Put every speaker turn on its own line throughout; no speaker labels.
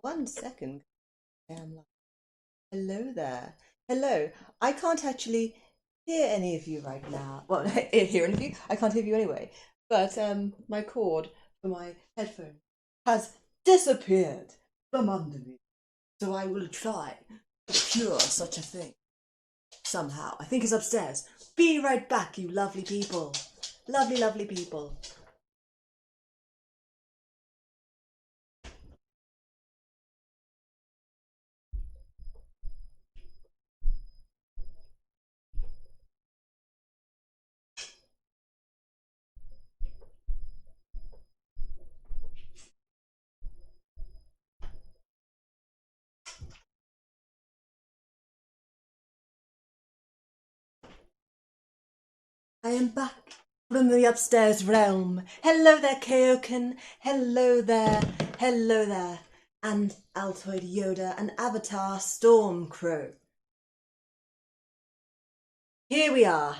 1 second. Hello there. Hello. I can't actually hear any of you right now. Well, hear any of you? I can't hear you anyway. But my cord for my headphone has disappeared from under me. So I will try to cure such a thing somehow. I think it's upstairs. Be right back, you lovely people. Lovely, lovely people. I am back from the upstairs realm. Hello there, Kaoken. Hello there. Hello there. And Altoid Yoda and Avatar Stormcrow. Here we are.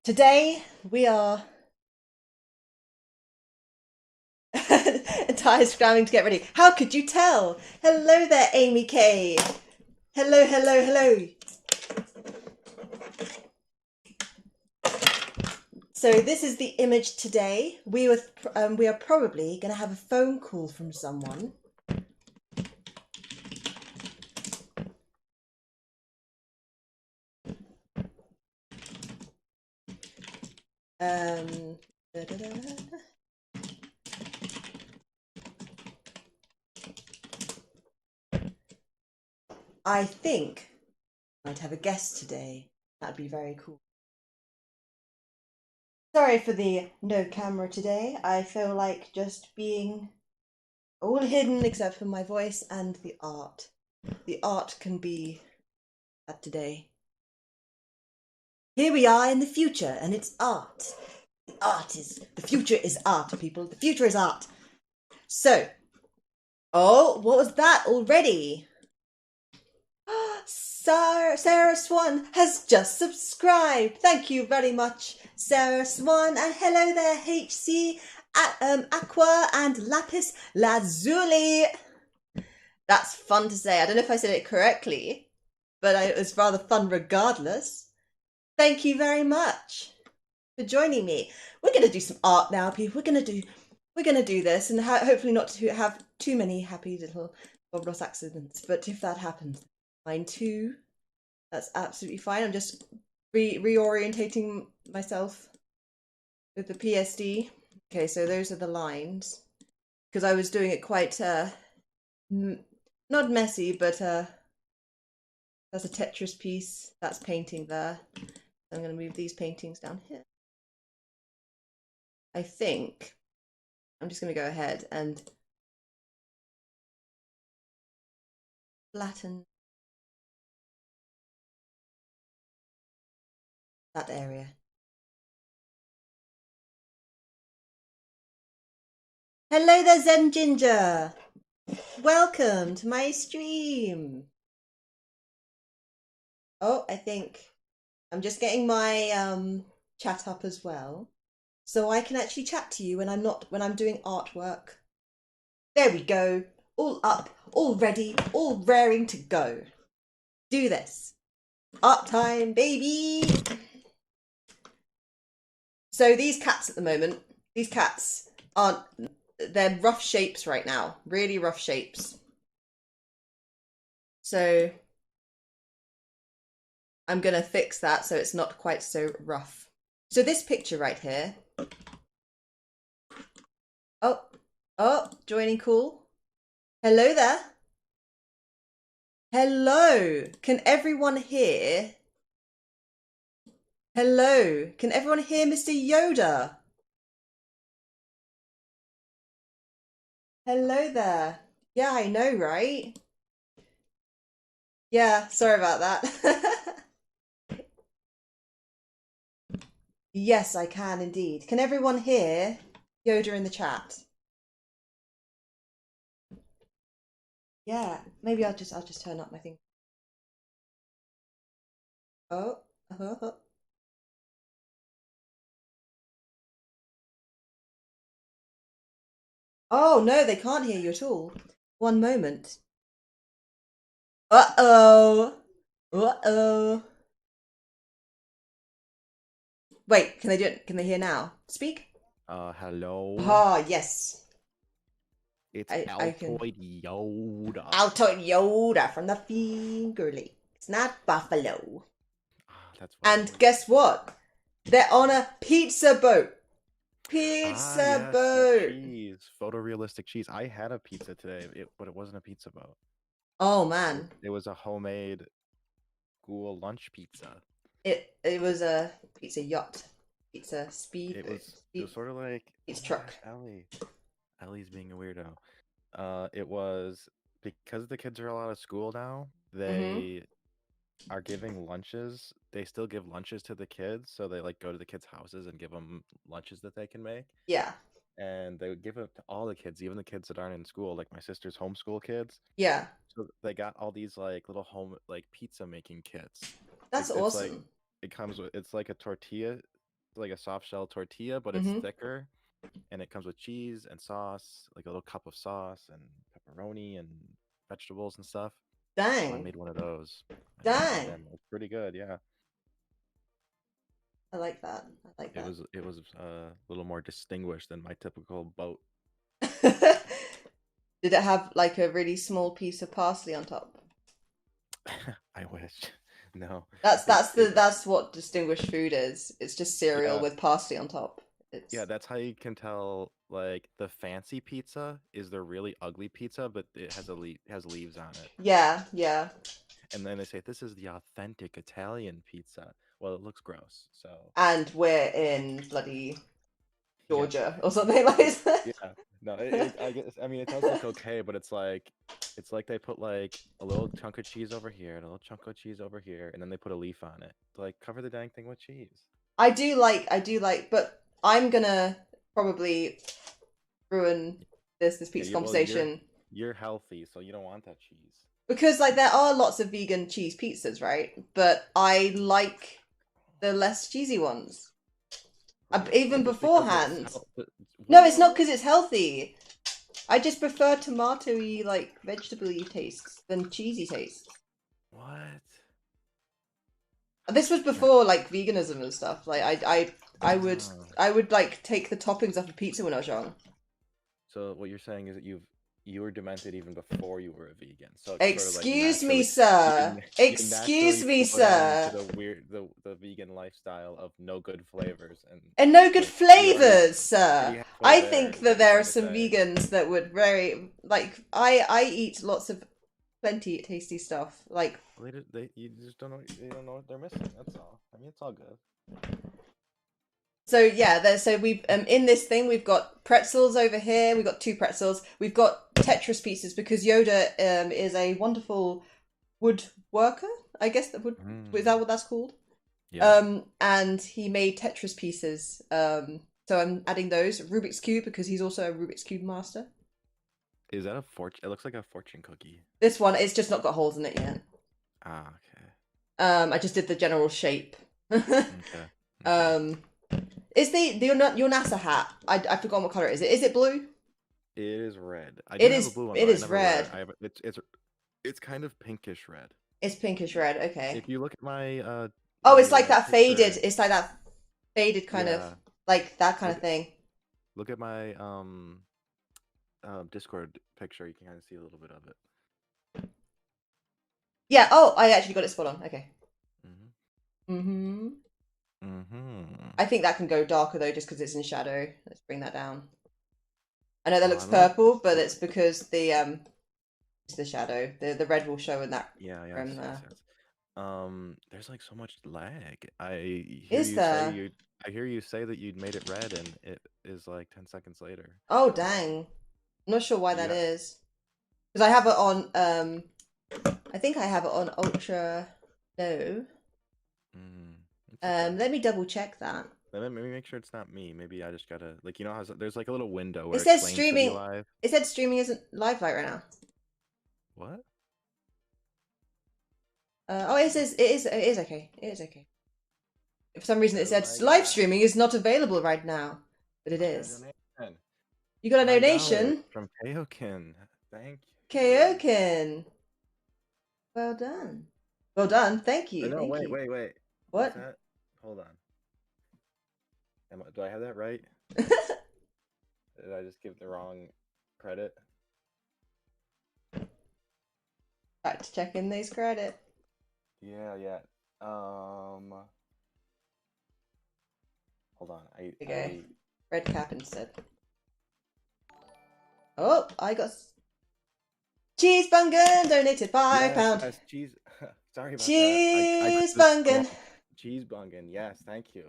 Today we are Ty is scrambling to get ready. How could you tell? Hello there, Amy K. Hello, hello, hello. So this is the image today. We are probably going to have a phone call from someone. I think I might have a guest today. That'd be very cool. Sorry for the no camera today. I feel like just being all hidden except for my voice and the art. The art can be that today. Here we are in the future and it's art. The future is art, people. The future is art. So, oh, what was that already? Sarah Swan has just subscribed. Thank you very much, Sarah Swan. And hello there, HC, Aqua and Lapis Lazuli. That's fun to say. I don't know if I said it correctly, but it was rather fun regardless. Thank you very much for joining me. We're going to do some art now, people. We're going to do this and hopefully not to have too many happy little Bob Ross accidents. But if that happens, mine too. That's absolutely fine. I'm just reorientating myself with the PSD. Okay, so those are the lines because I was doing it quite not messy, but that's a Tetris piece. That's painting there. I'm going to move these paintings down here. I think I'm just going to go ahead and flatten that area. Hello there, Zen Ginger. Welcome to my stream. Oh, I think I'm just getting my chat up as well, so I can actually chat to you when I'm doing artwork. There we go. All up, all ready, all raring to go. Do this. Art time, baby. So these cats at the moment, these cats aren't, they're rough shapes right now, really rough shapes. So I'm going to fix that so it's not quite so rough. So this picture right here. Oh, joining call. Hello there. Hello. Can everyone hear? Hello. Can everyone hear Mr. Yoda? Hello there. Yeah, I know, right? Yeah, sorry about that. Yes, I can indeed. Can everyone hear Yoda in the chat? Yeah, maybe I'll just turn up my thing. Oh, Oh no, they can't hear you at all. One moment. Uh-oh. Uh-oh. Wait, can they do it? Can they hear now? Speak?
Hello.
Ah, yes.
It's
I can.
Altoid Yoda.
Alto Yoda from the Finger Lakes, not Buffalo.
That's what I
And
always
guess
forget.
what? They're on a pizza boat.
Ah,
Pizza
yes, that
boat.
cheese. Photorealistic cheese. I had a pizza today, but it wasn't a pizza boat.
Oh
It was,
man.
it was a homemade school lunch pizza.
It was a pizza yacht. Pizza speedboat.
It was sort of like, oh
Pizza
my
truck.
gosh, Ellie. Ellie's being a weirdo. It was because the kids are all out of school now,
Mm-hmm.
they are giving lunches. They still give lunches to the kids, so they like go to the kids' houses and give them lunches that they can make.
Yeah.
And they would give it to all the kids, even the kids that aren't in school, like my sister's homeschool kids.
Yeah.
So they got all these like little home like pizza making kits.
That's
It's like
awesome.
it comes with it's like a tortilla, like a soft shell tortilla, but it's
Mm-hmm.
thicker, and it comes with cheese and sauce, like a little cup of sauce and pepperoni and vegetables and stuff. So I
Dang.
made one of those. I made one of
Dang.
them. It's pretty good, yeah.
I like that. I like
It was a little more distinguished than my typical boat.
that. Did it have like a really small piece of parsley on top?
I wish. No.
That's
It
that's what distinguished food is. It's just cereal
yeah,
with parsley on top.
yeah,
It's
that's how you can tell like the fancy pizza is the really ugly pizza, but it has leaves on it.
yeah, yeah.
And then they say this is the authentic Italian pizza. Well, it looks gross. So,
And we're in bloody
yeah.
Georgia or something like that.
Yeah. No, I guess I mean it does look okay, but it's like they put like a little chunk of cheese over here and a little chunk of cheese over here, and then they put a leaf on it. Like cover the dang thing with cheese.
I do like, but I'm gonna probably ruin this
Yeah,
pizza conversation
you're healthy, so you don't want that cheese.
because like there are lots of vegan cheese pizzas, right? But I like the less cheesy ones.
Really?
Even
Just because it's
beforehand. No, it's not
what?
because it's healthy. I just prefer tomatoey, like vegetable-y tastes than cheesy tastes.
What?
This was
Yeah.
before like veganism and stuff. Like
Oh.
I would like take the toppings off a pizza when I was young.
So what you're saying is that you were demented even before you were a vegan. So it's sort of like
Excuse me,
you,
sir.
you
Excuse
naturally
me,
flowed into
sir.
the weird the vegan lifestyle of no good flavors, and
And no good
you're
flavors, sir.
already halfway
I
there
think
is
that
what you're
there are
trying to
some
say.
vegans that would very like I eat lots of plenty tasty stuff. Like
Well, they you just don't know what they're missing. That's all. I mean, it's all good.
so yeah, there so we've in this thing we've got pretzels over here. We've got two pretzels. We've got Tetris pieces because Yoda is a wonderful woodworker. I guess that would is that
Mm.
what that's called?
Yeah.
And he made Tetris pieces. So I'm adding those. Rubik's Cube because he's also a Rubik's Cube master.
Is that a fortune? It looks like a fortune cookie.
This one, it's just not got holes in it yet.
Ah, okay.
I just did the general shape.
Okay. Okay.
um, is your NASA hat? I forgot what color it is. Is it blue?
It is red. I do
It
have a
is.
blue one,
It
but I
is
never wear
red.
it. I have it's kind of pinkish red.
It's pinkish red. Okay.
If you look at
Oh, it's
my
like that faded.
picture,
It's like that faded kind of
yeah.
like that kind
Look
of thing.
look at my Discord picture. You can kind of see a little bit of it.
Yeah. Oh, I actually got it spot on. Okay.
Mhm.
Mm-hmm.
Mhm.
I think that can go darker though, just because it's in shadow. Let's bring that down. I know that
Oh,
looks
I don't.
purple, but it's because it's the shadow. The red will show in that
Yeah. Yes.
room
Yes.
there.
Yes. There's like so much lag. I hear
Is
you say
there?
you. I hear you say that you'd made it red, and it is like 10 seconds later.
Oh
So
dang. I'm not sure why
you
that
got.
is. Because I have it on I think I have it on ultra low.
Mm, it's okay.
Let me double check that.
Let me make sure it's not me. Maybe I just gotta like how there's like a little window
It
where it
says
claims to be
streaming.
live.
It said streaming isn't live right now.
What?
Oh, it is okay. It is okay. For some reason, it
Oh
said
my
live
god.
streaming is not available right now, but it is.
Imagination.
You got a
$5
donation?
from Kaokin. Thank you.
Kaokin. Well done. Well done. Thank you.
No,
Thank
wait,
you.
wait, wait.
What?
What's that? Hold on. Do I have that right? Did I just give the wrong credit?
Back to check in these credit.
Yeah, yeah. Hold on.
Okay. Red cap instead. Oh, I got Cheese Bungen donated £5.
Yes, cheese. Sorry about
Cheese
that.
Bungen.
Cheese Bungen. Yes, thank you.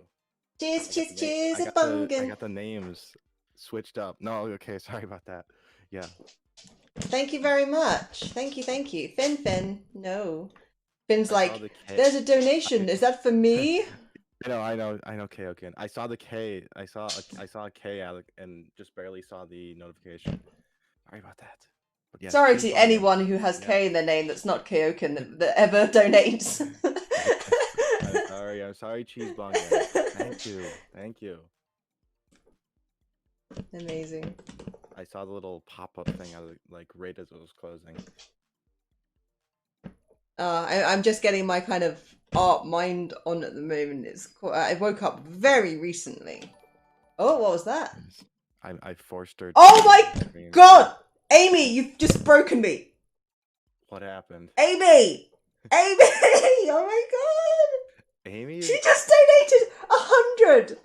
Cheese
I
Bungen.
got the names switched up. No, okay. Sorry about that. Yeah.
Thank you very much. Thank you. Fin. No. Fin's like,
K.
there's a donation. Is that for me?
I know, Kaokin. I saw the K. I saw a K, Alec, and just barely saw the notification. Sorry about that. But yes,
Sorry to anyone who has K in their name that's not Kaokin that ever donates.
I'm sorry, Cheese Bungen. Thank you.
Amazing.
I saw the little pop-up thing, like right as it was closing.
I'm just getting my kind of art mind on at the moment. I woke up very recently. Oh, what was that?
I forced her.
Oh my god! Amy, you've just broken me.
What happened?
Amy! Oh my god!
Amy?
She just donated £100.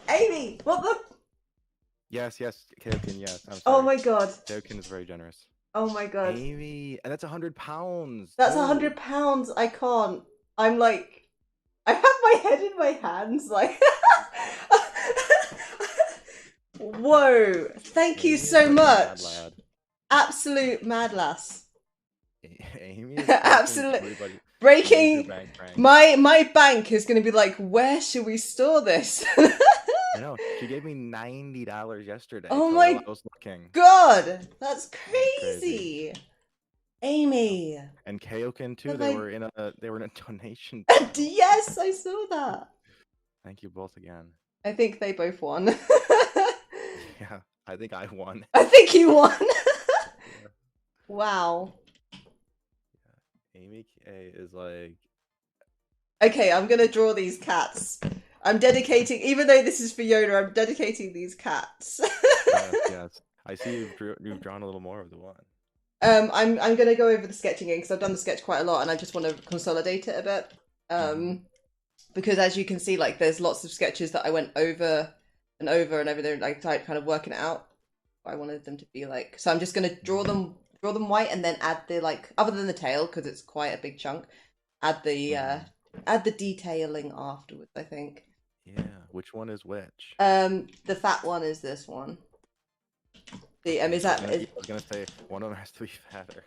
Amy! What the?
Yes, Kaokin, yes. I'm sorry.
Oh my god.
Kaokin is very generous.
Oh my god.
Amy, and that's £100.
That's £100. I can't. I'm like, I have my head in my hands, like. Whoa! Thank you so much. Absolute mad lass.
Amy is
absolute breaking. My bank is going to be like, where should we store this?
I know. She gave me $90 yesterday.
Oh my
I was looking.
god, that's crazy. Amy
and Kaokin too. They were in a donation.
Yes, I saw that.
Thank you both again.
I think they both won.
Yeah, I think I won.
I think you won. Yeah. Wow.
Yeah. Amy K is like.
Okay, I'm gonna draw these cats. I'm dedicating, even though this is for Yoda, I'm dedicating these cats.
Yes. I see you've drawn a little more of the one.
I'm gonna go over the sketching again because I've done the sketch quite a lot and I just want to consolidate it a bit. Because as you can see, like there's lots of sketches that I went over and everything, like kind of working it out. I wanted them to be like, so I'm just gonna draw them white and then add the like, other than the tail because it's quite a big chunk, add the detailing afterwards. I think.
Yeah, which one is which?
The fat one is this one.
I was gonna say one of them has to be fatter.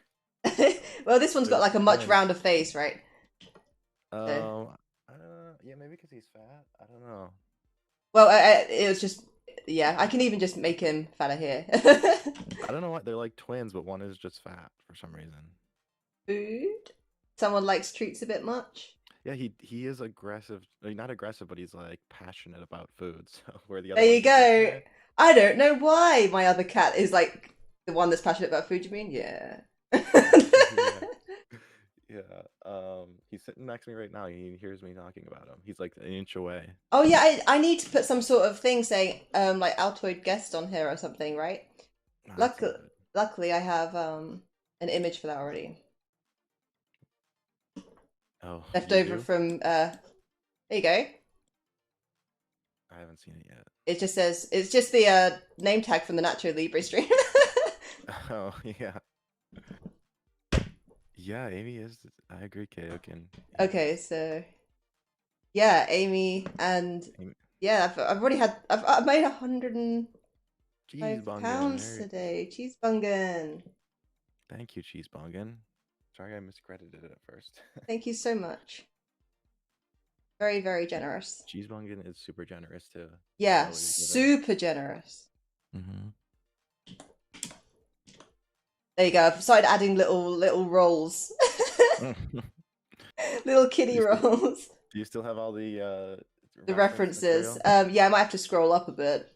Well, this one's got like a much rounder face, right?
Yeah, maybe because he's fat. I don't know.
Well, it was just, yeah. I can even just make him fatter here.
I don't know what they're like twins, but one is just fat for some reason.
Food. Someone likes treats a bit much.
Yeah, he is aggressive. Not aggressive, but he's like passionate about food. So where the other.
There you go. I don't know why my other cat is like the one that's passionate about food. You mean? Yeah.
Yeah. He's sitting next to me right now. He hears me talking about him. He's like an inch away.
Oh yeah, I need to put some sort of thing saying like Altoid guest on here or something, right? Luckily, I have an image for that already.
Oh.
Left over from there you go.
I haven't seen it yet.
It just says it's just the name tag from the Nacho Libre stream.
Oh yeah. Yeah, Amy is. I agree, Kaokin.
Okay, so yeah, Amy and yeah, I've already had I've made £105 today. Cheese Bungen.
Thank you, Cheese Bungen. Sorry, I miscredited it at first.
Thank you so much. Very, very generous.
Cheese Bungen is super generous too.
Yeah, super generous. There you go. I've started adding little rolls. Little kitty rolls.
Do you still have all the
The
reference
references.
material.
Yeah, I might have to scroll up a bit.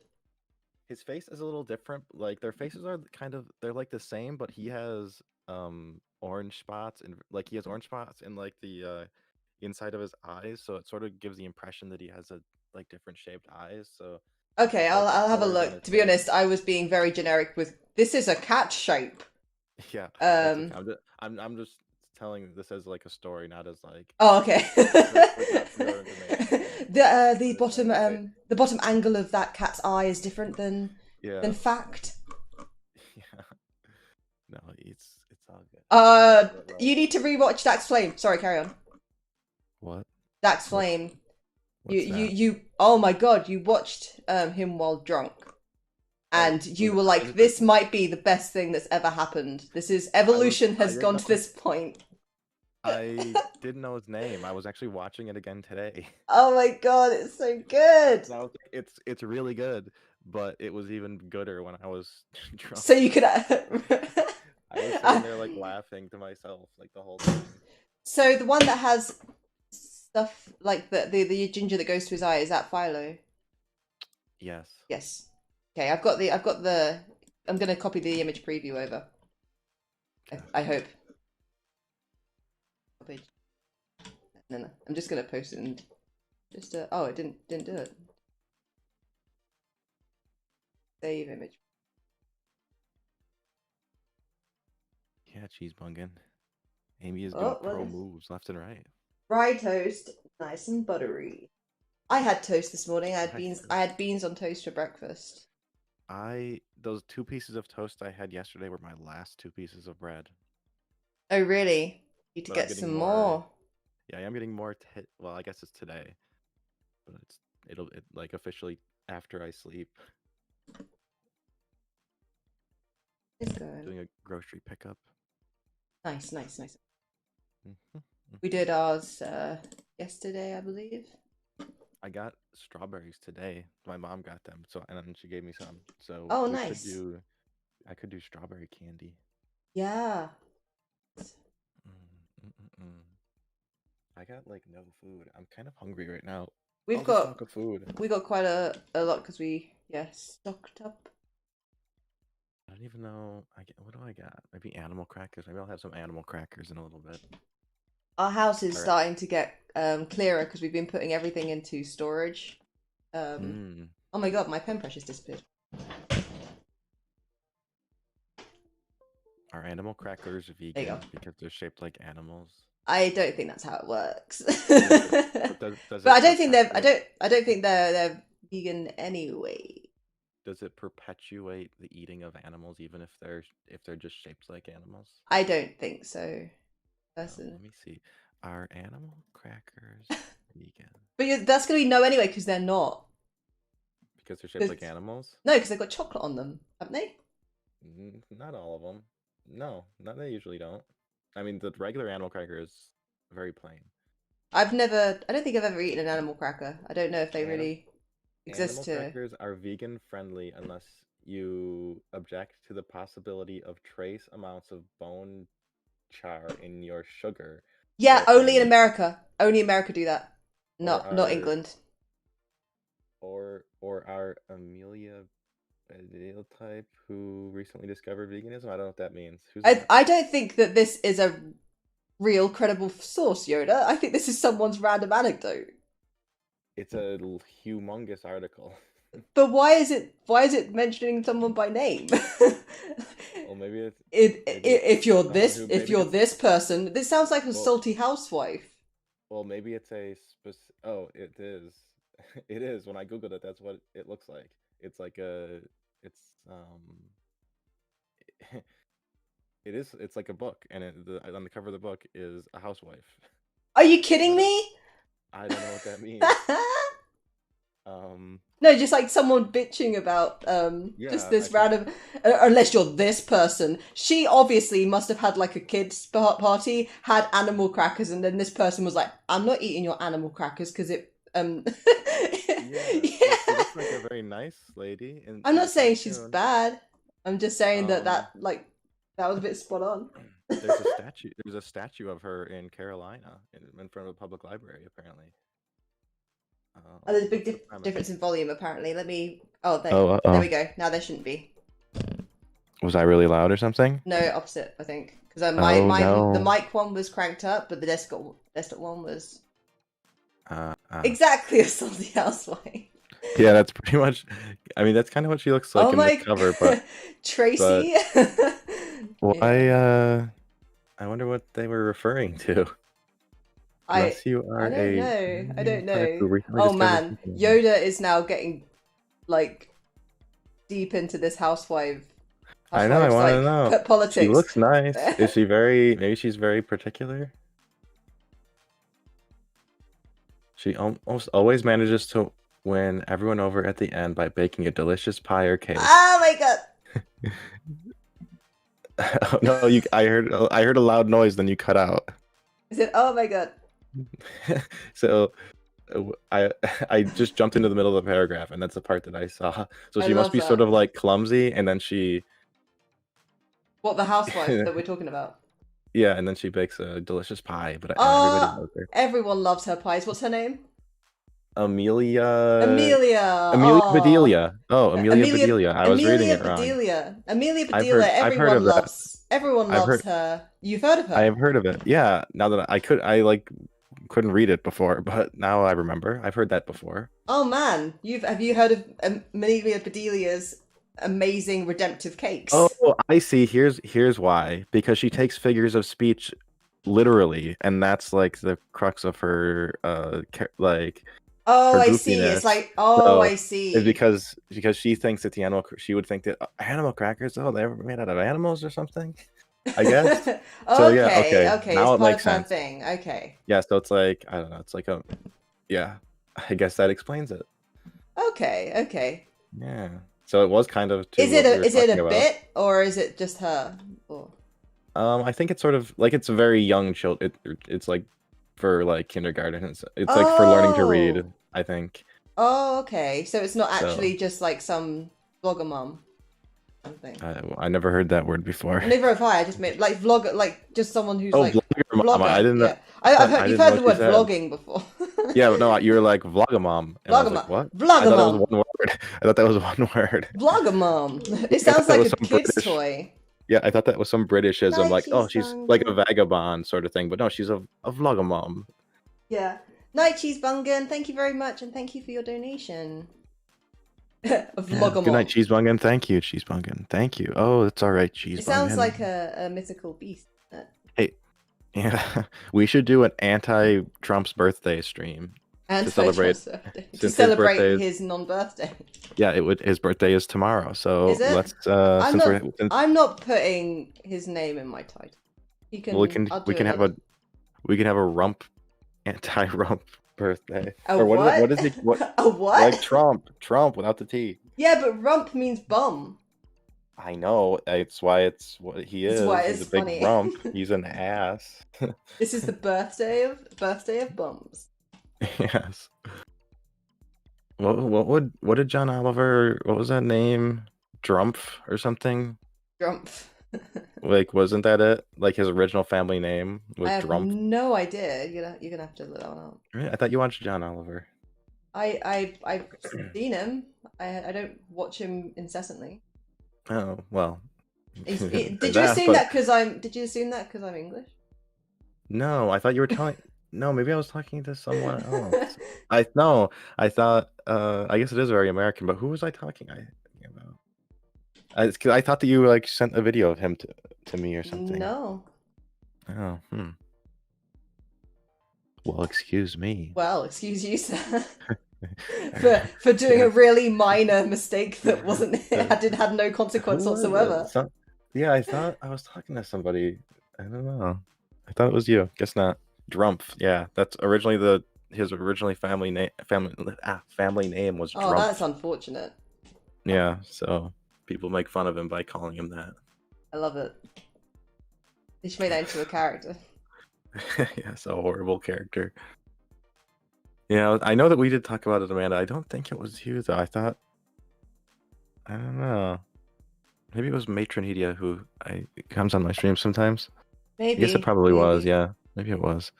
His face is a little different. Like their faces are kind of they're like the same, but he has orange spots and like he has orange spots in like the inside of his eyes, so it sort of gives the impression that he has a like different shaped eyes. So
Okay,
it's like the
I'll have a
colors on
look.
his
To be
face.
honest, I was being very generic with this is a cat shape.
Yeah, that's okay.
Um.
I'm just telling this as like a story, not as like
Oh, okay.
for your information.
The bottom
They,
the bottom angle of that cat's eye is different
yeah,
than fact.
yeah. No, it's all good.
You need to rewatch Dax Flame. Sorry, carry on.
What?
Dax
What's
Flame.
what's that?
You. Oh my god! You watched him while drunk,
Oh,
and you were
is
like,
it the
"This might be the best thing that's ever happened. This is evolution
I
has
didn't
gone
know
to this point."
I didn't know his name. I was actually watching it again today.
Oh my god! It's so good.
And I was like, it's really good, but it was even gooder when I was drunk.
So you could.
I was sitting there like laughing to myself like the whole time.
So the one that has stuff like the ginger that goes to his eye, is that Philo?
Yes.
Yes. Okay, I've got the I'm gonna copy the image preview over. I hope. Copied. No, I'm just gonna post it and just oh, it didn't do it. Save image.
Yeah, cheese bungin. Amy is doing
Oh, what
pro
is
moves left and right.
Rye toast, nice and buttery. I had toast this morning. I had beans on toast for breakfast.
Those 2 pieces of toast I had yesterday were my last 2 pieces of bread.
Oh really? Need to
But I'm
get
getting
some
more.
more.
Yeah, I am getting more. Well, I guess it's today, but it'll like officially after I sleep.
It's good.
Doing a grocery pickup.
Nice, nice, nice.
Mm-hmm.
We did ours yesterday, I believe.
I got strawberries today. My mom got them, so and then she gave me some. So
Oh,
we
nice.
could do. I could do strawberry candy.
Yeah.
Mm-mm-mm. I got like no food. I'm kind of hungry right now.
We've
All this
got
talk of food.
we got quite a lot because we stocked up.
I don't even know. What do I got? Maybe animal crackers. Maybe I'll have some animal crackers in a little bit.
Our house is
All right.
starting to get clearer because we've been putting everything into storage. Oh my god, my pen pressure's disappeared.
Are animal crackers
There you
vegan
go.
because they're shaped like animals?
I don't think that's how it works.
Does
But
it
I don't think they're vegan anyway.
Does it perpetuate the eating of animals even if they're just shaped like animals?
I don't think so.
Let me see. Are animal crackers vegan?
But that's gonna be no anyway because they're not.
Because they're shaped like animals?
No, because they've got chocolate on them, haven't they?
Not all of them. No, they usually don't. I mean, the regular animal cracker is very plain.
I don't think I've ever eaten an animal cracker. I don't know if they really exist
Animal
here.
crackers are vegan friendly unless you object to the possibility of trace amounts of bone char in your sugar.
Yeah, only in America. Only America do that. Not England.
Or our Amelia Badil type who recently discovered veganism. I don't know what that means. Who's that?
I don't think that this is a real credible source, Yoda. I think this is someone's random anecdote.
It's a humongous article.
But why is it mentioning someone by name?
Well, maybe
if you're this person, this sounds like a salty housewife.
Well, maybe it's a oh, it is. It is. When I googled it, that's what it looks like. It's like it's like a book, and on the cover of the book is a housewife.
Are you kidding me?
I don't know what that means.
No, just like someone bitching about just this random. Unless you're this person, she obviously must have had like a kids party, had animal crackers, and then this person was like, "I'm not eating your animal crackers because it."
Yeah. She looks like a very nice lady. And
I'm not saying she's bad. I'm just saying that was a bit spot on.
There's a statue of her in Carolina in front of a public library, apparently.
Oh, there's a big
What's the premise?
difference in volume apparently. Let me. Oh,
Oh,
there we go. Now there shouldn't be.
Was I really loud or something?
No, opposite. I think because
Oh
the
no.
mic one was cranked up, but the desktop one was
Uh, uh.
exactly a salty housewife.
Yeah, that's pretty much. I mean, that's kind of what she looks like
Oh
in the
my,
cover, but
Tracy. Yeah.
why? I wonder what they were referring to. Unless you
I
are
don't
a
know. I don't
type
know.
who recently
Oh
discovered
man,
something.
Yoda is now getting like deep into this housewives
I know. I want to
like
know. She
politics.
looks nice. Is she very? Maybe she's very particular. She almost always manages to win everyone over at the end by baking a delicious pie or cake.
Oh my god.
Oh, no, I heard a loud noise, then you cut out.
Is it? Oh my god.
So I I just jumped into the middle of the paragraph, and that's the part that I saw. So
I
she must
love
be sort
that.
of like clumsy, and then she
What, the housewife that we're talking about?
yeah, and then she bakes a delicious pie, but and everybody
Oh,
loves her.
everyone loves her pies. What's her name?
Amelia
Amelia.
Amelia
Oh,
Bedelia. Oh, Amelia Bedelia. I was reading it wrong.
Bedelia. Amelia
I've
Bedelia.
heard of that.
Everyone
I've
loves
heard
her. You've heard of
I
her?
have heard of it. Yeah, now that I like couldn't read it before, but now I remember. I've heard that before.
Oh man, have you heard of Amelia Bedelia's amazing redemptive
Oh,
cakes?
I see. Here's why. Because she takes figures of speech literally, and that's like the crux of her like
Oh,
her
I see. It's
goofiness.
like, oh,
So
I
it's
see.
because she thinks that she would think that animal crackers, oh, they were made out of animals or something, I guess. So yeah,
Okay,
okay.
okay. It's
Now it
part
makes
of her
sense.
thing. Okay.
Yeah, so it's like, I don't know, it's like a yeah, I guess that explains it.
Okay, okay.
Yeah. So it was kind of to what we were
Is it
talking
a
about.
bit or is it just her? Or...
I think it's sort of like it's a very young child. It's like for like kindergarten. It's like for learning to read,
Oh.
I think.
Oh, okay. So it's not
So
actually just like some vlogger mom something.
I never heard that word before.
Neither have I. I just made like vlogger, like just someone who's
Oh,
like
vlogger mom. I
vlogger.
didn't know.
Yeah, I've heard
I
you've
didn't know
heard the
what you
word
said.
vlogging before.
Yeah, but no, you were like vlogamom, and I was
Vlogger
like,
mom.
what? I
Vlogger
thought it was
mom.
one word. I thought that was one word.
Vlogger mom. It
I thought
sounds
that
like
was
a
some
kid's
British.
toy.
Yeah, I thought that was some Britishism,
Night
like, oh,
cheese
she's like a
bungin.
vagabond sort of thing. But no, she's a vlogamom.
Yeah. Night cheese bungin. Thank you very much, and thank you for your donation. A
Yeah.
vlogger
Good night,
mom.
cheese bungin. Thank you, cheese bungin. Thank you. Oh, it's all right, cheese
It sounds like
bungin.
a mythical beast.
Hey, yeah, we should do an anti-Trump's birthday stream to celebrate
Anti-Trump's birthday. To
since his birthday
celebrate
is
his non-birthday.
yeah, his birthday is tomorrow. So
Is it?
let's since
I'm not putting his name in my title. He
well,
can. I'll do another.
we can have a rump anti-rump birthday.
A
Or what is it?
what?
What is it? What
A what?
like Trump without the T.
Yeah, but rump means bum.
I know. It's why it's what he
That's
is.
why
He's
it's
a big
funny.
rump. He's an ass.
This is the birthday of bums.
Yes. What did John Oliver, what was that name? Drumpf or something?
Drumpf.
Like, wasn't that it? Like his original family name
I
was
have
Drumpf?
no idea. You're gonna have to look that one up.
Really? I thought you watched John Oliver.
I've seen him. I don't watch him incessantly.
Oh, well.
Did you assume that because I'm? Did you assume that because I'm English?
No, I thought you were telling. No, maybe I was talking to someone else. I no, I thought. I guess it is very American, but who was I talking about? I thought that you like sent a video of him to me or something.
No.
Oh, Well, excuse me.
Well, excuse you, sir. for doing a really minor mistake that had no consequence
Who was it?
whatsoever.
Yeah, I thought I was talking to somebody. I don't know. I thought it was you. Guess not. Drumpf. Yeah, that's originally his family name. Family name was
Oh,
Drumpf.
that's unfortunate.
Yeah, so people make fun of him by calling him that.
I love it. They should make that into a character.
Yeah, it's a horrible character. Yeah, I know that we did talk about it, Amanda. I don't think it was you though. I don't know. Maybe it was Matron Media who comes on my stream sometimes.
Maybe.
I guess it probably was. Yeah, maybe it was.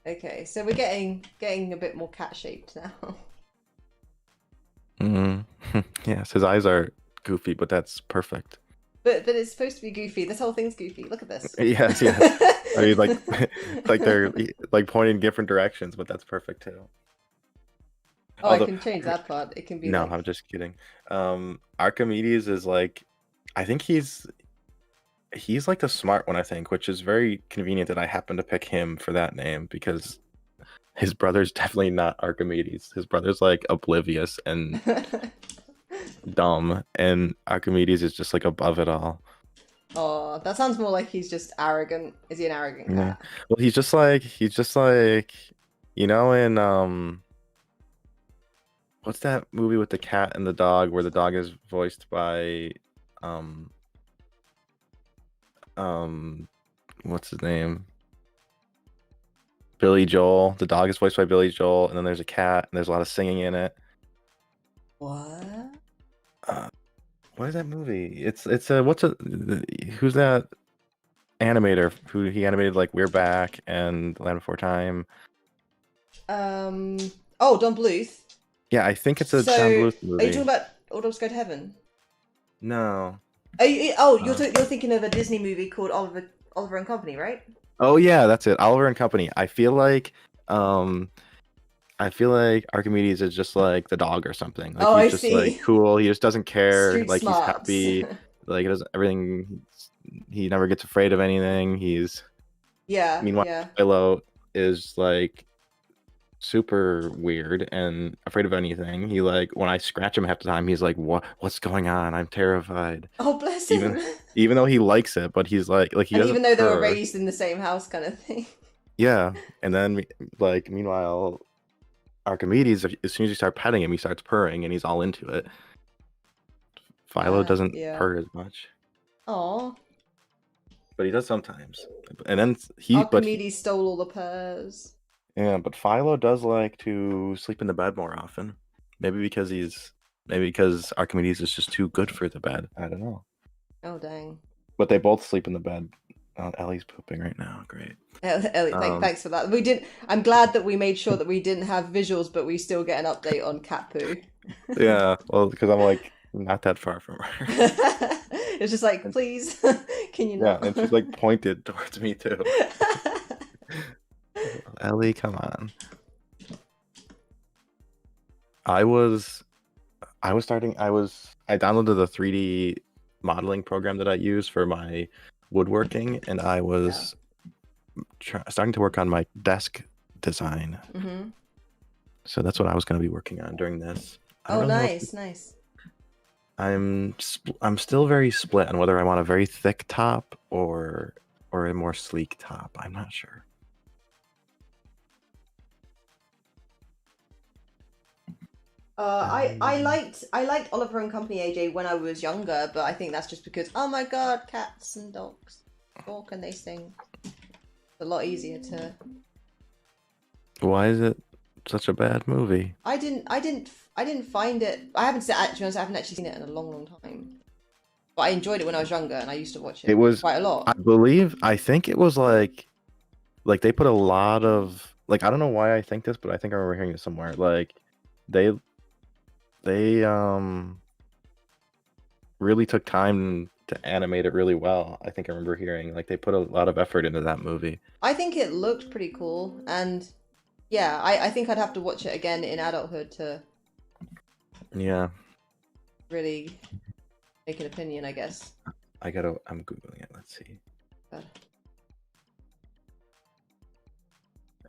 Okay, so we're getting a bit more cat shaped now.
Mm. Yes, his eyes are goofy, but that's perfect.
But it's supposed to be goofy. This whole thing's goofy. Look at this.
Yes, yes. I mean, like, like they're like pointing in different directions, but that's perfect too.
Oh, I
Although,
can change that part. It can be
no, I'm
like.
just kidding. Archimedes is like, I think he's like the smart one, I think, which is very convenient that I happen to pick him for that name because his brother's definitely not Archimedes. His brother's like oblivious and dumb, and Archimedes is just like above it all.
Oh, that sounds more like he's just arrogant. Is he an arrogant
Yeah.
cat?
Well, he's just like, in what's that movie with the cat and the dog where the dog is voiced by um um what's his name? Billy Joel. The dog is voiced by Billy Joel, and then there's a cat, and there's a lot of singing in it.
What?
Uh, what is that movie? It's a who's that animator who he animated like We're Back and Land Before Time?
Um. Oh, Don Bluth.
Yeah, I think it's a
So,
John Bluth
are you talking
movie.
about All Dogs Go to Heaven?
No.
Oh,
Uh,
you're thinking of a Disney movie called Oliver and Company, right?
oh yeah, that's it. Oliver and Company. Um I feel like Archimedes is just like the dog or something. Like
Oh,
he's
I
just like
see.
cool. He just doesn't care.
Street
Like he's
smarts.
happy. Like he doesn't everything. He never gets afraid of anything.
Yeah,
Meanwhile,
yeah.
Philo is like super weird and afraid of anything. He like when I scratch him half the time, he's like, What's going on? I'm terrified."
Oh, bless
Even
him.
even though he likes it, but he's like he
And even
doesn't
though they were
purr.
raised in the same house, kind of thing.
Yeah, and then like meanwhile, Archimedes, as soon as you start petting him, he starts purring and he's all into it. Philo doesn't
Yeah.
purr as much,
Oh,
but he does sometimes. And then
Archimedes stole all the pears.
yeah, but Philo does like to sleep in the bed more often. Maybe because Archimedes is just too good for the bed. I don't know.
Oh, dang.
But they both sleep in the bed. Oh, Ellie's pooping right now. Great.
Elliot,
Um,
thanks for that. We didn't. I'm glad that we made sure that we didn't have visuals, but we still get an update on cat poo.
yeah, well, because I'm like not that far from her.
It's just like,
And,
please, can you
yeah,
not?
and she's like pointed towards me too. Ellie, come on. I was I downloaded the 3D modeling program that I use for my woodworking, and I
Yeah.
was starting to work on my desk design.
Mm-hmm.
So that's what I was going to be working on during this. I don't
Oh,
really know.
nice, nice.
I'm still very split on whether I want a very thick top or a more sleek top. I'm not sure.
I liked Oliver and Company AJ when I was younger, but I think that's just because oh my god, cats and dogs talk and they sing. It's a lot easier to.
Why is it such a bad movie?
I didn't find it. I haven't seen actually. I haven't actually seen it in a long, long time. But I enjoyed it when I was younger, and I used to watch
It
it
was,
quite a
I
lot.
believe, I think it was like they put a lot of like I don't know why I think this, but I think I remember hearing it somewhere. Like they they really took time to animate it really well. I think I remember hearing like they put a lot of effort into that movie.
I think it looked pretty cool, and yeah, I think I'd have to watch it again in adulthood to
Yeah,
really make an opinion, I guess.
I'm googling it. Let's see.
But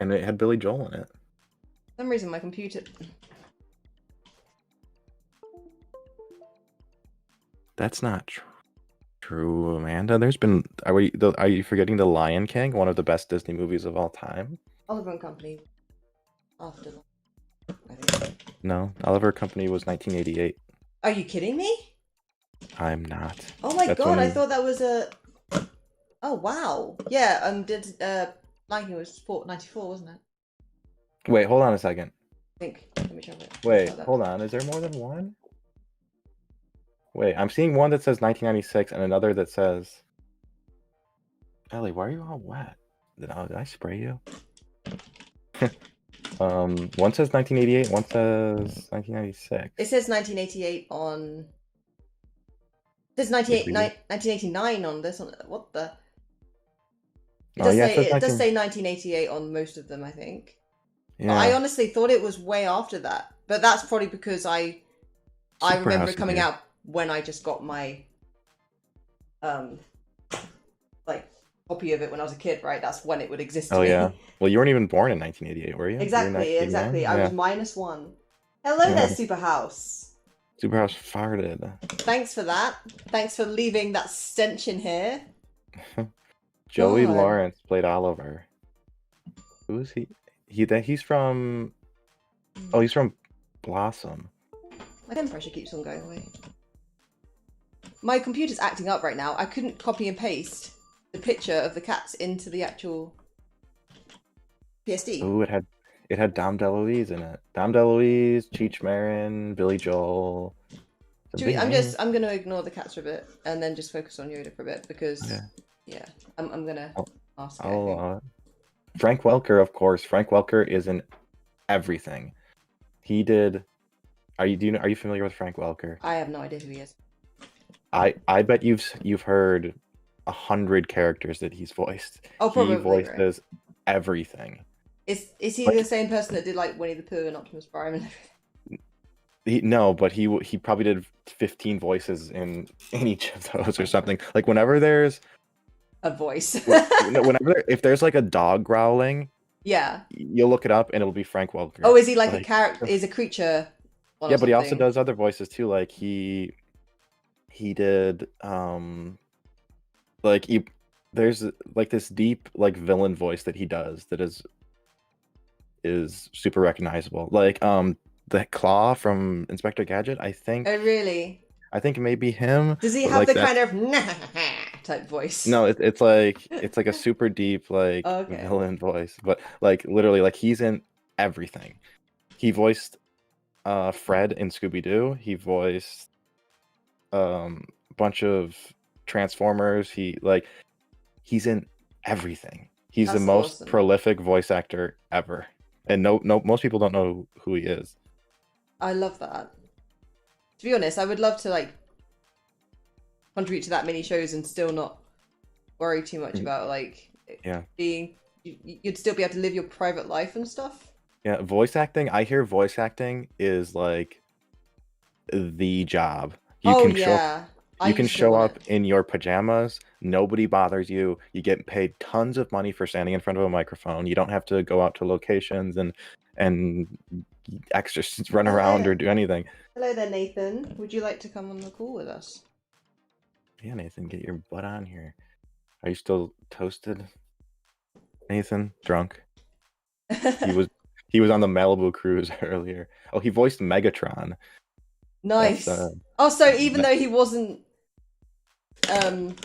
And it had Billy Joel in it.
for some reason, my computer.
That's not true, Amanda. Are you forgetting The Lion King, one of the best Disney movies of all time?
Oliver and Company after that, I think.
No, Oliver Company was 1988.
Are you kidding me?
I'm not.
Oh my
That's
god, I
when.
thought that was a. Oh wow, yeah. Did Lion King was 94, wasn't it?
Wait, hold on a second.
I think. Let me check it.
Wait, hold on. Is there more than one? Wait, I'm seeing one that says 1996 and another that says. Ellie, why are you all wet? Did I spray you? One says 1988, one says 1996.
It says 1988 on. It says 1989 on this one. What the? It
Oh
does
yeah,
say
it says
it does
19.
say 1988 on most of them, I think. But I
Yeah,
honestly thought it was way after that. But that's probably because I remember it
Superhouse
coming
movie.
out when I just got my like copy of it when I was a kid, right? That's when it would exist to
Oh yeah.
me.
Well, you weren't even born in 1988, were you? You were in
Exactly,
1989?
exactly. I was
Yeah.
-1. Hello there,
Yeah.
Superhouse.
Superhouse farted.
Thanks for that. Thanks for leaving that stench in here.
Joey
God.
Lawrence played Oliver. Who is he? He's from. Oh, he's from Blossom.
My pen pressure keeps on going away. My computer's acting up right now. I couldn't copy and paste the picture of the cats into the actual PSD.
Oh, it had Dom DeLuise in it. Dom DeLuise, Cheech Marin, Billy Joel. Some big names.
I'm gonna ignore the cats for a bit and then just focus on Yoda for a bit because
Okay.
yeah, I'm gonna ask it. I
I'll,
think.
Frank Welker, of course. Frank Welker is in everything. He did. Are you familiar with Frank Welker?
I have no idea who he is.
I bet you've heard 100 characters that he's voiced.
Oh,
He
probably, right.
voices everything.
Is he
Like-
the same person that did like Winnie the Pooh and Optimus Prime and everything?
No, but he probably did 15 voices in each of those or something. Like whenever there's
A voice.
if there's like a dog growling,
Yeah.
you'll look it up and it'll be Frank Welker.
Oh, is he like a character? Is a creature?
Yeah, but he also does other voices too. Like he did like there's like this deep like villain voice that he does that is super recognizable. Like the Claw from Inspector Gadget, I think.
Oh, really?
I think maybe him.
Does he
but,
have
like,
the
that's-
kind of type voice?
No, it's like a super deep like
Okay.
villain voice, but like literally like he's in everything. He voiced Fred in Scooby-Doo. He voiced a bunch of Transformers. He's in everything. He's the
That's
most
awesome.
prolific voice actor ever. And no most people don't know who he is.
I love that. To be honest, I would love to like contribute to that many shows and still not worry too much about like being. You'd still be able to live your private life and stuff.
Yeah, voice acting. I hear voice acting is like the job. You can show up in your pajamas. Nobody bothers you. You get paid tons of money for standing in front of a microphone. You don't have to go out to locations and extra run around or do anything.
Hello there, Nathan. Would you like to come on the call with us?
Yeah, Nathan, get your butt on here. Are you still toasted? Nathan, drunk. He was on the Malibu cruise earlier. Oh, he voiced Megatron.
Nice. Oh, so even though he wasn't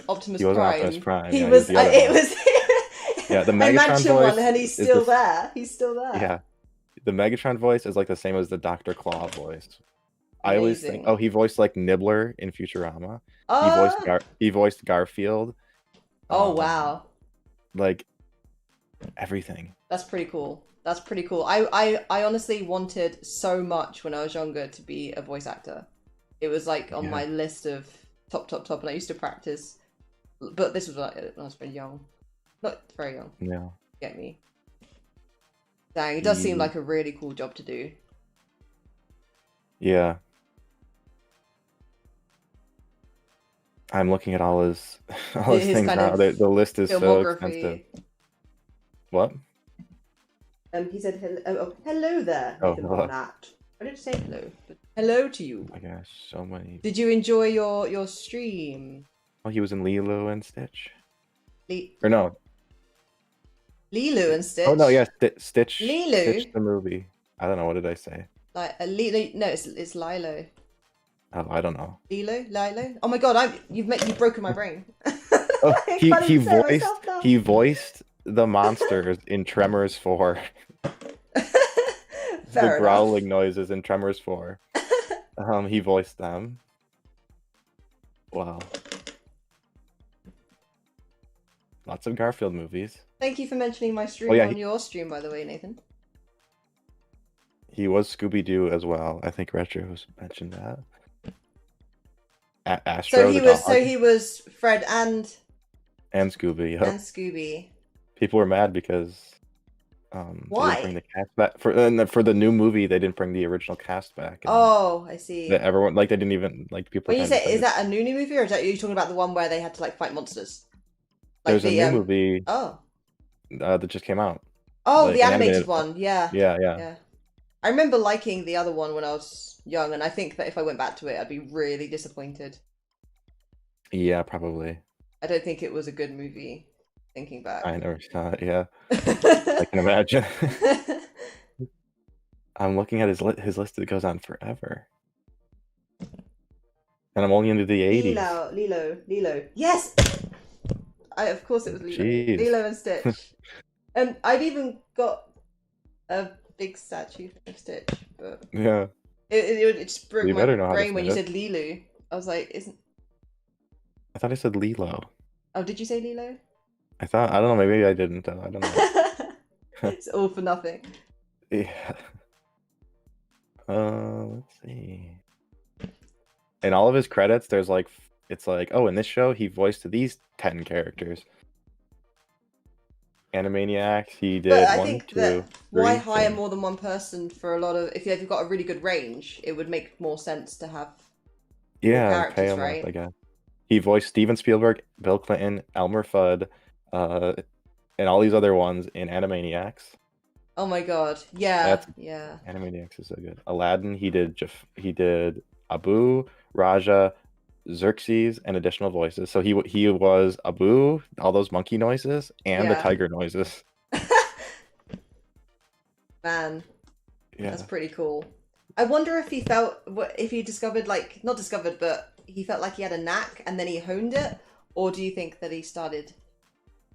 Optimus Prime, he was. It was.
Yeah, the Megatron voice.
One, and he's still there. He's still there.
Yeah, the Megatron voice is like the same as the Dr. Claw voice. I always think, oh, he voiced like Nibbler in Futurama. He voiced Garfield.
Oh wow!
Like everything.
That's pretty cool. That's pretty cool. I honestly wanted so much when I was younger to be a voice actor. It was like on my list of top, and I used to practice. But this was when I was very young. Not very young.
Yeah.
Get me? Dang, it does seem like a really cool job to do.
Yeah. I'm looking at all his things now. The list is so extensive. What?
He said hello. Hello there.
Oh, hello.
I didn't say hello, but hello to you.
Oh my gosh, so many.
Did you enjoy your stream?
Oh, he was in Lilo and Stitch.
Or
no.
Lilo and Stitch.
Oh no, yeah, Stitch.
Lilo.
Stitch the movie. I don't know. What did I say?
Like a Lilo? No, it's Lilo.
Oh, I don't know.
Lilo. Oh my god, you've broken my brain.
Oh, he voiced the monsters in Tremors 4. The growling noises in Tremors 4. He voiced them. Wow. Lots of Garfield movies.
Thank you for mentioning my stream on your stream, by the way, Nathan.
He was Scooby-Doo as well. I think Retro's mentioned that. Astro the dog
So he was Fred and
Scooby. Yep.
Scooby.
People were mad because they didn't bring
Why?
the cast back for the new movie. They didn't bring the original cast back, and
Oh, I see.
everyone they didn't even like people
When
were
you
kind of
say, is
offended.
that a new movie, or is that you talking about the one where they had to like fight monsters? Like
There's a
the
new movie
oh
that just came out,
oh, the
like an
animated
animated.
one. Yeah,
Yeah, yeah,
yeah. I remember liking the other one when I was young, and I think that if I went back to it, I'd be really disappointed.
yeah. Probably.
I don't think it was a good movie. Thinking back.
I never saw it. Yeah, I can imagine. I'm looking at his list. It goes on forever, and I'm only into the 80s.
Lilo. Yes, of course it was Lilo.
Jeez.
Lilo and Stitch. And I've even got a big statue of Stitch, but
Yeah.
it just broke
You
my
better know how to
brain when
say
you
it.
said Lilu. I was like, isn't?
I thought I said Lilo.
Oh, did you say Lilo?
I don't know, maybe I didn't. I don't know.
It's all for nothing.
Yeah. Let's see. In all of his credits, there's like, it's like, oh, in this show, he voiced these 10 characters. Animaniacs, he
But
did
I
one,
think
two,
that why
three,
hire
four.
more than one person for a lot of if you've got a really good range, it would make more sense to have more
Yeah, pay
characters,
him off, I
right?
guess. He voiced Steven Spielberg, Bill Clinton, Elmer Fudd, and all these other ones in Animaniacs.
Oh my god. Yeah,
That's
yeah.
Animaniacs is so good. Aladdin, he did Abu, Raja, Xerxes, and additional voices. So he was Abu, all those monkey noises, and the
Yeah.
tiger noises.
Man, that's
Yeah.
pretty cool. I wonder if he felt if he discovered like not discovered, but he felt like he had a knack and then he honed it, or do you think that he started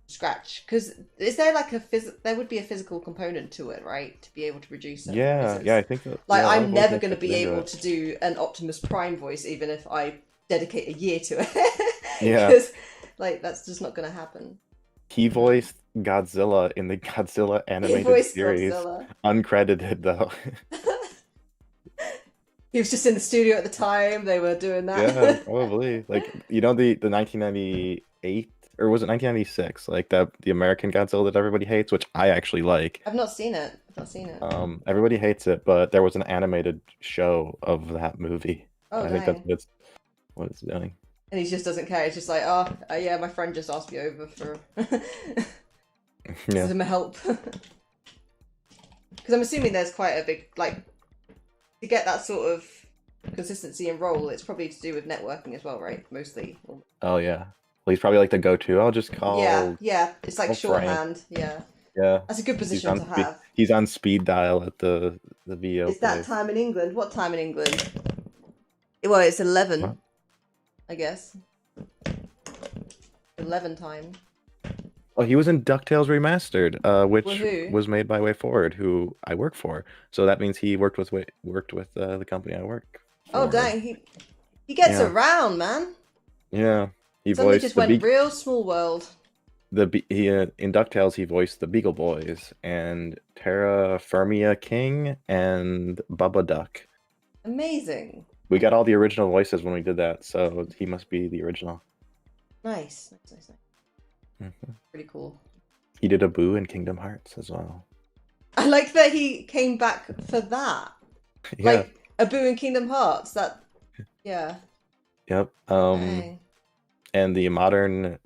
scratch? Because is there like there would be a physical component to it, right? To be able to produce certain
Yeah,
voices.
yeah, I think that
Like
a lot of
I'm
voice
never going to
actors
be
get into
able
it.
to do an Optimus Prime voice, even if I dedicate a year to it,
Yeah.
because like that's just not going to happen.
He voiced Godzilla in the Godzilla
He
animated
voiced
series.
Godzilla.
Uncredited though.
He was just in the studio at the time they were doing that.
Yeah, probably. Like, you know, the 1998, or was it 1996? Like the American Godzilla that everybody hates, which I actually like.
I've not seen it. I've not seen it.
Everybody hates it, but there was an animated show of that movie.
Oh
I think that's
dang.
what it's doing.
And he just doesn't care. It's just like, oh, yeah, my friend just asked me over for
Yeah.
some help. Because I'm assuming there's quite a big, like, to get that sort of consistency and role, it's probably to do with networking as well, right? Mostly.
Oh yeah. Well, he's probably like the go-to. I'll just call.
Yeah. It's like
call Frank.
shorthand. Yeah.
Yeah.
That's a good position to have.
He's on speed dial at the VO.
It's that time in England. What time in England? Well, it's 11,
What?
I guess. 11 time.
Oh, he was in DuckTales Remastered, which
Woohoo.
was made by Way Forward, who I work for. So that means he worked with the company I work for.
Oh dang, he gets
Yeah.
around, man.
Yeah, he
Suddenly
voiced
just went real small world.
in DuckTales he voiced the Beagle Boys and Terra Firmia King and Bubba Duck.
Amazing.
We got all the original voices when we did that, so he must be the original.
Nice.
Mhm.
Pretty cool.
He did Abu in Kingdom Hearts as well.
I like that he came back for that.
Yeah.
Like Abu in Kingdom Hearts. Yeah.
Yep.
Dang.
And the modern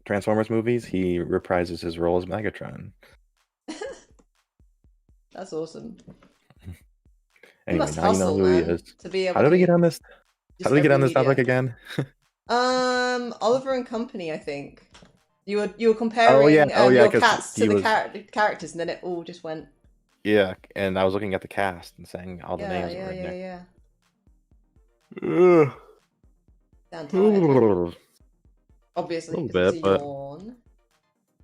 Transformers movies, he reprises his role as Megatron.
That's awesome.
Anyway,
must
now you know
hustle,
who
man,
he is.
to be able
How did we
to
get on this? How
just
did we get on
every
this topic
media.
again?
Oliver and Company, I think. You were comparing your
'cause
cats to
he
the
was-
characters, and then it all just went.
Yeah, and I was looking at the cast and saying all the names were in there.
Yeah.
Ugh.
Sound tired. Obviously,
A little
because
bit,
it's a
but-
yawn.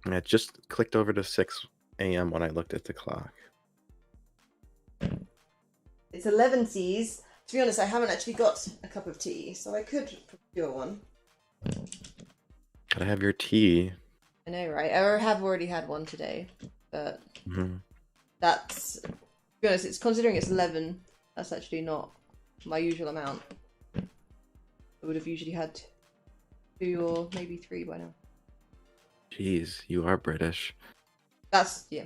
And it just clicked over to 6 a.m. when I looked at the clock.
It's 11 T's. To be honest, I haven't actually got a cup of tea, so I could procure one.
Gotta have your tea.
I know, right? I have already had one today, but
Mhm.
that's be honest, it's considering it's 11. That's actually not my usual amount. I would have usually had 2 or maybe 3 by now.
Jeez, you are British.
That's yeah.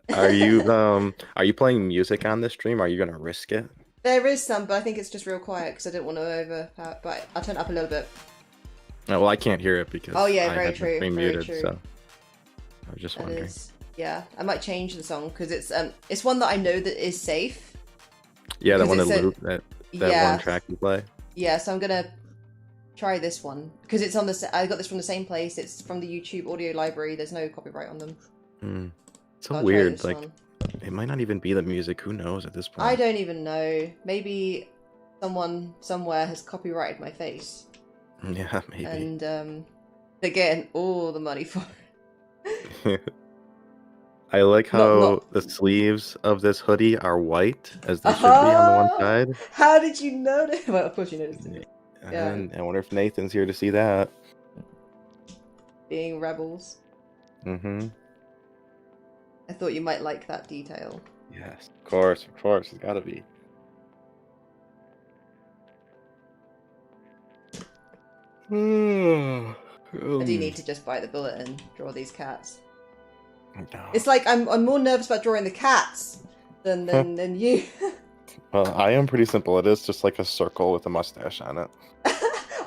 Are you playing music on this stream? Are you gonna risk it?
There is some, but I think it's just real quiet because I don't want to overpower. But I'll turn it up a little bit.
Oh, well, I can't hear it because
Oh yeah,
I
very
have
true.
the stream
Very
muted.
true.
So I was just
That
wondering.
is, yeah, I might change the song because it's one that I know that is safe.
Yeah, that one that
it's a-
loop that
Yeah.
one track you play.
Yeah, so I'm gonna try this one because it's on the. I got this from the same place. It's from the YouTube audio library. There's no copyright on them.
So
I'll try
weird.
this
Like
one.
it might not even be the music. Who knows at this point?
I don't even know. Maybe someone somewhere has copyrighted my face,
Yeah, maybe.
and they're getting all the money for it.
I like
Not-
how
not-
the sleeves of this hoodie are white, as they should be on the one side.
How did you notice? Well, of course you noticed it. Yeah.
And I wonder if Nathan's here to see that.
Being rebels.
Mm-hmm.
I thought you might like that detail.
Yes, of course, it's gotta be.
I do need to just bite the bullet and draw these cats.
No.
It's like I'm more nervous about drawing the cats than you.
Well, I am pretty simple. It is just like a circle with a mustache on it.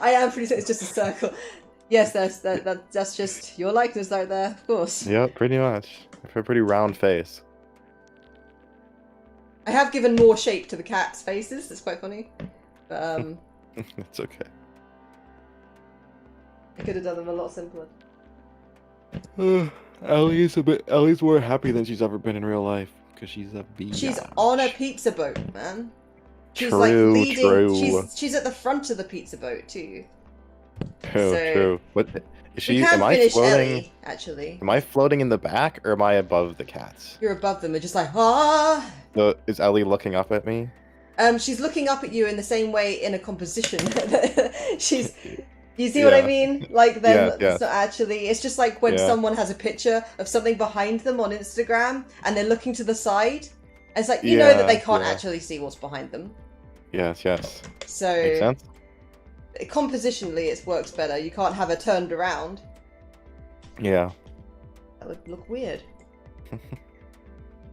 I am pretty sure it's just a circle. Yes, that's just your likeness right there, of course.
Yep, pretty much. I have a pretty round face.
I have given more shape to the cats' faces. It's quite funny, but
It's okay.
I could have done them a lot simpler.
Ellie's more happy than she's ever been in real life because she's a bee.
She's on a pizza boat, man. She's
True,
like leading.
true.
She's at the front of the pizza boat too.
True,
So-
true. What is
We
she?
can't
Am I
finish
floating?
Ellie, actually.
Am I floating in the back or am I above the cats?
You're above them. They're just like ah.
So is Ellie looking up at me?
She's looking up at you in the same way in a composition. She's. You see what I
Yeah.
mean? Like then
Yeah,
it's not actually. It's just like when
Yeah.
someone has a picture of something behind them on Instagram and they're looking to the side. And it's like you know that they can't
Yeah.
actually see what's behind them.
Yes. Makes
So
sense.
compositionally, it works better. You can't have her turned around.
Yeah.
That would look weird.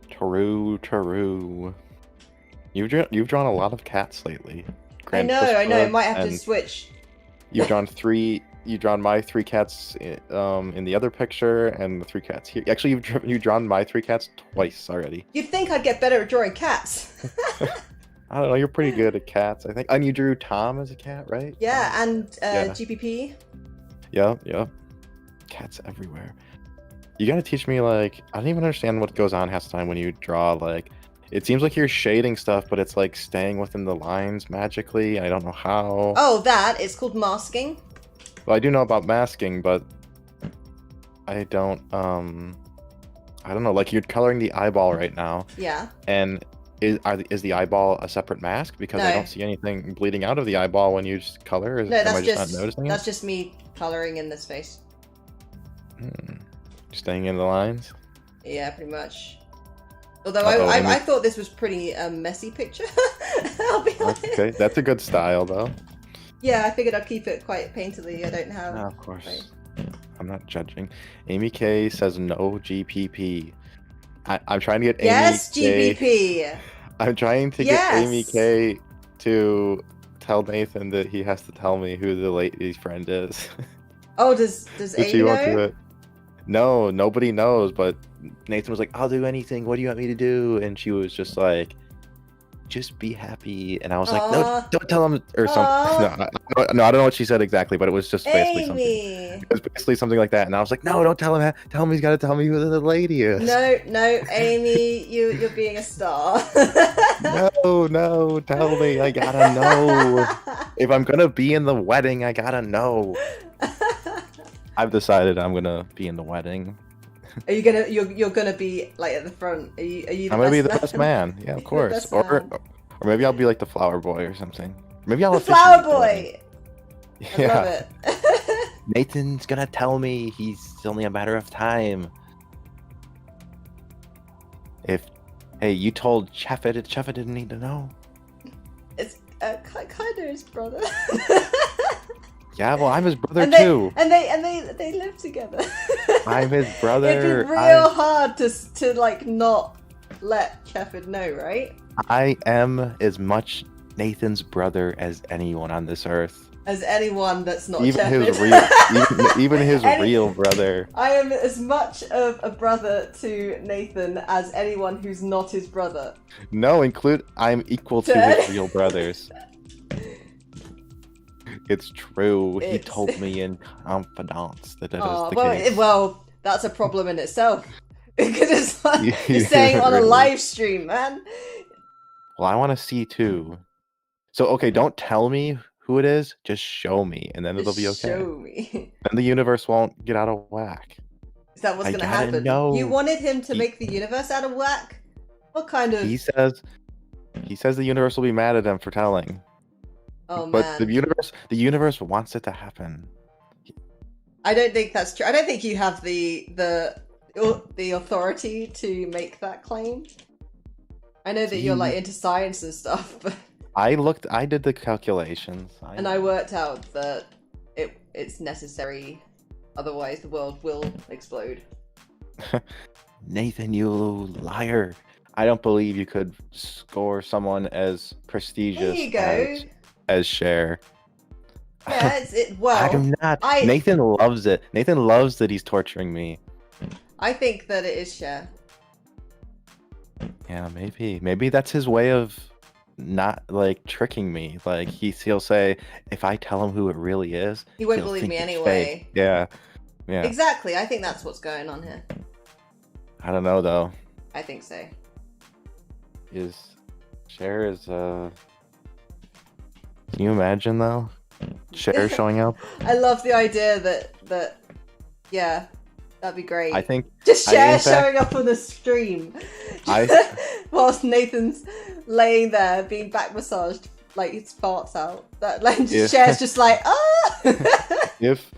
True. You've drawn a lot of cats lately.
I know. I
Grandpa
might have to
and
switch.
You've drawn 3. You drawn my 3 cats in the other picture, and the 3 cats here. Actually, you've drawn my 3 cats twice already.
You'd think I'd get better at drawing cats.
I don't know. You're pretty good at cats, I think. And you drew Tom as a cat, right?
Yeah, and
Yeah.
GPP.
Yep. Cats everywhere. You gotta teach me, like, I don't even understand what goes on half the time when you draw, like, it seems like you're shading stuff, but it's like staying within the lines magically. I don't know how.
Oh, that it's called masking.
Well, I do know about masking, but I don't know, like you're coloring the eyeball right now,
Yeah.
and is the eyeball a separate mask? Because I
No.
don't see anything bleeding out of the eyeball when you just color.
No,
Am
that's
I just not noticing
that's
it?
just me coloring in this face.
Staying in the lines.
Yeah, pretty much. Although
Uh-oh, let me-
I thought this was pretty messy picture. I'll be honest.
Okay, that's a good style though.
Yeah, I figured I'd keep it quite painterly. I don't have.
No, of course.
right.
I'm not judging. Amy K says no GPP. I'm trying to get
Yes,
Amy K.
GBP.
I'm trying to get Amy K to tell Nathan that he has to tell me who the lady's friend is.
Oh, does
But she
Amy
won't do
know?
it. No, nobody knows, but Nathan was like, I'll do anything. What do you want me to do? And she was just like, just be happy. And I was like, no,
Aw.
don't tell him or something.
Aw.
No, I don't know what she said exactly, but it was just basically something.
Amy.
It was basically something like that. And I was like, no, don't tell him that. Tell him he's got to tell me who the lady is.
No, Amy, you're being a star.
No, tell me. I gotta know. If I'm gonna be in the wedding, I gotta know. I've decided I'm gonna be in the wedding.
Are you gonna you're gonna be like at the front? Are you
I'm gonna be the
best
best man. Yeah,
You're
of
the
course.
best
Or
man.
maybe I'll be like the flower boy or something. Maybe I'll
The
officiate
flower
the wedding.
boy. I love it.
Nathan's gonna tell me. He's only a matter of time. If hey, you told Cheffa, Cheffa didn't need to know.
It's kind of his brother.
Yeah, well, I'm his brother
and
too.
they live together.
I'm his
It'd
brother.
be real hard to like not let Shepard know, right?
I am as much Nathan's brother as anyone on this earth.
As anyone that's not
Even
Shepard.
his real, even his real brother.
I am as much of a brother to Nathan as anyone who's not his brother.
No, I'm equal to his real brothers. It's true. He told me in confidence that is the case.
Well, that's a problem in itself. Because it's like you're saying on a live stream, man.
Well, I want to see too. So, okay, don't tell me who it is. Just show me, and then it'll be okay.
Show me.
Then the universe won't get out of whack.
Is that what's going to happen?
Know.
You wanted him to make the universe out of whack? What kind of...
He says the universe will be mad at him for telling.
Oh,
but
man.
the universe wants it to happen.
I don't think that's true. I don't think you have the authority to make that claim. I know that you're like into science and stuff, but
I did the calculations.
I worked out that it's necessary, otherwise the world will explode.
Nathan, you liar. I don't believe you could score someone as prestigious as Cher.
Yeah, well,
I'm not. Nathan loves it. Nathan loves that he's torturing me.
I think that it is Cher.
Yeah, maybe that's his way of not like tricking me. Like he'll say, if I tell him who it really is,
he won't believe me anyway.
Yeah.
Exactly. I think that's what's going on here.
I don't know though.
I think so.
Cher is Can you imagine though? Cher showing up.
I love the idea that yeah, that'd be great.
I think
just Cher showing up on the stream, whilst Nathan's laying there being back massaged, like his farts out. That like Cher's just like
If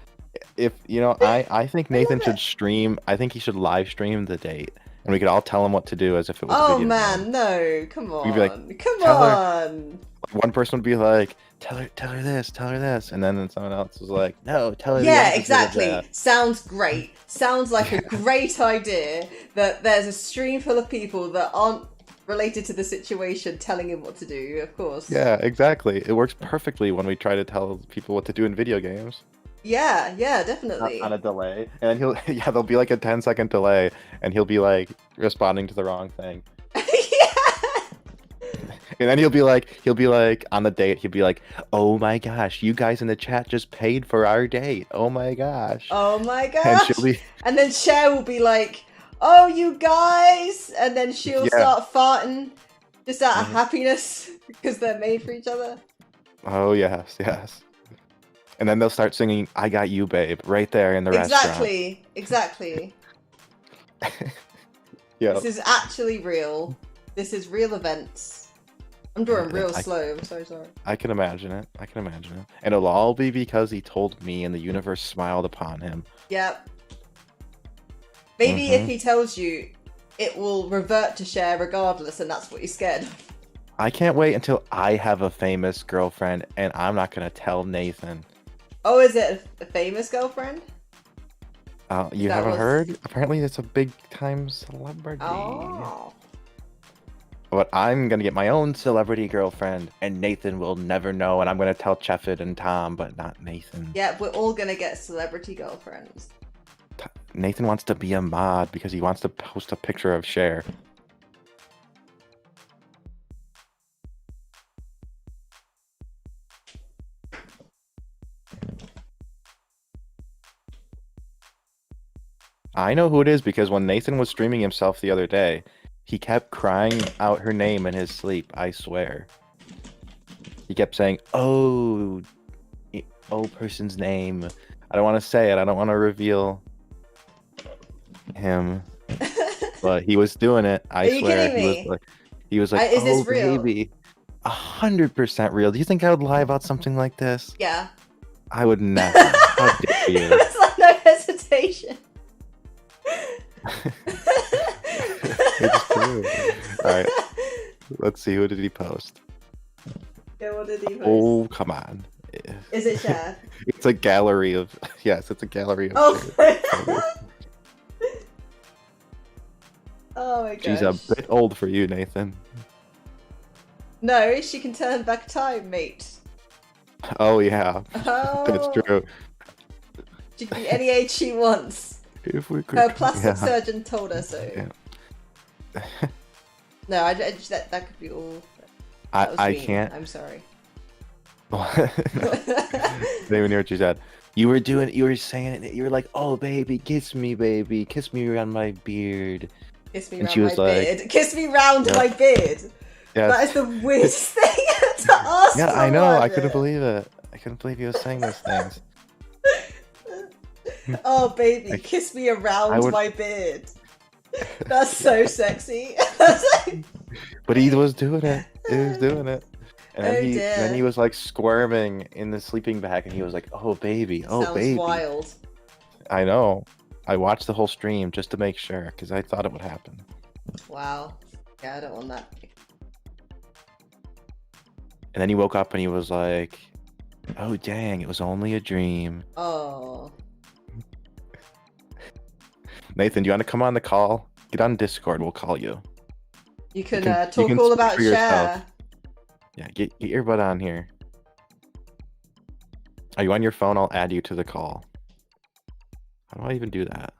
you know, I think Nathan should stream. I think he should live stream the date, and we could all tell him what to do as if it was.
Oh
a video
man,
game.
No! Come on,
we'd be like,
come on.
One person would be like, tell her this, and then someone else was like, no, tell her.
Yeah, exactly. Sounds great. Sounds like a great idea that there's a stream full of people that aren't related to the situation telling him what to do. Of course.
Yeah, exactly. It works perfectly when we try to tell people what to do in video games.
Yeah, definitely.
On a delay, and then there'll be like a 10-second delay, and he'll be like responding to the wrong thing. And then he'll be like on the date, he'll be like, oh my gosh, you guys in the chat just paid for our date. Oh my gosh.
Oh my gosh. And then Cher will be like, oh you guys, and then she'll start farting just out of happiness because they're made for each other.
Oh yes. And then they'll start singing I Got You Babe right there in the restaurant.
Exactly.
Yeah.
This is actually real. This is real events. I'm drawing real slow, I'm so sorry.
I can imagine it. And it'll all be because he told me and the universe smiled upon him.
Yep. Maybe if he tells you, it will revert to Cher regardless, and that's what you're scared of.
I can't wait until I have a famous girlfriend and I'm not going to tell Nathan.
Oh, is it a famous girlfriend?
You haven't heard? Apparently it's a big time celebrity.
Oh.
But I'm going to get my own celebrity girlfriend, and Nathan will never know, and I'm going to tell Chefford and Tom, but not Nathan.
Yeah, we're all going to get celebrity girlfriends.
Nathan wants to be a mod because he wants to post a picture of Cher. I know who it is because when Nathan was streaming himself the other day, he kept crying out her name in his sleep, I swear. He kept saying, oh person's name. I don't want to say it. I don't want to reveal him. But he was doing it, I swear.
Kidding me?
He was like,
is this real?
Baby. 100% real. Do you think I would lie about something like this?
Yeah.
I would never. How dare you?
There was like no hesitation.
It's true. All right, let's see. Who did he post?
Yeah, what did he post?
Oh, come on.
Is it Cher?
It's a gallery of yes, it's a gallery of
Oh. Oh my gosh.
She's a bit old for you, Nathan.
No, she can turn back time, mate.
Oh yeah,
Oh.
that's true.
She can be any age she wants.
If we could,
Her plastic surgeon told her so.
Yeah.
No, that could be all.
I
mean.
can't.
I'm sorry.
Didn't even hear what you said. You were saying it. You were like, "Oh, baby, kiss me around my beard."
Kiss me
And
round
she was
my
like-
beard. Kiss me round
Yeah.
my beard.
Yeah,
That is the weirdest thing to ask.
yeah, I know. I
someone.
couldn't believe it. I couldn't believe you were saying those things.
Oh, baby,
I-
kiss me around
I would-
my beard. That's so sexy.
But he was doing it. He was doing it. And
Oh,
then
dear.
then he was like squirming in the sleeping bag, and he was like, "Oh baby, oh
Sounds
baby."
wild.
I know. I watched the whole stream just to make sure, because I thought it would happen.
Wow. Yeah, I don't want that.
And then he woke up and he was like, "Oh dang, it was only a dream."
Oh.
Nathan, do you want to come on the call? Get on Discord. We'll call you.
You can,
you
talk
can
all
speak
about
for yourself.
Cher.
Yeah, get your butt on here. Are you on your phone? I'll add you to the call. How do I even do that?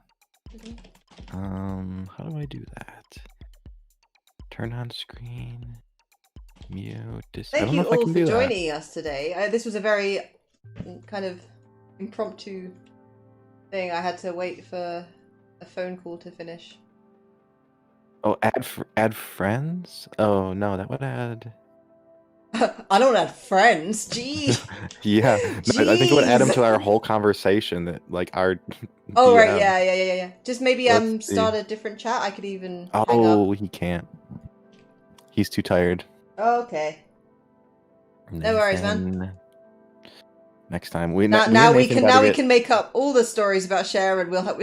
How do I do that? Turn on screen. Mute. I
Thank
don't
you
know if I
all
can
for
do that.
joining us today. This was a very kind of impromptu thing. I had to wait for a phone call to finish.
Oh, add friends? Oh no, that would add.
I don't have friends. Gee.
Yeah, no, I think it would add them
Jeez.
to our whole conversation. That like our.
Oh right,
DM.
yeah. Just maybe
Let's
start a different chat. I could even hang up.
Oh, he can't. He's too tired.
Okay. No worries, man.
Nathan. Next time we
Now we
Nathan gotta get-
can make up all the stories about Cher, and we'll have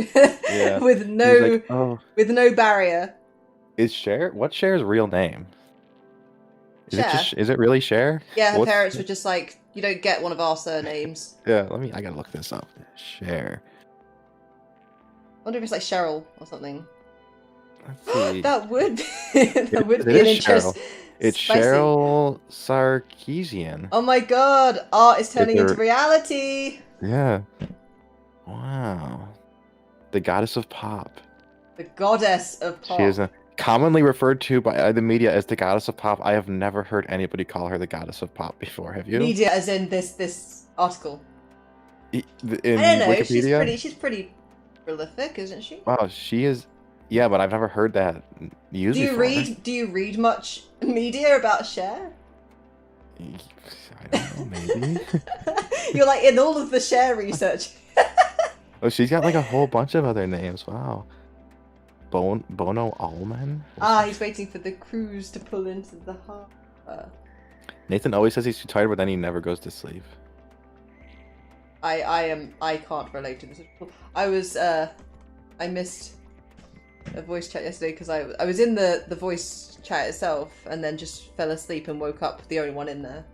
Yeah.
with
He
no
was like, oh,
with no barrier.
is Cher? What's Cher's real name? Is it
Cher.
just? Is it really Cher?
Yeah, her
What's-
parents were just like, you don't get one of our surnames.
Yeah, I gotta look this up. Cher.
I wonder if it's like Cheryl or something.
Let's see.
That would that would
It
be an
is
interest.
It's
Spicy.
Cheryl Sarkeesian.
Oh my god, art is turning
It's
into reality.
Yeah. Wow. The goddess of pop.
The goddess of pop.
She is commonly referred to by the media as the goddess of pop. I have never heard anybody call her the goddess of pop before. Have you?
Media, as in this article.
In
I don't know.
Wikipedia?
She's pretty prolific, isn't she?
Wow, she is. Yeah, but I've never heard that used
Do you
before.
Do you read much media about Cher?
I don't know, maybe.
You're like in all of the Cher research.
Oh, she's got like a whole bunch of other names. Wow. Bono Allman?
He's waiting for the cruise to pull into the harbor.
Nathan always says he's too tired, but then he never goes to sleep.
I can't relate to this at all. I missed a voice chat yesterday because I was in the voice chat itself and then just fell asleep and woke up the only one in there.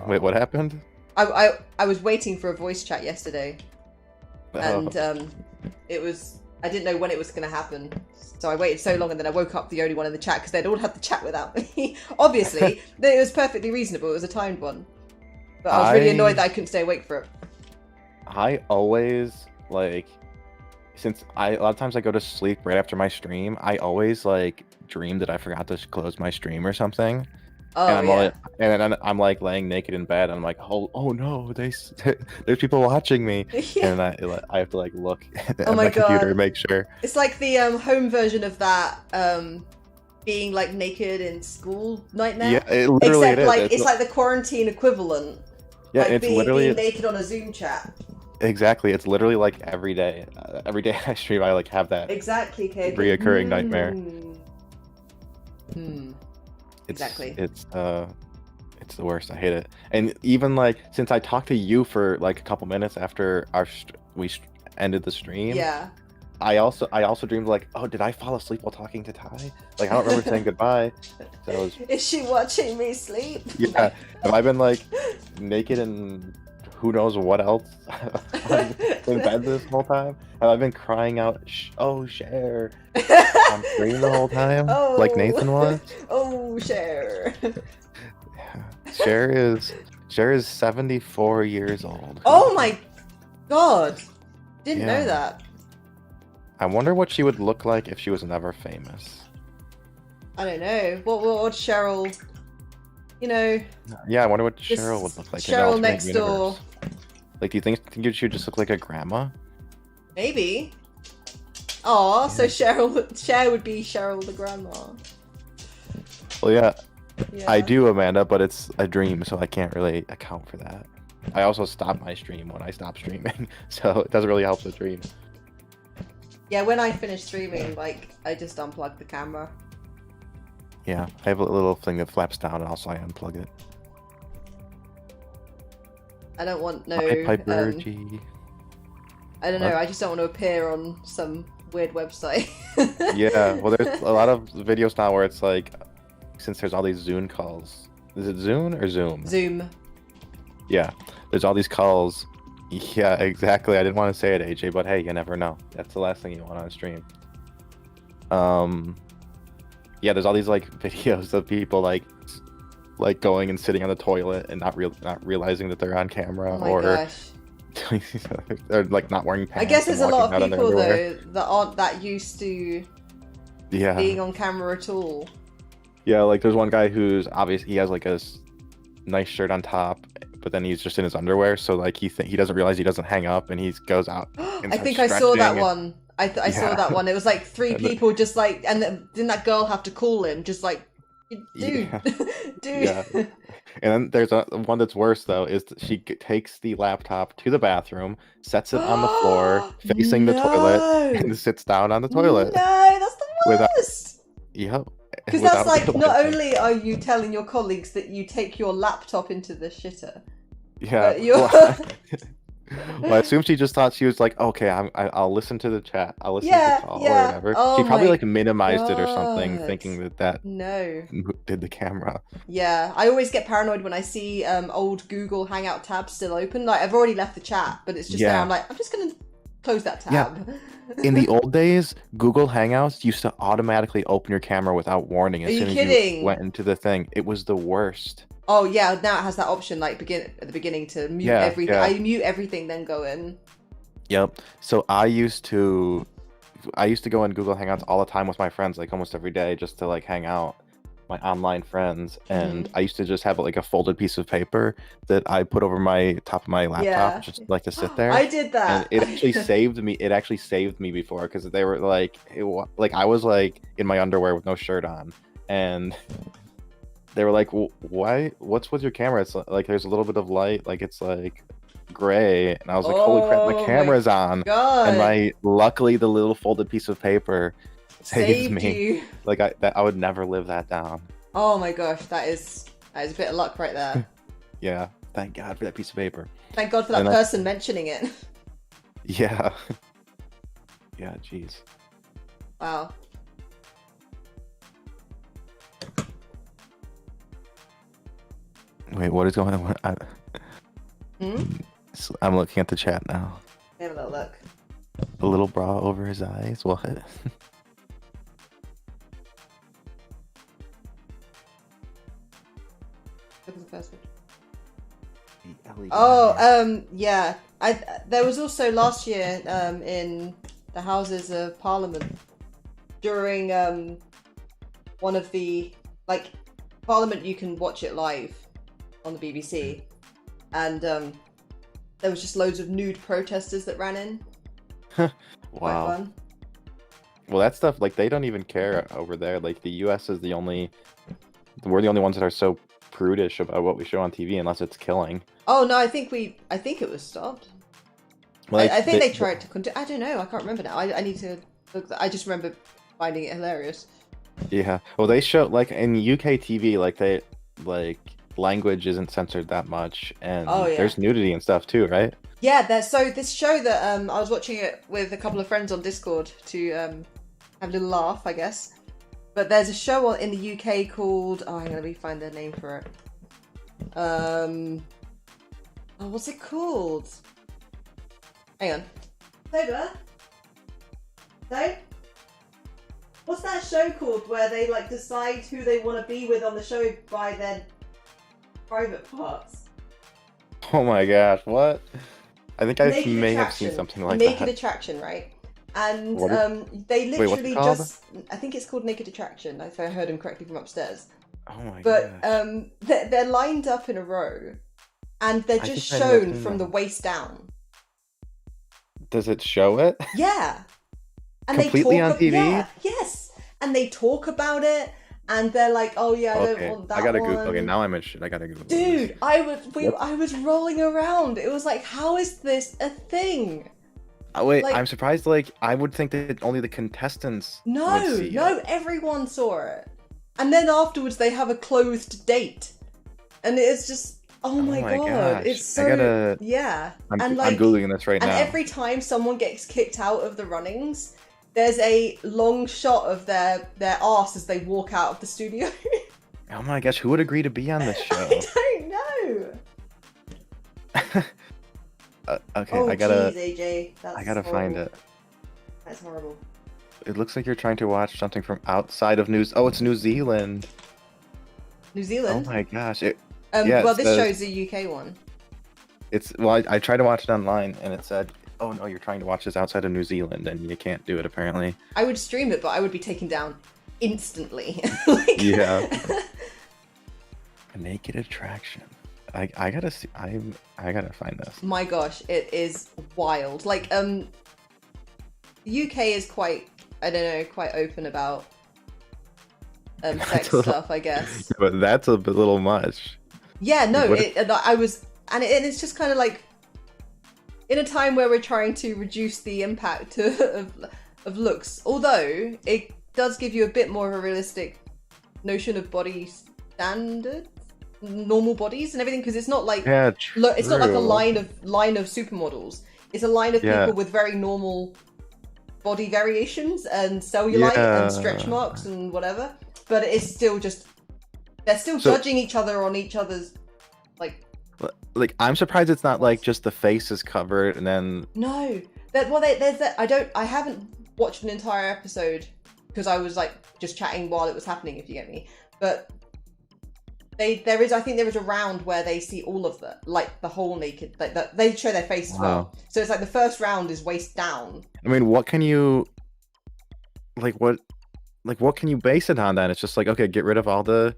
Wait, what happened?
I was waiting for a voice chat yesterday
Oh.
and it was, I didn't know when it was going to happen, so I waited so long and then I woke up the only one in the chat because they'd all had the chat without me. Obviously, it was perfectly reasonable. It was a timed one, but I was really annoyed that I couldn't stay awake for it.
I always like, since a lot of times I go to sleep right after my stream, I always like dream that I forgot to close my stream or something.
Oh
And I'm
yeah.
and then I'm like laying naked in bed and I'm like, oh no, there's people watching me.
Yeah.
And I have to like look at
Oh
my
my
computer
God.
and make sure.
It's like the home version of that being like naked in school nightmare.
Yeah, it literally
Except
it is.
like it's like the quarantine equivalent.
yeah,
Like
it's
being
literally
naked on a Zoom chat.
exactly. It's literally like every day. Every day I stream, I like have that.
Exactly, kid.
Reoccurring nightmare. It's,
Exactly.
It's the worst. I hate it. And even like since I talked to you for like a couple minutes after we ended the stream,
Yeah.
I also dreamed like, oh, did I fall asleep while talking to Ty? Like I don't remember saying goodbye. So it was,
Is she watching me sleep?
yeah. Have I been like naked and who knows what else in bed this whole time? Have I been crying out, oh, Cher, on screen the whole time, like Nathan was?
Oh, Cher.
Yeah. Cher is 74 years old.
Oh my god. Didn't know
Yeah.
that.
I wonder what she would look like if she was never famous.
I don't know. What would Cheryl, you know,
Yeah, I wonder what
this
Cheryl would look like in an
Cheryl
alternate
next door.
universe. Like, do you think she would just look like a grandma?
Maybe. Oh, so Cher would be Cheryl the grandma.
Well, yeah,
Yeah.
I do, Amanda, but it's a dream, so I can't really account for that. I also stop my stream when I stop streaming, so it doesn't really help the dream.
Yeah, when I finish streaming, like, I just unplug the camera.
Yeah, I have a little thing that flaps down, and also I unplug it.
I don't want no.
Hi, Piper G.
I don't know. I just don't want to appear on some weird website.
Yeah, well, there's a lot of videos now where it's like, since there's all these Zoom calls. Is it Zoom or Zoom?
Zoom.
Yeah, there's all these calls. Yeah, exactly. I didn't want to say it, AJ, but hey, you never know. That's the last thing you want on stream. Yeah, there's all these like videos of people like going and sitting on the toilet and not realizing that they're on camera,
Oh my
or
gosh.
they're like not wearing pants.
I guess there's a
and
lot
walking
of
out in their
people
underwear.
though that aren't that used to
Yeah.
being on camera at all.
Yeah, like there's one guy who's obviously he has like a nice shirt on top, but then he's just in his underwear, so like he doesn't realize he doesn't hang up, and he goes out. And
I
starts
think I saw that
stretching
one. I saw
Yeah.
that one. It was like three
And the-
people just like, and didn't that girl have to call him? Just like, dude,
Yeah.
dude.
Yeah. And then there's one that's worse though, is that she takes the laptop to the bathroom, sets it on the floor facing the toilet, and sits down on the toilet.
No, that's the
Without-
worst.
Yep.
Because that's
without
like, not
realizing.
only are you telling your colleagues that you take your laptop into the shitter,
Yeah.
but you're...
Well, I assume she just thought she was like, okay, I'll listen to the chat. I'll listen
Yeah,
to the call
yeah.
or whatever.
Oh
She probably
my
like minimized it or something,
God.
thinking that
No.
did the camera.
Yeah, I always get paranoid when I see old Google Hangout tabs still open. Like, I've already left the chat, but it's just there.
Yeah.
I'm like, I'm just going to close that
Yeah.
tab.
In the old days, Google Hangouts used to automatically open your camera without warning as
Are you
soon as
kidding?
you went into the thing. It was the worst.
Oh, yeah, now it has that option, like, at the beginning to mute
Yeah,
everything.
yeah.
I mute everything, then go in.
Yep. So I used to go in Google Hangouts all the time with my friends, like almost every day, just to like hang out, my online friends. And I used to just have like a folded piece of paper that I put over my top of my laptop,
Yeah.
just like to sit there.
I did that.
And it actually saved me. It actually saved me before, because they were like, like I was like in my underwear with no shirt on, and they were like, "Why? What's with your camera? It's like there's a little bit of light, like it's like gray." And I was like, "Holy crap,
Oh
my
my
camera's on!"
God.
And luckily the little folded piece of paper saved me.
you.
Like I would never live that down.
Oh my gosh, that is a bit of luck right there.
Yeah, thank God for that piece of paper.
Thank God for that
And
person mentioning it.
Yeah. Yeah, jeez.
Wow.
Wait, what is going on? I'm looking at the chat now.
Have a little look.
A little bra over his eyes. What?
Look at the first one.
The LED.
Oh, yeah. There was also last year in the Houses of Parliament during one of the, like, Parliament, you can watch it live on the BBC, and there was just loads of nude protesters that ran in. Quite
Wow.
fun.
Well, that stuff, like, they don't even care over there. Like, the US is we're the only ones that are so prudish about what we show on TV, unless it's killing.
Oh no, I think it was stopped.
Like,
I think they tried to continue. I don't know. I can't remember now. I need to look. I just remember finding it hilarious.
Yeah. Well, they show, like, in UK TV, like language isn't censored that much, and
Oh, yeah.
there's nudity and stuff too, right?
Yeah, so this show that I was watching it with a couple of friends on Discord to have a little laugh, I guess. But there's a show in the UK called, oh, hang on, let me find the name for it. Oh, what's it called? Hang on. Sober? No? What's that show called where they like decide who they want to be with on the show by their private parts?
Oh my gosh, what? I think I
Naked
may have seen
Attraction.
something like
Naked
that.
Attraction, right? And
What
they
Wait, what's it
literally
called?
just, I think it's called Naked Attraction, if I heard him correctly from upstairs.
Oh my
But
gosh.
they're lined up in a row, and they're
I
just
think I may have
shown
seen
from the
that.
waist down.
Does it show it?
Yeah, and
Completely
they
on
talk.
TV?
Yeah, yes, and they talk about it, and they're like, "Oh yeah, I don't
Okay,
want
I
that
gotta
one."
Google. Okay, now I'm interested. I gotta Google this.
Dude,
What?
I was rolling around. It was like, how is this a thing?
Wait,
Like,
I'm surprised. Like, I would think that only the contestants would
no,
see
no,
it.
everyone saw it, and then afterwards they have a clothed date, and it's just, oh
Oh
my
my
god,
gosh,
it's so
I gotta.
yeah,
I'm
and
I'm
like,
googling this right
and
now.
every time someone gets kicked out of the runnings, there's a long shot of their arse as they walk out of the studio.
Oh my gosh, who would agree to be on this show?
I don't know.
Okay,
Oh
I gotta.
jeez, AJ, that's
I gotta find
horrible.
it.
That's horrible.
It looks like you're trying to watch something from outside of news. Oh, it's New Zealand.
New
Oh
Zealand.
my gosh. Yeah,
Well,
it
this
says
show's a UK one.
it's. Well, I tried to watch it online, and it said, "Oh no, you're trying to watch this outside of New Zealand, and you can't do it apparently."
I would stream it, but I would be taken down instantly. Like...
Yeah. A naked attraction. I gotta see. I gotta find this.
My gosh, it is wild. Like, UK is quite, I don't know, quite open about sex
a little-
stuff, I guess.
But that's a little much.
Yeah, no,
What
I was, and it's just kind of like, in a time where we're trying to reduce the impact of looks, although it does give you a bit more of a realistic notion of body standards, normal bodies and everything, because it's not like
Yeah,
it's not like a
true.
line of supermodels. It's a line of
Yeah.
people with very normal body variations and cellulite and stretch
Yeah.
marks and whatever. But it's still just, they're still
So-
judging each other on each other's, like,
Like, I'm surprised it's not like just the face is covered and then.
no. There's that. I haven't watched an entire episode because I was like just chatting while it was happening, if you get me. But I think there is a round where they see all of the, like, the whole naked, like they show their face as well.
Wow.
So it's like the first round is waist down.
I mean, what can you. What can you base it on then? It's just like, okay, get rid of all the.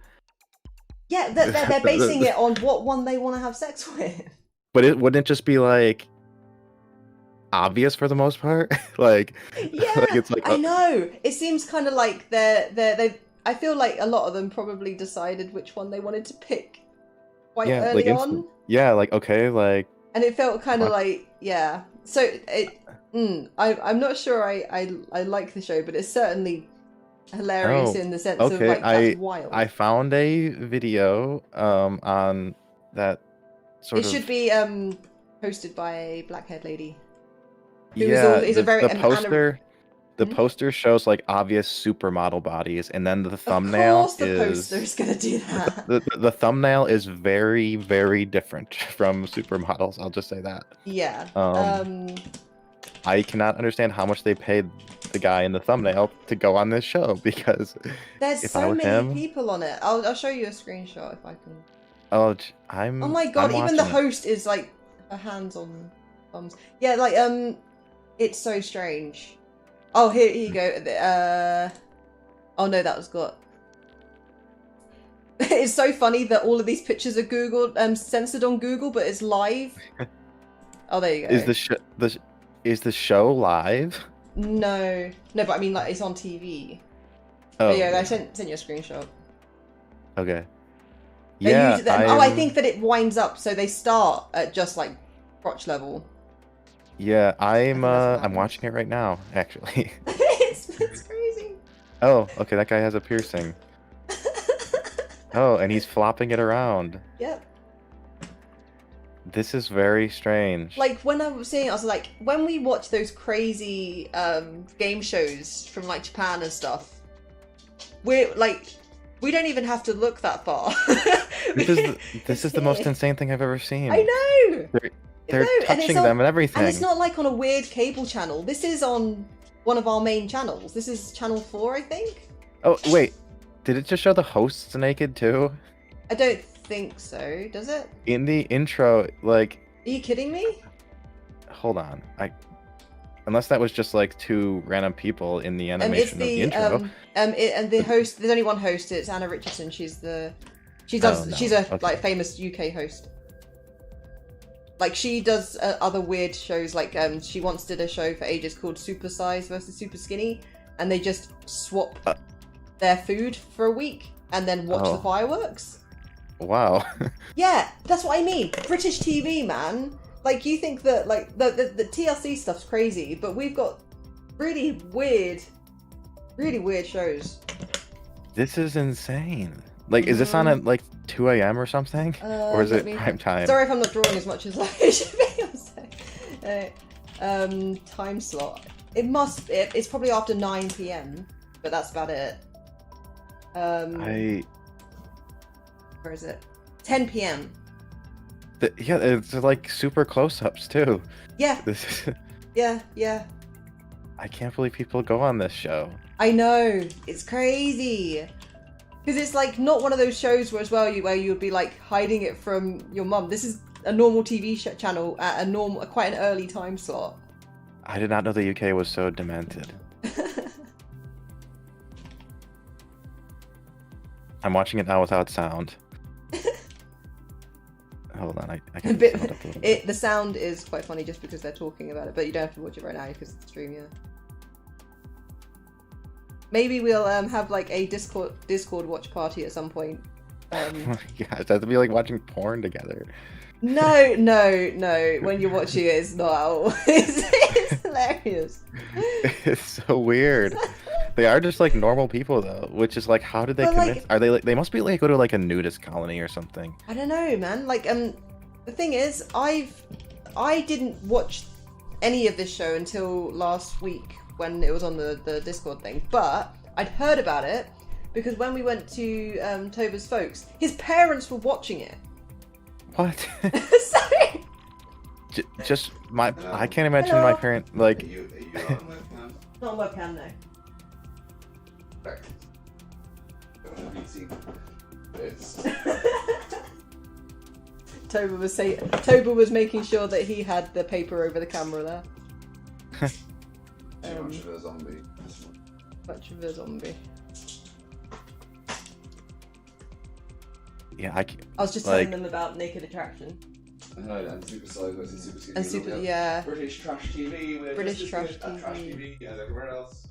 Yeah, they're basing it on what one they want to have sex with.
But wouldn't it just be like. Obvious for the most part? Like.
Yeah,
Like, it's like.
I know. It seems kind of like they. I feel like a lot of them probably decided which one they wanted to pick quite
Yeah,
early
like
on,
Yeah, like, okay, like.
and it felt kind of
What?
like, yeah. So I'm not sure I like the show, but it's certainly hilarious
Oh,
in the sense of
okay,
like that's wild.
I found a video on that sort
It
of.
should be hosted by a black-haired lady. It was
Yeah,
all- it's a very-
the
an
poster. The
Hmm?
poster shows like obvious supermodel bodies, and then the
Of
thumbnail
course, the
is
poster's gonna do that.
the thumbnail is very, very different from supermodels. I'll just say that.
Yeah.
I cannot understand how much they paid the guy in the thumbnail to go on this show because
There's
if I
so
was
many
him-
people on it. I'll show you a screenshot if I can.
I'm.
Oh my god!
I'm
Even the
watching it.
host is like her hands on thumbs. Yeah, like it's so strange. Oh, here you go. Oh no, that was got. It's so funny that all of these pictures are Googled, censored on Google, but it's live. Oh, there you go.
Is the show live?
No, but I mean, like, it's on TV.
Oh
Yeah, I sent you a screenshot.
Okay.
They
Yeah.
use I think that it winds up, so they start at just like crotch level.
Yeah,
that's what
I'm
happens.
watching it right now, actually.
It's crazy.
Oh, okay, that guy has a piercing. Oh, and he's flopping it around.
Yep.
This is very strange.
Like, when I was seeing it, I was like, when we watch those crazy game shows from, like, Japan and stuff, we're, like, we don't even have to look that far.
This is the most insane thing I've ever seen.
I know!
They're touching them and everything.
And it's not, like, on a weird cable channel. This is on one of our main channels. This is channel 4, I think?
Oh, wait. Did it just show the hosts naked, too?
I don't think so, does it?
In the intro, like...
Are you kidding me?
Hold on. Unless that was just, like, two random people in the animation of the intro.
And the host, there's only one host, it's Anna Richardson. She's a like, famous UK host. Like, she does other weird shows, like, she once did a show for ages called Super Size versus Super Skinny, and they just swap their food for a week and then watch the fireworks.
Wow.
Yeah, that's what I mean. British TV, man. Like, you think that, like, the TLC stuff's crazy, but we've got really weird shows.
This is insane. Like, is this on at, like, 2 a.m. or something? Or is it prime time?
Sorry if I'm not drawing as much as I should be. Time slot. It's probably after 9 p.m, but that's about it. Where is it? 10 p.m.
Yeah, it's like super close-ups too.
Yeah. Yeah.
I can't believe people go on this show.
I know, it's crazy. Because it's like not one of those shows where you would be like hiding it from your mum. This is a normal TV channel at quite an early time slot.
I did not know the UK was so demented. I'm watching it now without sound. Hold on, I can sound up a little bit.
The sound is quite funny just because they're talking about it, but you don't have to watch it right now because it's the stream, yeah. Maybe we'll have like a Discord watch party at some point.
Oh my gosh, that'd be like watching porn together.
No. When you're watching it, it's not. It's hilarious.
It's so weird. They are just like normal people though, which is like, how did they commit? Are they like? They must be like go to like a nudist colony or something.
I don't know, man. Like, the thing is, I didn't watch any of this show until last week when it was on the Discord thing, but I'd heard about it because when we went to Tova's folks, his parents were watching it.
What?
Sorry.
Just my. I can't imagine my parent like.
Are you on webcam?
Not on webcam, no. Toba was making sure that he had the paper over the camera there.
Too much of a zombie.
Much of a zombie.
Yeah,
I was just telling them about Naked Attraction.
And Super Size versus Super Skinny.
Yeah.
British trash TV. We're
British
just
trash
as good at trash TV as everywhere else.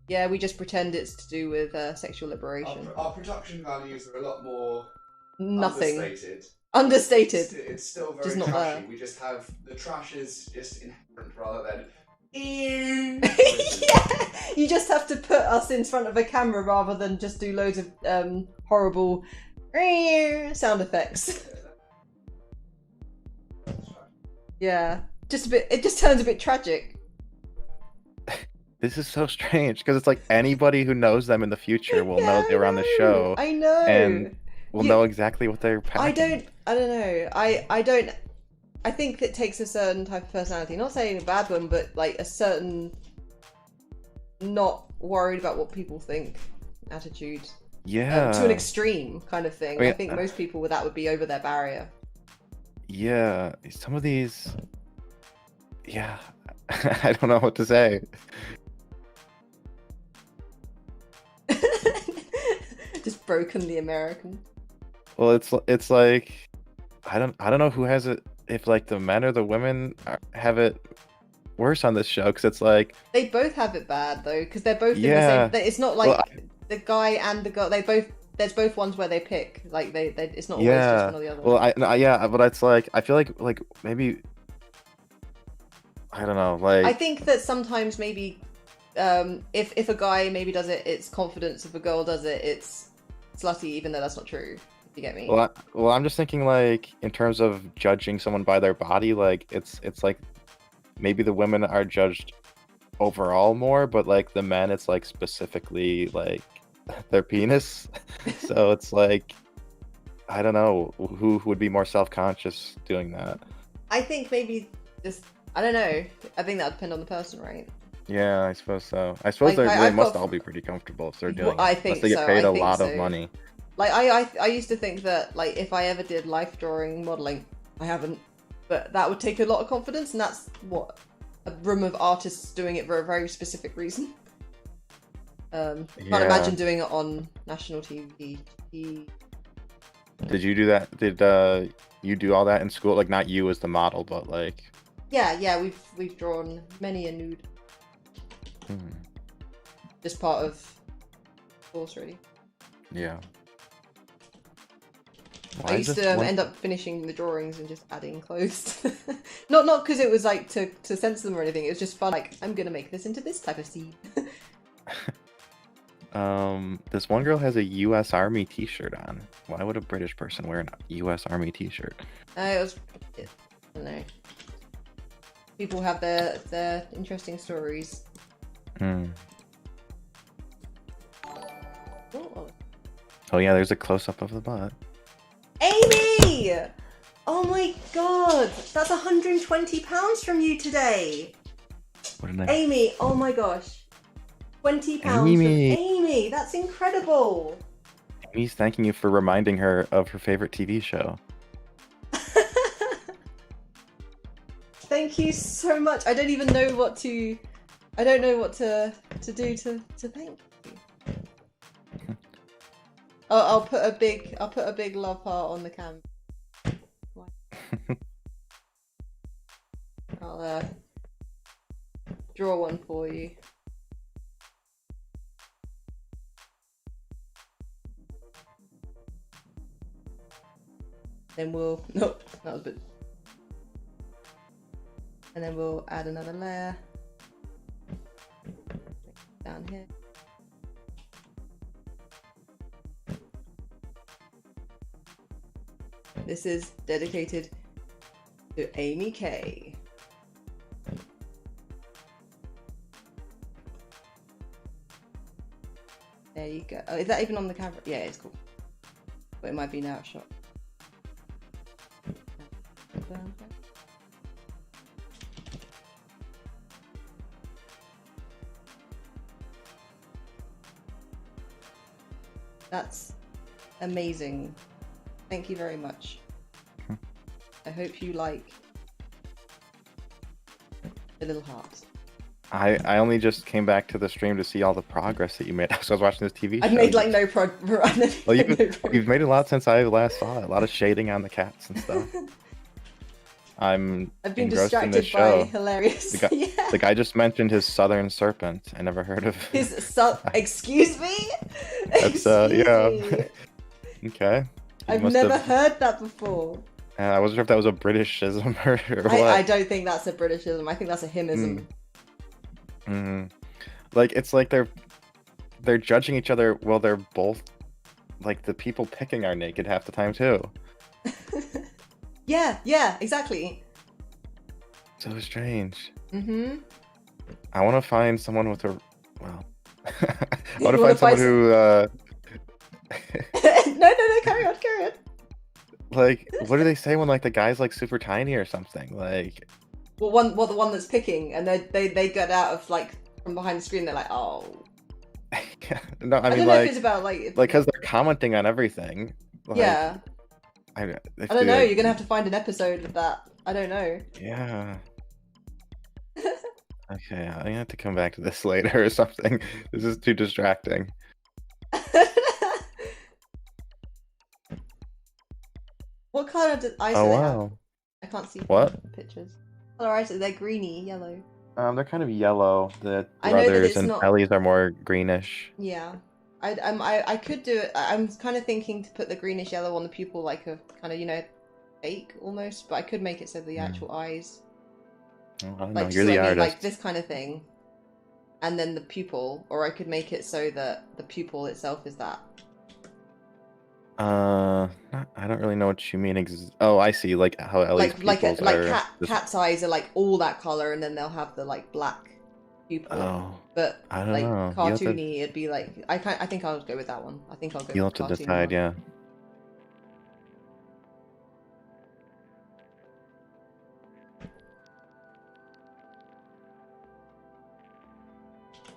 Yeah, we just pretend it's to do with sexual liberation.
Our production values are a lot more
understated.
It's still very
just not
trashy.
there.
We just have the trash is just inherent rather than.
Yeah, you just have to put us in front of a camera rather than just do loads of horrible sound effects. Yeah, just a bit. It just turns a bit tragic.
This is so strange because it's like anybody who knows them in the future will know they were on the show.
I know,
and will know exactly what they're packing.
I don't know. I don't. I think it takes a certain type of personality. Not saying a bad one, but like a certain not worried about what people think attitude.
Yeah.
To an extreme kind of thing. I think most people with that would be over their barrier.
Yeah, some of these. Yeah, I don't know what to say.
Just broken the American.
Well, it's like I don't know who has it. If like the men or the women have it worse on this show, because it's like
they both have it bad though, because they're both in the same. It's not like the guy and the girl. They both. There's both ones where they pick. Like they it's not always just one or the other.
Well, but it's like I feel like maybe I don't know. Like
I think that sometimes maybe if a guy maybe does it, it's confidence. If a girl does it, it's slutty, even though that's not true. You get me?
Well, I'm just thinking like in terms of judging someone by their body, like it's like maybe the women are judged overall more, but like the men, it's like specifically like their penis. So it's like I don't know who would be more self-conscious doing that.
I think maybe just I don't know. I think that would depend on the person, right?
Yeah, I suppose so. I suppose
Like,
they
I've
must
got-
all be pretty comfortable if they're
Well,
doing
I
it.
think
Unless they get
so,
paid
I
a
think
lot of
so.
money.
Like I used to think that like if I ever did life drawing modeling, I haven't, but that would take a lot of confidence, and that's what a room of artists doing it for a very specific reason. Can't
Yeah.
imagine doing it on national TV.
Did you do that? Did you do all that in school? Like not you as the model, but like
Yeah, we've drawn many a nude. Just part of course, really.
Yeah.
I used to end up finishing the drawings and just adding clothes. not because it was like to censor them or anything. It was just fun. Like I'm gonna make this into this type of scene.
This one girl has a U.S. Army T-shirt on. Why would a British person wear a U.S. Army T-shirt?
It was. I don't know. People have their interesting stories.
Oh yeah, there's a close-up of the butt.
Amy! Oh my god, that's £120 from you today.
What a
Amy, oh my gosh. £20 from Amy, that's incredible.
Amy's thanking you for reminding her of her favorite TV show.
Thank you so much. I don't even know what to do to thank you. I'll put a big love heart on the cam. I'll draw one for you. Then we'll nope, that was a bit. And then we'll add another layer down here. This is dedicated to Amy K. There you go. Oh, is that even on the camera? Yeah, it's cool. But it might be now shot. That's amazing. Thank you very much. I hope you like the little heart.
I only just came back to the stream to see all the progress that you made. So I was watching this TV show.
I've made like no progress.
Well, you've made a lot since I last saw it. A lot of shading on the cats and stuff. I've
been distracted by hilarious.
The guy just mentioned his southern serpent. I never heard of
his excuse me.
That's yeah. Okay.
I've never heard that before.
I wasn't sure if that was a Britishism or what.
I don't think that's a Britishism. I think that's a himism.
Like it's like they're judging each other. Well, they're both like the people picking are naked half the time too.
Yeah, exactly.
So strange.
I
want to find someone with a I want to find someone who
no, carry on.
Like, what do they say when like the guy's like super tiny or something? Like,
the one that's picking, and they get out of like from behind the screen. They're like, oh.
No, I mean
don't know
like
if it's about like
because they're commenting on everything. Like,
yeah.
I
don't know. You're gonna have to find an episode of that. I don't know.
Yeah. Okay, I'm gonna have to come back to this later or something. This is too distracting.
What color eyes do they have? I can't see
what
the pictures. Color eyes, they're greeny, yellow.
They're kind of yellow. The
I know that
brothers
it's
and
not...
Ellie's are more greenish.
Yeah. I could do it. I'm kind of thinking to put the greenish yellow on the pupil, like a kind of, you know, fake almost, but I could make it so the actual eyes.
Oh, I don't
like,
know. You're the artist.
Like this kind of thing. And then the pupil, or I could make it so that the pupil itself is that.
I don't really know what you mean. Oh, I see. Like how Ellie's pupils are.
Cat's eyes are like all that color, and then they'll have the like black pupil.
Oh,
But
I don't
like
know.
cartoony, it'd be like I think I'll go with that one. I think I'll go
You'll
with
have
the
to
cartoony
decide,
one.
yeah.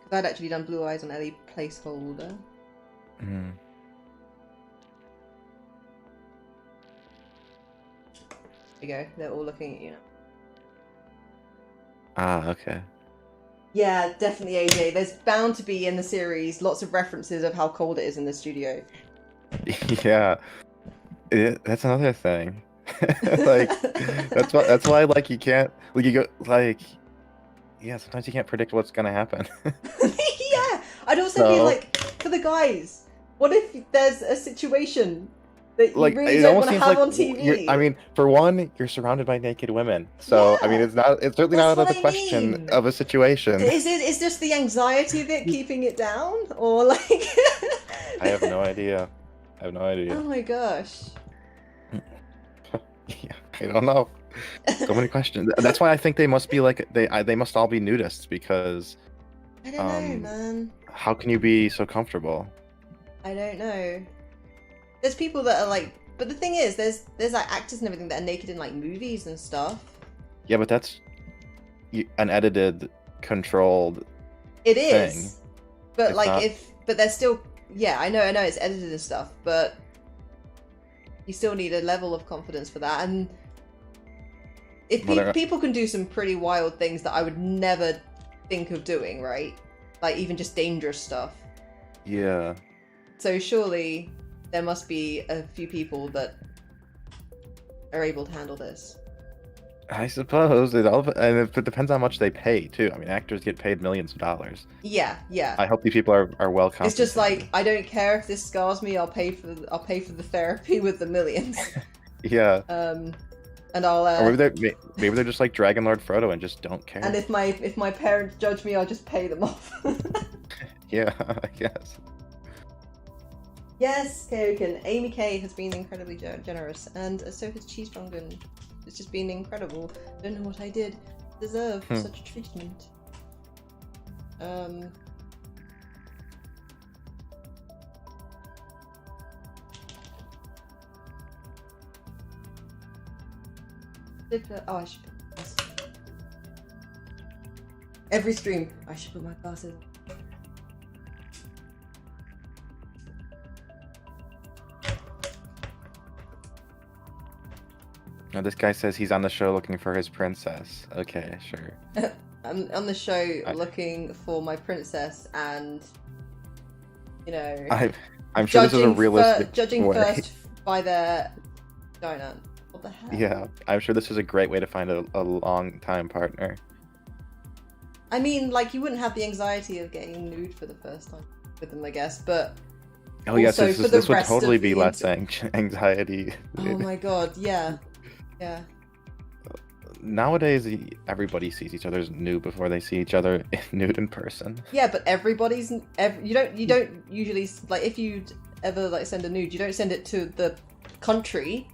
Because I'd actually done blue eyes on Ellie placeholder.
Mm.
There you go. They're all looking at you now.
Ah, okay.
Yeah, definitely, AJ. There's bound to be in the series lots of references of how cold it is in the studio.
Yeah, that's another thing. Like that's why like you can't like you go like yeah, sometimes you can't predict what's gonna happen.
Yeah, I'd also be like, for the guys, what if there's a situation that you
like
really
it
don't
almost
want to
seems
have
like
on TV?
I mean, for one, you're surrounded by naked women, so I mean,
Yeah,
it's certainly
that's
not out of
what
the
I
question
mean.
of a situation.
Is just the anxiety of it keeping it down, or like?
I have no idea. I have no idea.
Oh my gosh.
Yeah, I don't know. So many questions. That's why I think they must be like they must all be nudists because
I don't know, man.
how can you be so comfortable?
I don't know. There's people that are like, but the thing is, there's like actors and everything that are naked in like movies and stuff.
Yeah, but that's an edited, controlled.
It is,
thing.
but
It's
like
not...
but they're still, yeah, I know it's edited and stuff, but you still need a level of confidence for that. And if people can do some pretty wild things that I would never think of doing, right? Like even just dangerous stuff.
Yeah.
So surely there must be a few people that are able to handle this.
I suppose and it depends how much they pay too. I mean, actors get paid millions of dollars.
Yeah, yeah.
I hope these people are well compensated.
It's just like, I don't care if this scars me. I'll pay for the therapy with the millions.
Yeah.
And I'll.
Or maybe they're just like Dragon Lord Frodo and just don't care.
And if my parents judge me, I'll just pay them off.
Yeah, I guess.
Yes, Kaoken. Amy K has been incredibly generous, and so has Cheese Bungan. It's just been incredible. Don't know what I did to deserve such treatment. Oh, I should put my glasses on. Every stream, I should put my glasses on.
Now this guy says he's on the show looking for his princess. Okay, sure.
I'm on the show looking for my princess, and you know,
I'm sure this is a realistic
judging
way.
first by their vagina. What the hell?
Yeah, I'm sure this is a great way to find a long time partner.
I mean, like, you wouldn't have the anxiety of getting nude for the first time with them, I guess, but
oh yes,
also
this would totally be less anxiety.
Oh my god, yeah. Yeah.
Nowadays, everybody sees each other's nude before they see each other nude in person.
Yeah, but you don't usually, like, if you ever like send a nude, you don't send it to the country.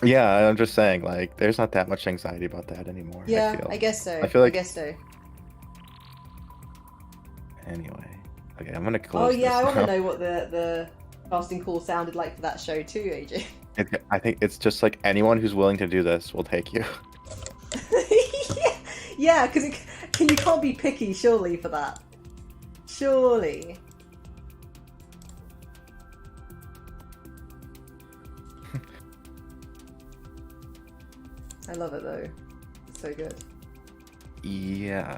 Yeah, I'm just saying, like, there's not that much anxiety about that anymore.
Yeah, I guess so.
I guess
so.
Anyway, okay, I'm gonna close.
Oh yeah, I want to
now.
know what the casting call sounded like for that show too, AJ.
I think it's just like anyone who's willing to do this will take you.
Yeah, because you can't be picky, surely, for that. Surely. I love it though. It's so good.
Yeah,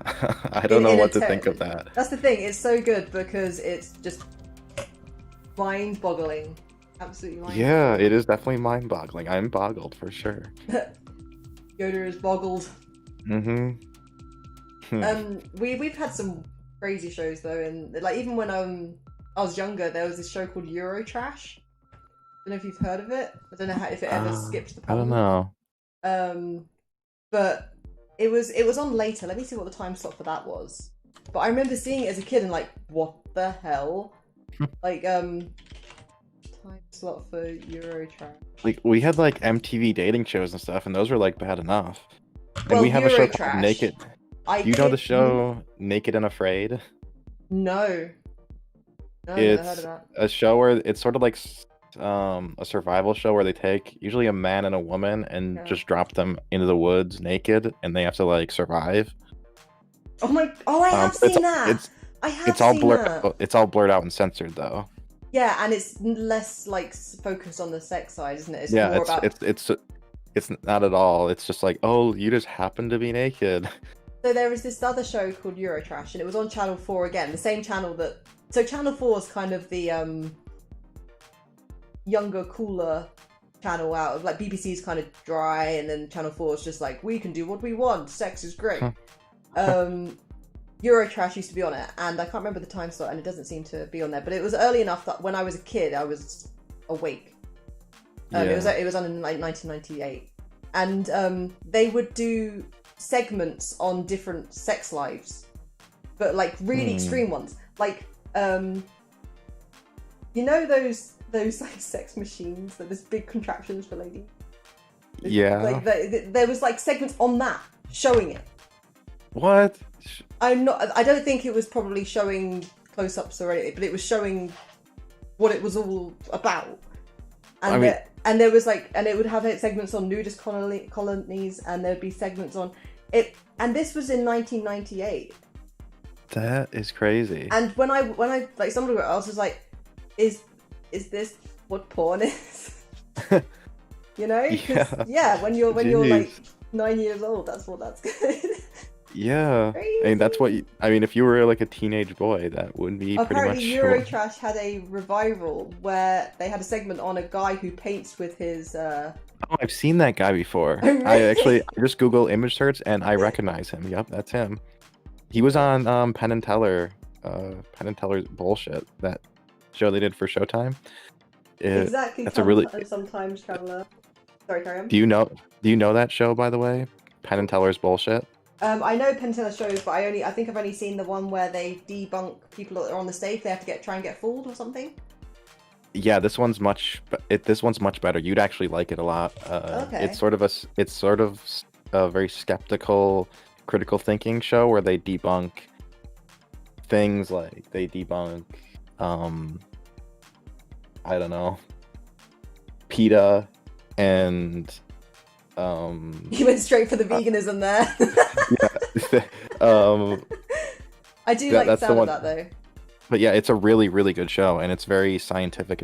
I don't know what to think of that.
That's the thing. It's so good because it's just mind-boggling. Absolutely mind-boggling.
Yeah, it is definitely mind-boggling. I'm boggled for sure.
Yoda is boggled.
Mm-hmm.
We've had some crazy shows though, and like even when I was younger, there was this show called Eurotrash. I don't know if you've heard of it. I don't know if it ever skipped the pod.
I don't know.
But it was on later. Let me see what the time slot for that was. But I remember seeing it as a kid and like, what the hell? Like, time slot for Eurotrash?
Like we had like MTV dating shows and stuff, and those were like bad enough. And
Well,
we have a show called
Eurotrash.
Naked. Do you know the show Naked and Afraid?
No. No, I never heard of
It's
that.
a show where it's sort of like a survival show where they take usually a man and a woman and
Yeah.
just drop them into the woods naked, and they have to like survive.
I have seen that. I have
It's all
seen
blurred.
that.
It's all blurred out and censored though.
Yeah, and it's less like focused on the sex side, isn't it? It's
Yeah,
more about.
it's not at all. It's just like, oh, you just happen to be naked.
So there was this other show called Eurotrash, and it was on Channel 4 again, the same channel that. So Channel 4 is kind of the younger, cooler channel out of like BBC's kind of dry, and then Channel 4 is just like, we can do what we want, sex is great. Eurotrash used to be on it, and I can't remember the time slot, and it doesn't seem to be on there, but it was early enough that when I was a kid, I was awake. It was on in like 1998, and they would do segments on different sex lives, but like really extreme ones, like you know those like sex machines, that there's big contraptions for ladies.
Yeah.
Like there was like segments on that showing it.
What?
I don't think it was probably showing close-ups or anything, but it was showing what it was all about. And and there was like, and it would have segments on nudist colonies, and there'd be segments on it. And this was in 1998.
That is crazy.
And when I like somebody else was like, is this what porn is? You know? Yeah. When you're like 9 years old, that's good.
Yeah.
Crazy.
I mean, that's what I mean, if you were like a teenage boy, that would be
Apparently
pretty much
Eurotrash had a revival where they had a segment on a guy who paints with his
Oh, I've seen that guy before.
Oh, really?
I just Google image search and I recognize him. Yep, that's him. He was on Penn and Teller's Bullshit, that show they did for Showtime.
exactly.
That's a really.
Sometimes traveler. Sorry, carry on.
Do you know that show, by the way? Penn and Teller's Bullshit.
I know Penn and Teller shows, but I think I've only seen the one where they debunk people that are on the stage. They have to try and get fooled or something.
Yeah, this one's much better. You'd actually like it a lot.
Okay.
It's sort of a very skeptical, critical thinking show where they debunk things like I don't know, PETA and
You went straight for the veganism there. I do like the sound of that though.
But yeah, it's a really, really good show, and it's very scientific,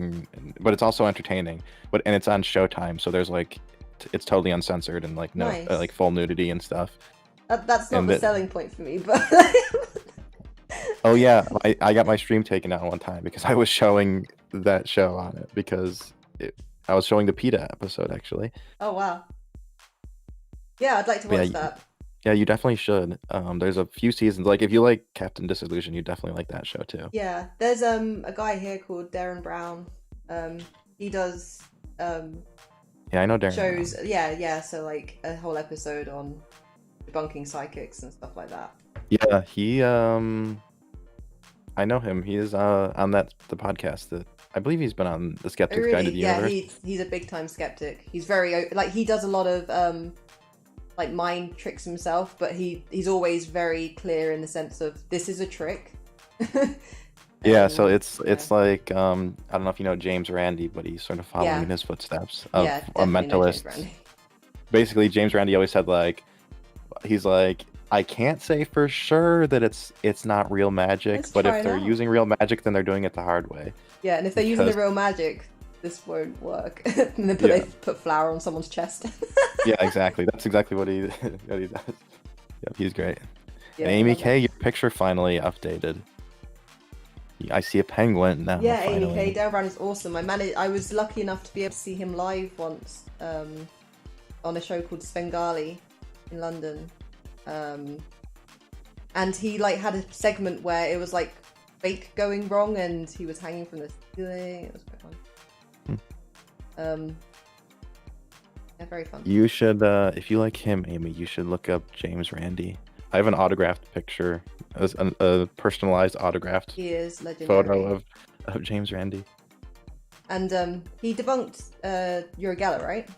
but it's also entertaining. And it's on Showtime, so there's like, it's totally uncensored and like no,
Nice.
like full nudity and stuff.
That's not the selling point for me, but.
Oh yeah, I got my stream taken out one time because I was showing that show on it because I was showing the PETA episode actually.
Oh wow. Yeah, I'd like to watch that.
Yeah, you definitely should. There's a few seasons. Like if you like Captain Disillusion, you definitely like that show too.
Yeah, there's a guy here called Darren Brown. He does
Yeah, I know Darren
shows.
Brown.
Yeah. So like a whole episode on debunking psychics and stuff like that.
Yeah, he I know him. He is on the podcast that I believe he's been on the Skeptic's Guide to the Universe.
Yeah, he's a big time skeptic. He's very like he does a lot of like mind tricks himself, but he's always very clear in the sense of this is a trick.
Yeah, so it's like I don't know if you know James Randi, but he's sort of following in his footsteps of a mentalist. Basically, James Randi always said like he's like, I can't say for sure that it's not real magic, but if they're using real magic, then they're doing it the hard way.
Yeah, and if they're using the real magic, this won't work. And then they put flour on someone's chest.
Yeah, exactly. That's exactly what he does. Yep, he's great.
Yeah,
and Amy K, your picture finally updated. I see a penguin now.
Yeah,
finally.
Amy K. Darren Brown is awesome. I was lucky enough to be able to see him live once on a show called Svengali in London. And he like had a segment where it was like fake going wrong and he was hanging from the ceiling. It was quite fun. Yeah, very fun.
You should, if you like him, Amy, you should look up James Randi. I have an autographed picture, a personalized autographed
He is legendary.
photo of James Randi.
And he debunked Uragella, right?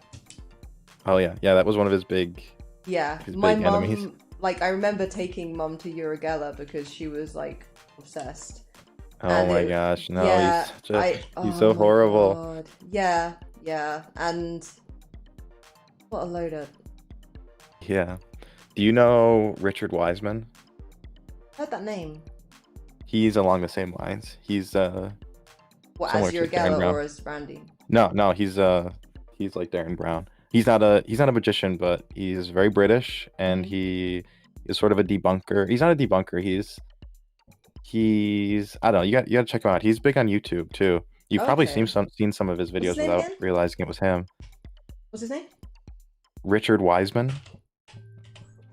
Oh yeah, that was one of his big.
Yeah,
His
my
big
mum,
enemies.
like, I remember taking mum to Uragella because she was like obsessed.
Oh
And
my gosh, no,
yeah,
he's
oh
so
my
horrible.
God. Yeah, and what a load of.
Yeah. Do you know Richard Wiseman?
Heard that name.
He's along the same lines. He's
What,
similar
as
to Darren
Uragella
Brown.
or as Randy?
No, he's like Darren Brown. He's not a magician, but he's very British, and he is sort of a debunker. He's not a debunker. He's I don't know. You got to check him out. He's big on YouTube too. You've probably
Okay.
seen some of his
What's his
videos
name
without
again?
realizing it was him.
What's his name?
Richard Wiseman.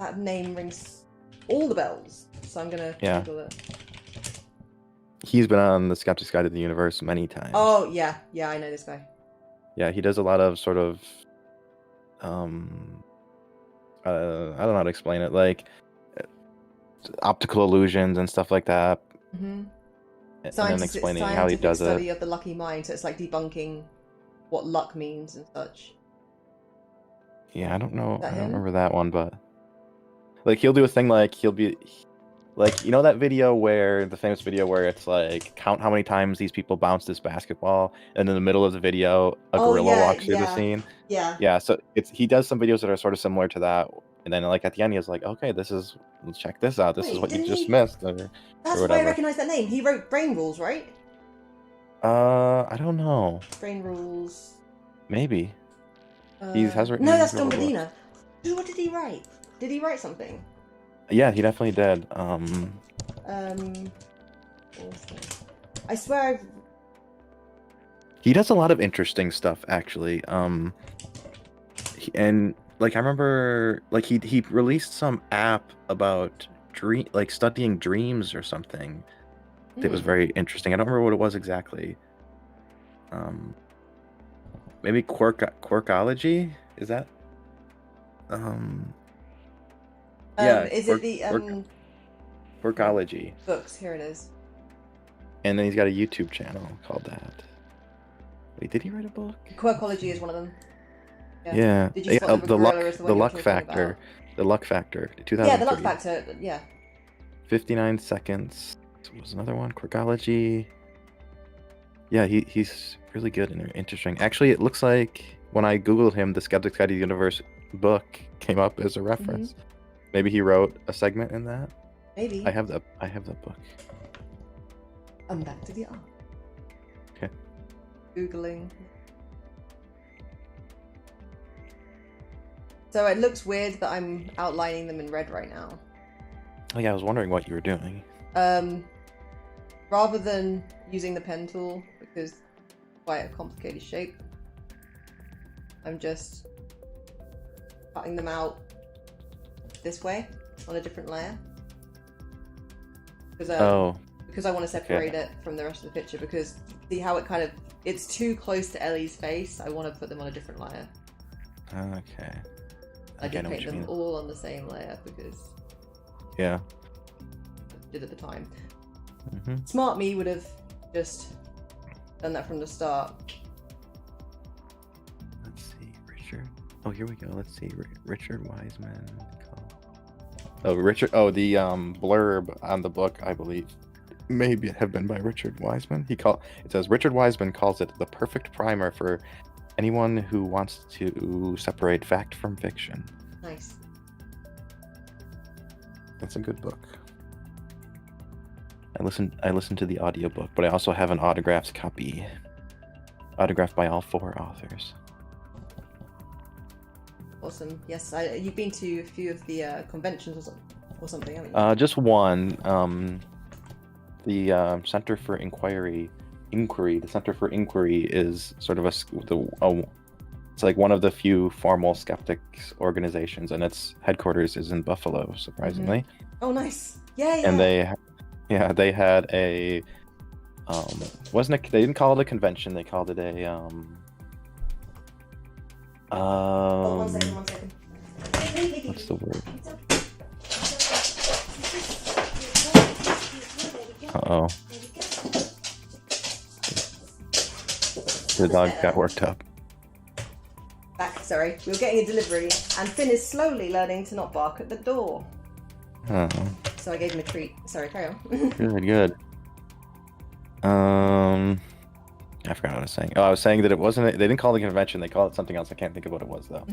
That name rings all the bells. So I'm gonna
Yeah.
Google it.
He's been on the Skeptic's Guide to the Universe many times.
Oh yeah, I know this guy.
Yeah, he does a lot of sort of I don't know how to explain it, like optical illusions and stuff like that.
Mm-hmm.
And then explaining how he does
study
it.
of the lucky mind, so it's like debunking what luck means and such.
Yeah, I don't know.
Is that
I don't
him?
remember that one, but like he'll do a thing like he'll be like, you know that video where the famous video where it's like count how many times these people bounce this basketball, and in the middle of the video a gorilla walks through the scene.
Yeah.
So he does some videos that are sort of similar to that, and then like at the end he was like, okay, check this out. This is
Wait,
what you
didn't
just
he-
missed.
That's
or
why I
whatever.
recognize that name. He wrote Brain Rules, right?
I don't know.
Brain Rules.
Maybe. He has written
No, that's
several
Don
books.
Medina. What did he write? Did he write something?
Yeah, he definitely did.
Awesome. I swear
He does a lot of interesting stuff, actually. And like I remember, like he released some app about studying dreams or something. That was very interesting. I don't remember what it was exactly. Maybe Quarkology? Is that? Yeah.
Is it the
Quarkology.
books? Here it is.
And then he's got a YouTube channel called that. Wait, did he write a book?
Quirkology is one of them.
Yeah.
Did you spot
the
gorilla is the one you were
luck
talking
factor.
about?
The luck factor. 2003.
Yeah, the luck factor. Yeah.
59 seconds. Was another one. Quirkology. Yeah, he's really good and interesting. Actually, it looks like when I googled him, the Skeptic's Guide to the Universe book came up as a reference. Maybe he wrote a segment in that.
Maybe.
I have that book.
I'm back to the art.
Okay.
Googling. So it looks weird that I'm outlining them in red right now.
Oh yeah, I was wondering what you were doing.
Rather than using the pen tool, because it's quite a complicated shape, I'm just cutting them out this way on a different layer. Because I want to separate it from the rest of the picture, because see how it's too close to Ellie's face. I want to put them on a different layer.
Okay.
I didn't paint them all on the same layer because
yeah,
I did at the time. Smart me would have just done that from the start.
Let's see, Richard. Oh, here we go. Let's see, Richard Wiseman. Oh, Richard. Oh, the blurb on the book, I believe, maybe have been by Richard Wiseman. It says Richard Wiseman calls it the perfect primer for anyone who wants to separate fact from fiction.
Nice.
That's a good book. I listened to the audiobook, but I also have an autographed copy. Autographed by all 4 authors.
Awesome. Yes, you've been to a few of the conventions or something, haven't you?
Just one. The Center for Inquiry. The Center for Inquiry is sort of it's like one of the few formal skeptics organizations, and its headquarters is in Buffalo, surprisingly.
Oh, nice. Yeah.
And they had a they didn't call it a convention, they called it a
one second.
what's the word? The dog got worked up.
Back, sorry. We were getting a delivery, and Finn is slowly learning to not bark at the door.
Oh,
So I gave him a treat. Sorry, carry on.
good. I forgot what I was saying. Oh, I was saying that it wasn't. They didn't call it a convention. They called it something else. I can't think of what it was though.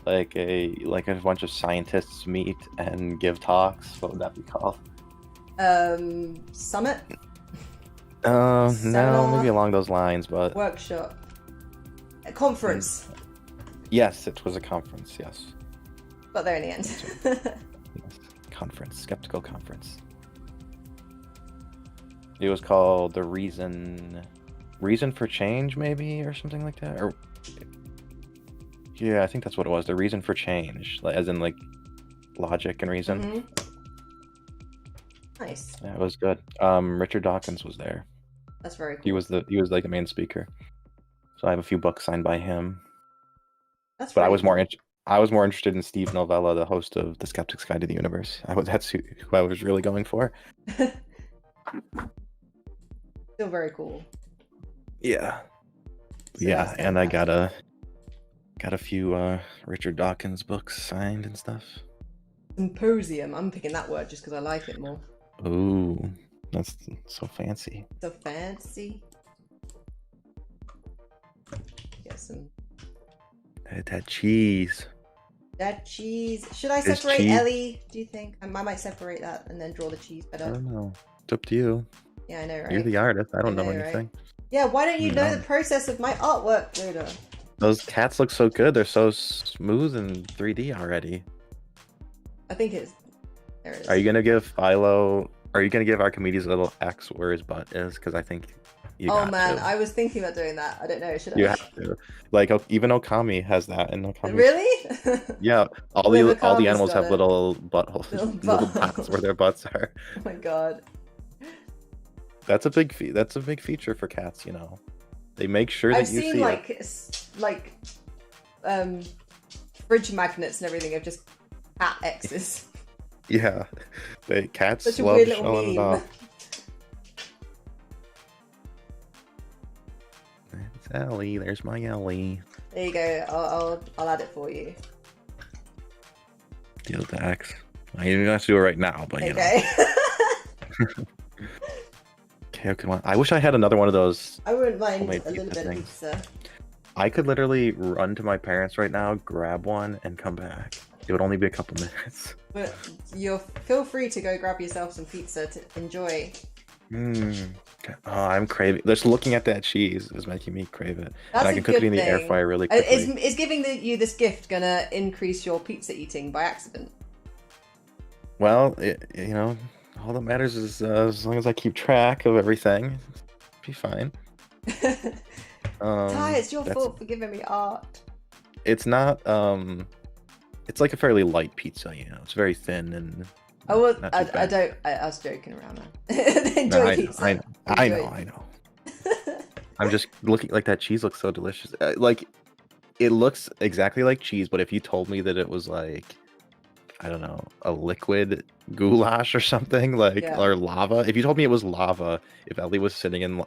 Like a bunch of scientists meet and give talks. What would that be called?
Summit?
No,
Seminar?
maybe along those lines, but
Workshop? A conference?
yes, it was a conference. Yes,
Got there in the end.
yes. Conference, skeptical conference. It was called the Reason for Change, maybe, or something like that. Or yeah, I think that's what it was. The Reason for Change, like as in like logic and reason.
Nice.
Yeah, it was good. Richard Dawkins was there.
That's very cool.
He was like the main speaker. So I have a few books signed by him.
That's
But I
very
was
cool.
more interested in Steve Novella, the host of The Skeptic's Guide to the Universe. That's who I was really going for.
Still very cool.
Yeah.
So
Yeah,
that's
and I
fantastic.
got a few Richard Dawkins books signed and stuff.
Symposium. I'm picking that word just because I like it more.
Ooh, that's so fancy.
So fancy. Get some.
That cheese.
That cheese. Should I
There's
separate
cheese.
Ellie? Do you think? I might separate that and then draw the cheese
I
better.
don't know. It's up to you.
Yeah, I know, right?
You're the artist. I don't know
know, right?
anything.
Yeah, why don't you know
No.
the process of my artwork, Yoda?
Those cats look so good. They're so smooth in 3D already.
I think it's. There it is.
Are you gonna give Philo? Are you gonna give Archimedes a little X where his butt is? Because I think you.
Oh
got
man,
to.
I was thinking about doing that. I don't know. Should I?
You have to. Like even Okami has that, and Okami.
Really?
Yeah, all
Liv
the
Okami's
animals
got
have
it.
little buttholes,
Little
little
buttholes.
dots where their butts are.
Oh my god.
That's a big feature for cats. You know, they make sure that
I've
you
seen
see
like
it.
fridge magnets and everything of just cat X's.
Yeah, cats
Such a
love
weird little
showing it
meme.
off. It's Ellie. There's my Ellie.
There you go. I'll add it for you.
Deal with the X. I don't even have to do it right now, but you know.
Okay.
Okay, come on. I wish I had another one of those.
I wouldn't mind
Homemade
a little
pizza
bit of
things.
pizza.
I could literally run to my parents right now, grab one, and come back. It would only be a couple minutes.
But feel free to go grab yourself some pizza to enjoy.
Okay. Oh, I'm craving. Just looking at that cheese is making me crave it.
That's
and I
a
can cook it
good
in the air
thing.
fryer really quickly.
Is giving you this gift gonna increase your pizza eating by accident?
Well, you know, all that matters is as long as I keep track of everything, be fine.
Ty, it's your
that's-
fault for giving me art.
It's not. It's like a fairly light pizza. You know, it's very thin and.
I was
not too bad.
I was joking around, man. Enjoy
No,
pizza.
I
Enjoy.
know. I'm just looking like that cheese looks so delicious. Like, it looks exactly like cheese, but if you told me that it was like, I don't know, a liquid goulash or something, like,
Yeah.
or lava. If you told me it was lava, if Ellie was sitting in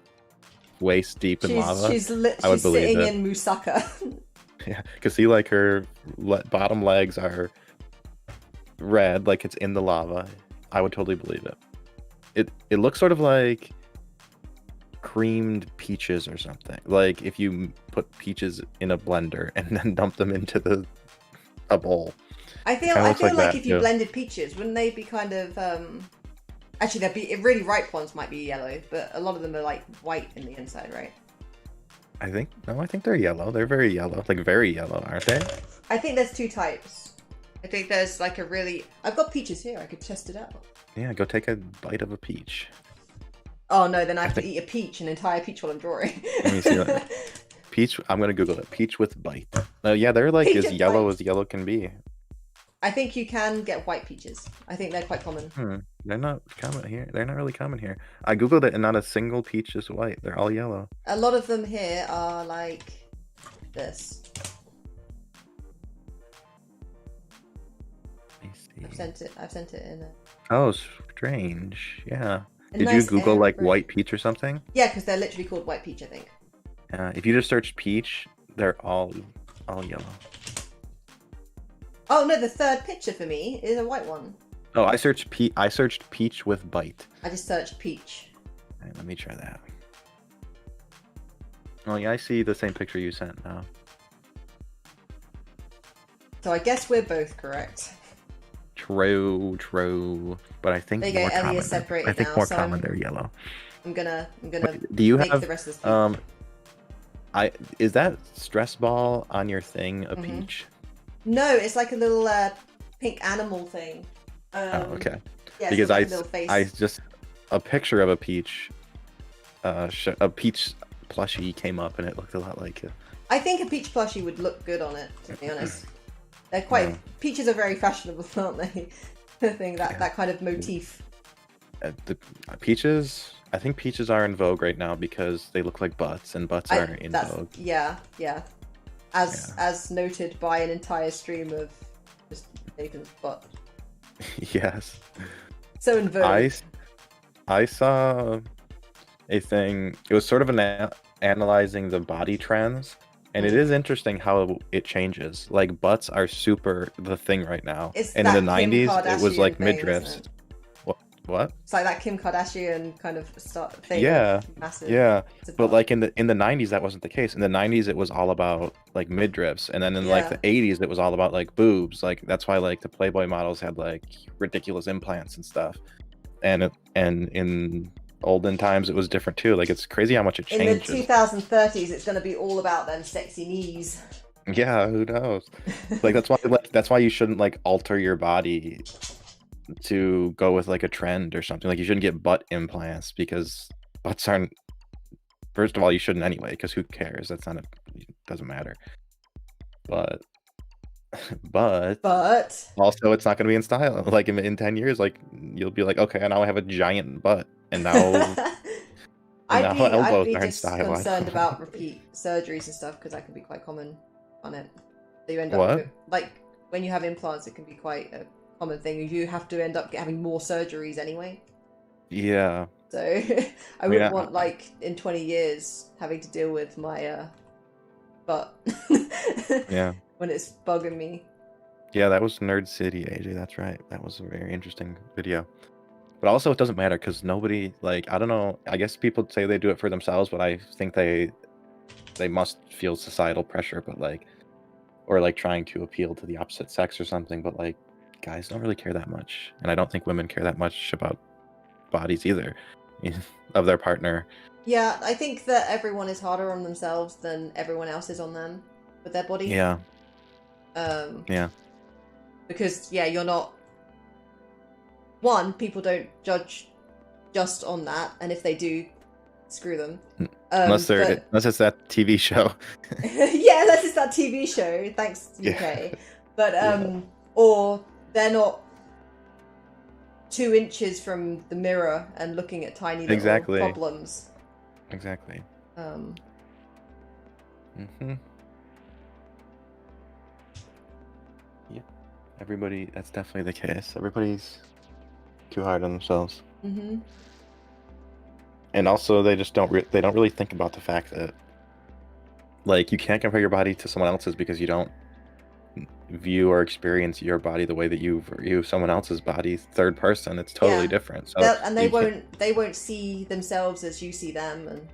waist deep in lava,
She's
I would believe
sitting
it.
in moussaka.
yeah, because see, like her bottom legs are red, like it's in the lava. I would totally believe it. It looks sort of like creamed peaches or something. Like if you put peaches in a blender and then dump them into a bowl.
I feel
Kinda looks like
like
that,
if you
yeah.
blended peaches, wouldn't they be kind of actually they'd be really ripe ones might be yellow, but a lot of them are like white in the inside, right?
I think they're yellow. They're very yellow, like very yellow, aren't they?
I think there's two types. I think there's like I've got peaches here, I could test it out.
Yeah, go take a bite of a peach.
Oh no, then I have to eat a peach, an entire peach while I'm drawing.
Let me see that. Peach. I'm gonna Google it. Peach with bite. Yeah, they're like
Peach
as
with
yellow
bite.
as yellow can be.
I think you can get white peaches. I think they're quite common.
They're not common here. They're not really common here. I googled it and not a single peach is white. They're all yellow.
A lot of them here are like this.
Let me see.
I've sent it in.
Oh, strange. Yeah.
A
Did
nice
you Google like
airy-
white peach or something?
Yeah, because they're literally called white peach, I think.
If you just search peach, they're all yellow.
Oh no, the third picture for me is a white one.
Oh, I searched peach with bite.
I just searched peach.
Alright, let me try that. Oh yeah, I see the same picture you sent now.
So I guess we're both correct.
True. But I think
There you
more
go, Ellie
common.
is separated
I think
now,
more
so
common they're yellow.
I'm gonna
Do you
make
have
the rest of this peach.
is that stress ball on your thing a peach?
No, it's like a little pink animal thing.
Oh, okay.
Yeah,
Because
like a little face.
I just a picture of a peach, a peach plushie came up and it looked a lot like it.
I think a peach plushie would look good on it, to be honest. They're quite peaches are very fashionable, aren't they? The thing that kind of motif.
The peaches, I think peaches are in vogue right now because they look like butts, and butts are in vogue.
Yeah. As noted by an entire stream of just Nathan's butt.
Yes.
So in vogue.
I saw a thing. It was sort of analyzing the body trends, and it is interesting how it changes. Like butts are super the thing right now, and in the '90s it was like midriffs. What?
It's like that Kim Kardashian kind of thing.
Yeah,
massive.
yeah. But like in the '90s, that wasn't the case. In the '90s, it was all about like midriffs, and then in like the '80s, it was all about like boobs. Like that's why like the Playboy models had like ridiculous implants and stuff. And in olden times, it was different too. Like it's crazy how much it changes.
In the 2030s, it's going to be all about them sexy knees.
Yeah, who knows? Like that's why you shouldn't like alter your body to go with like a trend or something. Like you shouldn't get butt implants because butts aren't. First of all, you shouldn't anyway, because who cares? That's not it doesn't matter. But also it's not going to be in style. Like in 10 years, like you'll be like, okay, now I have a giant butt, and now
I'd be
are in
just
style.
concerned about repeat surgeries and stuff because that can be quite common on it. So you end up like when you have implants, it can be quite a common thing. You have to end up having more surgeries anyway.
Yeah.
So I wouldn't want like in 20 years having to deal with my butt.
Yeah.
When it's bugging me.
Yeah, that was Nerd City, AJ. That's right. That was a very interesting video. But also, it doesn't matter because nobody, like, I don't know. I guess people say they do it for themselves, but I think they must feel societal pressure, but like, or like trying to appeal to the opposite sex or something. But like, guys don't really care that much, and I don't think women care that much about bodies either of their partner.
Yeah, I think that everyone is harder on themselves than everyone else is on them with their body.
Yeah.
Yeah. Because you're not. One, people don't judge just on that, and if they do, screw them.
Unless it's that TV show.
Yeah, unless it's that TV show. Thanks, UK.
Yeah.
But or they're not 2 inches from the mirror and looking at tiny little problems.
Exactly. Yeah. Everybody. That's definitely the case. Everybody's too hard on themselves. And also, they just don't really think about the fact that, like, you can't compare your body to someone else's because you don't view or experience your body the way that you view someone else's body, third person. It's totally different. So
and they won't see themselves as you see them, and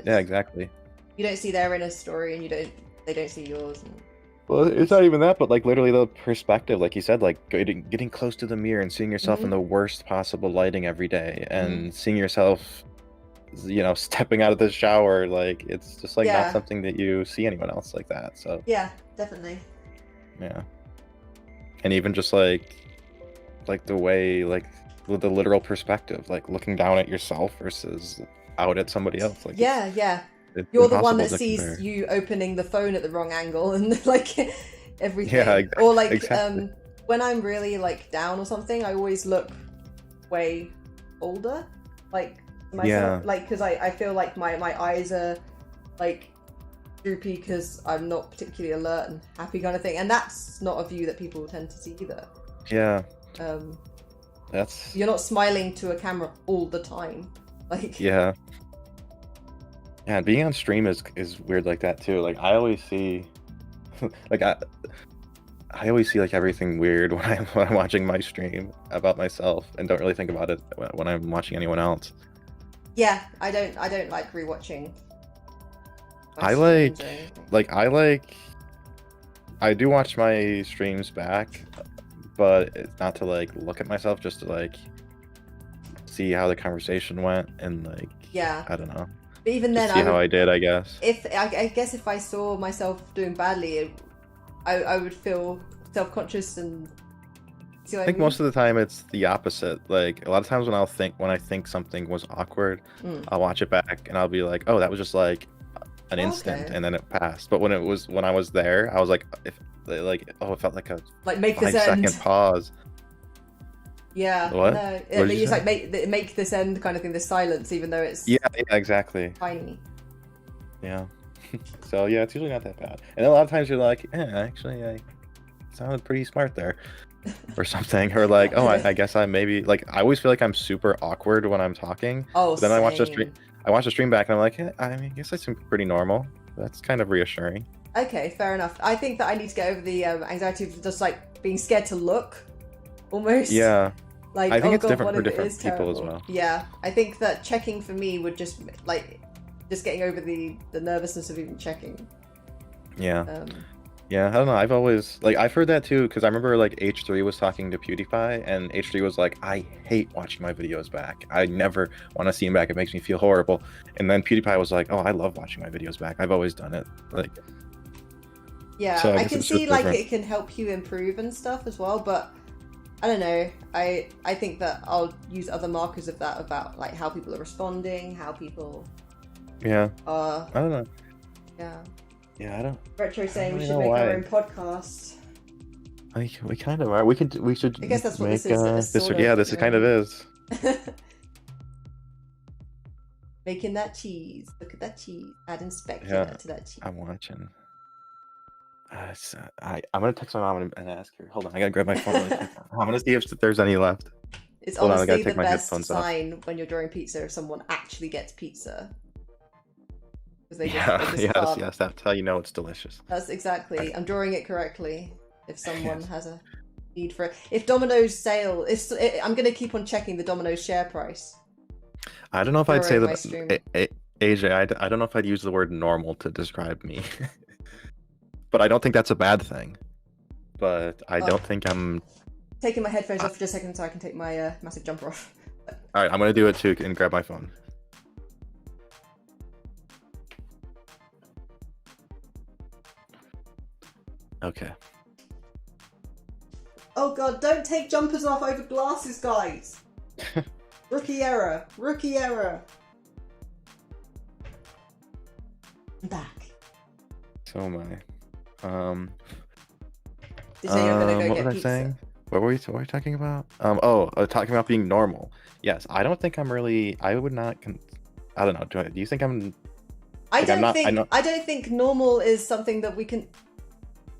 exactly.
You don't see their inner story, and they don't see yours.
Well, it's not even that, but like literally the perspective, like you said, like getting close to the mirror and seeing yourself in the worst possible lighting every day, and seeing yourself, stepping out of the shower, like it's just like not something that you see anyone else like that. So
yeah, definitely.
Yeah. And even just like the way, like with the literal perspective, like looking down at yourself versus out at somebody else. Like
you're the one that sees you opening the phone at the wrong angle and like everything.
Yeah,
or like when I'm really like down or something, I always look way older, like myself, like because I feel like my eyes are like droopy because I'm not particularly alert and happy kind of thing, and that's not a view that people tend to see either.
Yeah.
You're not smiling to a camera all the time, like.
Yeah. Yeah, being on stream is weird like that too. Like I always see, like I always see like everything weird when I'm watching my stream about myself and don't really think about it when I'm watching anyone else.
Yeah, I don't like rewatching.
I I do watch my streams back, but it's not to like look at myself, just to like see how the conversation went and like
yeah.
I don't know.
But even
Just
then,
see how I did, I guess.
I guess if I saw myself doing badly, I would feel self-conscious and. See what
I think most of the time it's the opposite. Like a lot of times when I think something was awkward, I'll watch it back and I'll be like, oh, that was just like an instant,
okay.
and then it passed. But when I was there, I was like, it felt like a
make this end.
5-second pause.
Yeah.
What?
No,
What did you
it's
say?
like make this end kind of thing. The silence, even though it's
Yeah, exactly.
tiny.
Yeah. So yeah, it's usually not that bad. And a lot of times you're like, actually, I sounded pretty smart there, or something, or like, oh, I guess I maybe like I always feel like I'm super awkward when I'm talking.
Oh,
but then I watch the
same.
stream. I watch the stream back and I'm like, I mean, I guess I seem pretty normal. That's kind of reassuring.
Okay, fair enough. I think that I need to get over the anxiety of just like being scared to look, almost.
Yeah.
Like,
I think
oh
it's
God,
different
what
for
if it
different
is
people as
terrible?
well.
Yeah, I think that checking for me would just like just getting over the nervousness of even checking.
Yeah. Yeah, I don't know. I've always like I've heard that too, because I remember like H3 was talking to PewDiePie, and H3 was like, I hate watching my videos back. I never want to see them back. It makes me feel horrible. And then PewDiePie was like, oh, I love watching my videos back. I've always done it. Like,
yeah,
so I
I
guess
can
it's
see
just
like
different.
it can help you improve and stuff as well, but I don't know. I think that I'll use other markers of that about like how people are responding, how people
Yeah.
are.
I don't know.
Yeah.
Yeah, I don't.
Retro saying we
really
should
know
make
why.
our own podcast.
Like, we kind of are. We should.
I guess that's what
make,
this is.
this, yeah, this kind of is.
Making that cheese. Look at that cheese. Add inspector
Yeah,
to that cheese.
I'm watching. I'm gonna text my mom and ask her. Hold on, I gotta grab my phone. Really quick. I'm gonna see if there's any left.
It's
Hold on, I
honestly
gotta take
the
my
best
headphones off.
sign when you're drawing pizza if someone actually gets pizza. Because they
Yeah,
just can't.
yes. That's how you know it's delicious.
That's exactly. I'm drawing it correctly. If someone has a need for it. If Domino's sale, I'm going to keep on checking the Domino's share price.
I don't know if I'd say
During my
that.
stream.
AJ, I don't know if I'd use the word normal to describe me. But I don't think that's a bad thing. But I don't think I'm.
Taking my headphones off for just a second so I can take my massive jumper off.
All right, I'm gonna do it too and grab my phone. Okay.
Oh God! Don't take jumpers off over glasses, guys. Rookie error. Rookie error. I'm back.
So am I.
Did you say you were gonna go
what
get
was
pizza?
I saying? What were we talking about? Talking about being normal. Yes, I don't think I'm really. I would not. I don't know. Do you think I'm?
I
Like, I'm not-
I don't think normal is something that we can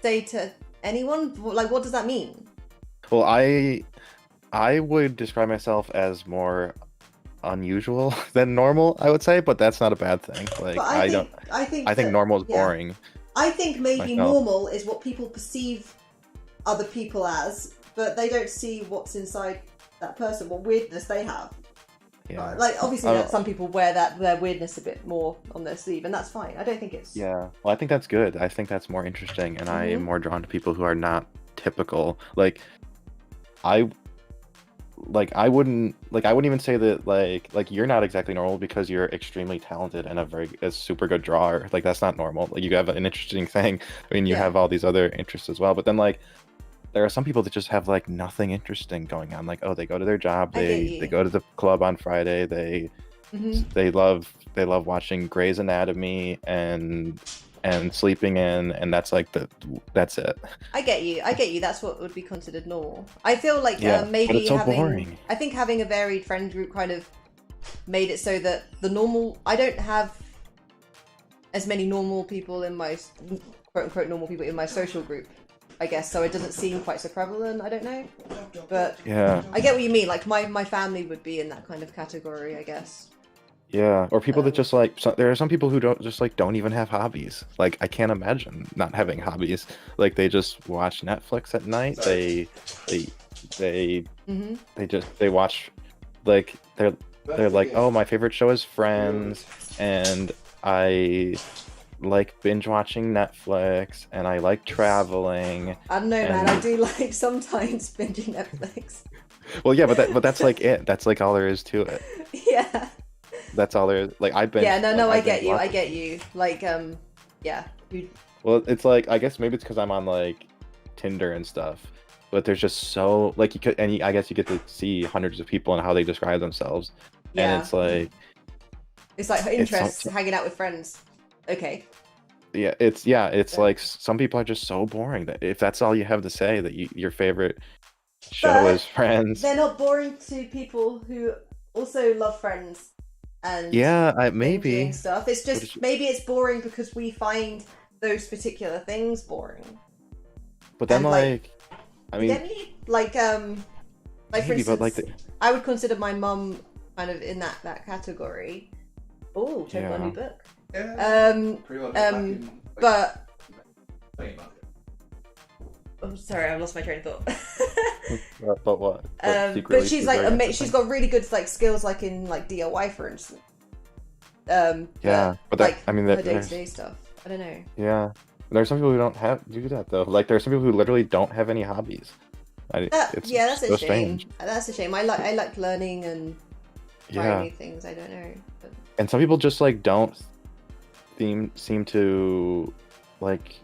say to anyone. Like, what does that mean?
Well, I would describe myself as more unusual than normal. I would say, but that's not a bad thing. Like,
But I think that-
normal is
yeah.
boring.
I think maybe
Myself.
normal is what people perceive other people as, but they don't see what's inside that person, what weirdness they have.
Yeah.
Like, obviously,
Oh.
some people wear their weirdness a bit more on their sleeve, and that's fine. I don't think it's...
Yeah. Well, I think that's good. I think that's more interesting, and I am
Mhm.
more drawn to people who are not typical. I wouldn't even say that like you're not exactly normal because you're extremely talented and a super good drawer. Like, that's not normal. Like, you have an interesting thing. I mean, you
Yeah.
have all these other interests as well. But then like there are some people that just have like nothing interesting going on. Like, oh, they go to their job,
I get
they
you.
go to the club on Friday,
Mhm.
they love watching Grey's Anatomy and sleeping in, and that's that's it.
I get you. That's what would be considered normal. I feel like
Yeah, but
maybe
it's so
having...
boring.
I think having a varied friend group kind of made it so that the normal... I don't have as many normal people in my... quote-unquote normal people in my social group, I guess, so it doesn't seem quite so prevalent. I don't know. But
Yeah.
I get what you mean. Like, my family would be in that kind of category, I guess.
Yeah, or people that
Um,
just like there are some people who don't even have hobbies. Like I can't imagine not having hobbies. Like they just watch Netflix at night.
Sorry.
They they
hmm
they watch like they're
Birthday
like, oh,
gift.
my favorite show is
Really?
Friends, and I like binge watching Netflix, and I like traveling,
I don't know, man. I
and
do like sometimes binging Netflix.
well, yeah, but that's like it. That's like all there is to it.
Yeah.
That's all there is. Like
Yeah, no,
I
I
binge
get you.
watch.
I get you. Like, yeah. You,
Well, it's like I guess maybe it's because I'm on like Tinder and stuff, but there's just so like you could and I guess you get to see hundreds of people and how they describe themselves, and
yeah.
it's like
It's like
it's
interests, hanging out with friends. Okay.
it's
Yeah.
like some people are just so boring that if that's all you have to say that your favorite show is
But
Friends.
they're not boring to people who also love Friends and
Yeah,
binging
maybe,
stuff. It's
but
just maybe it's boring because we find those particular things boring.
then
And like,
like I
you
mean
get me? Like for
maybe, but like
instance, I would consider my mum kind of in that category. Oh, check out my new book.
Yeah.
Um,
Pretty well back in, like,
but
playing market.
oh, sorry, I lost my train of thought.
but what?
But she's like
very
she's
interesting?
got really good like skills like in like DIY for instance.
Yeah, but
like
I mean
her
there's
day-to-day stuff. I don't know.
yeah. There are some people who don't do that though. Like there are some people who literally don't have any hobbies. It's
Yeah, that's a
so
shame.
strange.
That's a shame. I like learning and trying
Yeah,
new things. I don't know. But
and some people just like don't seem to like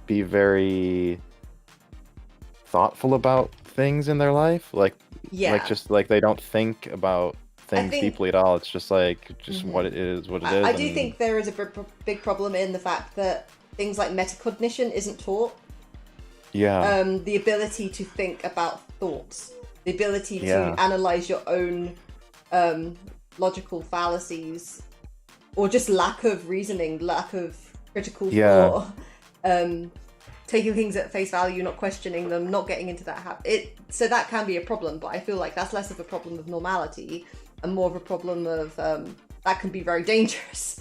be very thoughtful about things in their life. Like
yeah,
just like they don't think about
I
things
think
deeply at all. It's just like what
mhm.
it is, what it
I
is,
do
and
think there is a big problem in the fact that things like metacognition isn't taught.
yeah,
The ability to think about thoughts, the ability to
yeah,
analyze your own logical fallacies, or just lack of reasoning, lack of critical
yeah,
thought, taking things at face value, not questioning them, not getting into that habit. So that can be a problem, but I feel like that's less of a problem of normality and more of a problem of that can be very dangerous.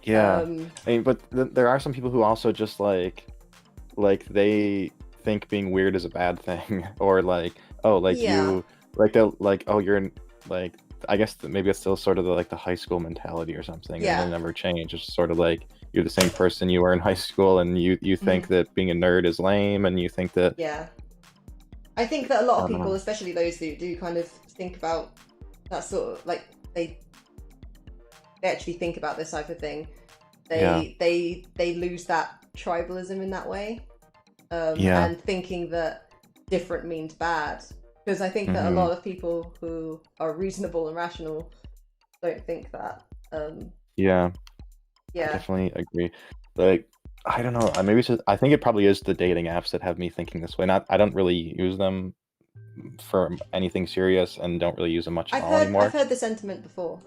yeah.
Um,
I mean, but there are some people who also just like they think being weird is a bad thing, or like oh like
yeah,
you like they'll like oh you're like I guess maybe it's still sort of like the high school mentality or something, and
yeah,
it'll never change. It's sort of like you're the same person you were in high school, and you think
mhm,
that being a nerd is lame, and you think that
yeah. I think that a lot
I
of
don't
people,
know.
especially those who do kind of think about that sort of like they actually think about this type of thing,
Yeah,
they lose that tribalism in that way,
yeah,
and thinking that different means bad. Because I think that a
hmm
lot of people who are reasonable and rational don't think that.
yeah. I
Yeah,
definitely agree. Like I don't know. Maybe it's just, I think it probably is the dating apps that have me thinking this way. Not I don't really use them for anything serious and don't really use them much at all
I've
anymore.
heard the sentiment before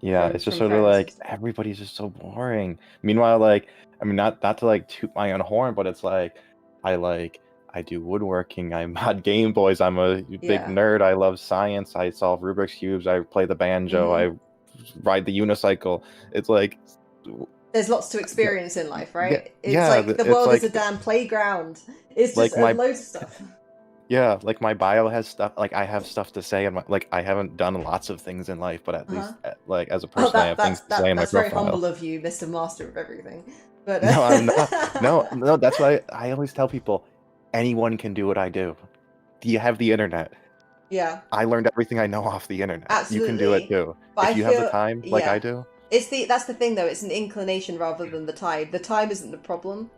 Yeah, it's just
from
sort of
friends.
like everybody's just so boring. Meanwhile, like I mean, not to like toot my own horn, but it's like I do woodworking. I mod Game Boys. I'm a big
Yeah.
nerd. I love science. I solve Rubik's cubes. I play the banjo.
hmm
I ride the unicycle. It's like
There's lots to
yeah,
experience in life,
yeah,
right? It's
yeah.
like the
It's
world is a damn playground. It's just
like my
loads of stuff.
yeah, like my bio has stuff. Like I have stuff to say, and like I haven't done lots of things in life, but at
Uh-huh.
least like as a
Oh,
person, I have things to say in my
that's very
profile.
humble of you, Mr. Master of everything. But
No, I'm not. No, no, that's why I always tell people anyone can do what I do. Do you have the internet?
yeah,
I learned everything I know off the internet. You can do it
absolutely.
too.
But
If
I
you have the
feel
time, like I
yeah,
do.
it's that's the thing though. It's an inclination rather than the tide. The time isn't the problem.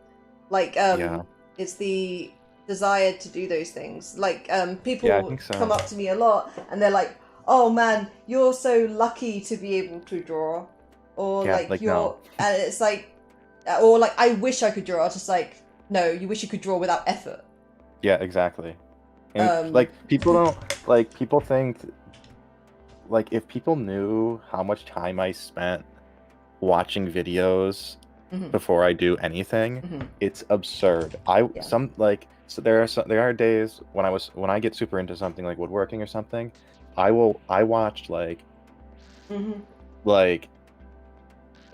Like
Yeah.
it's the desire to do those things. Like
Yeah, I
people
think so.
come up to me a lot and they're like, "Oh man, you're so lucky to be able to draw," or
Yeah,
like
like no.
and it's like, or like, "I wish I could draw." I was just like, no, you wish you could draw without effort.
Yeah, exactly. And
Um,
like people don't like people think like if people knew how much time I spent watching videos
mhm,
before I do anything,
mhm,
it's absurd.
yeah.
Some like so there are days when I get super into something like woodworking or something, I watched like
hmm
like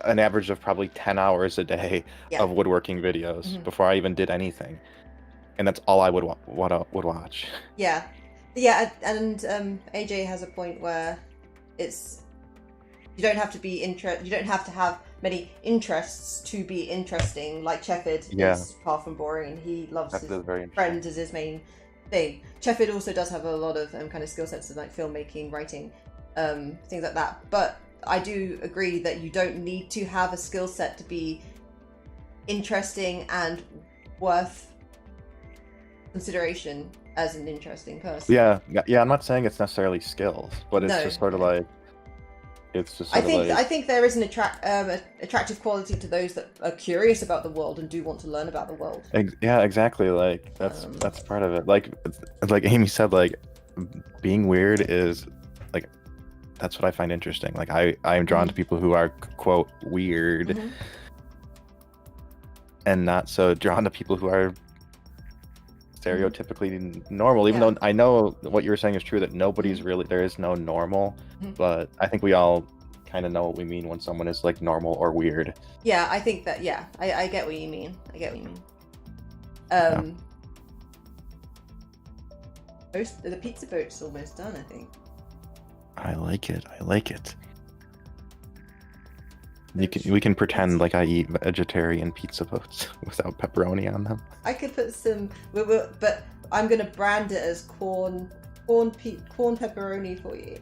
an average of probably 10 hours a day
Yeah.
of woodworking videos
Mhm.
before I even did anything, and that's all I would watch.
Yeah, and AJ has a point where it's you don't have to be you don't have to have many interests to be interesting. Like Chefford
Yeah.
is far from boring, and he loves
That
his
is very interesting.
friends as his main thing. Chefford also does have a lot of kind of skill sets of like filmmaking, writing, things like that. But I do agree that you don't need to have a skill set to be interesting and worth consideration as an interesting person.
Yeah. I'm not saying it's necessarily skills, but it's
No,
just sort of
no.
like it's just
I
sort of like
think there is an attractive quality to those that are curious about the world and do want to learn about the world.
yeah, exactly. Like that's part of it. Like Amy said, like being weird is like that's what I find interesting. Like I'm drawn to people who are quote weird, and not so drawn to people who are stereotypically normal. Even though I know what you were saying is true, that nobody's really, there is no normal, but I think we all kind of know what we mean when someone is like normal or weird.
Yeah, I think that. Yeah, I get what you mean. The pizza boat's almost done, I think.
I like it. We can pretend like I eat vegetarian pizza boats without pepperoni on them.
I could put some, but I'm gonna brand it as corn pepperoni for you.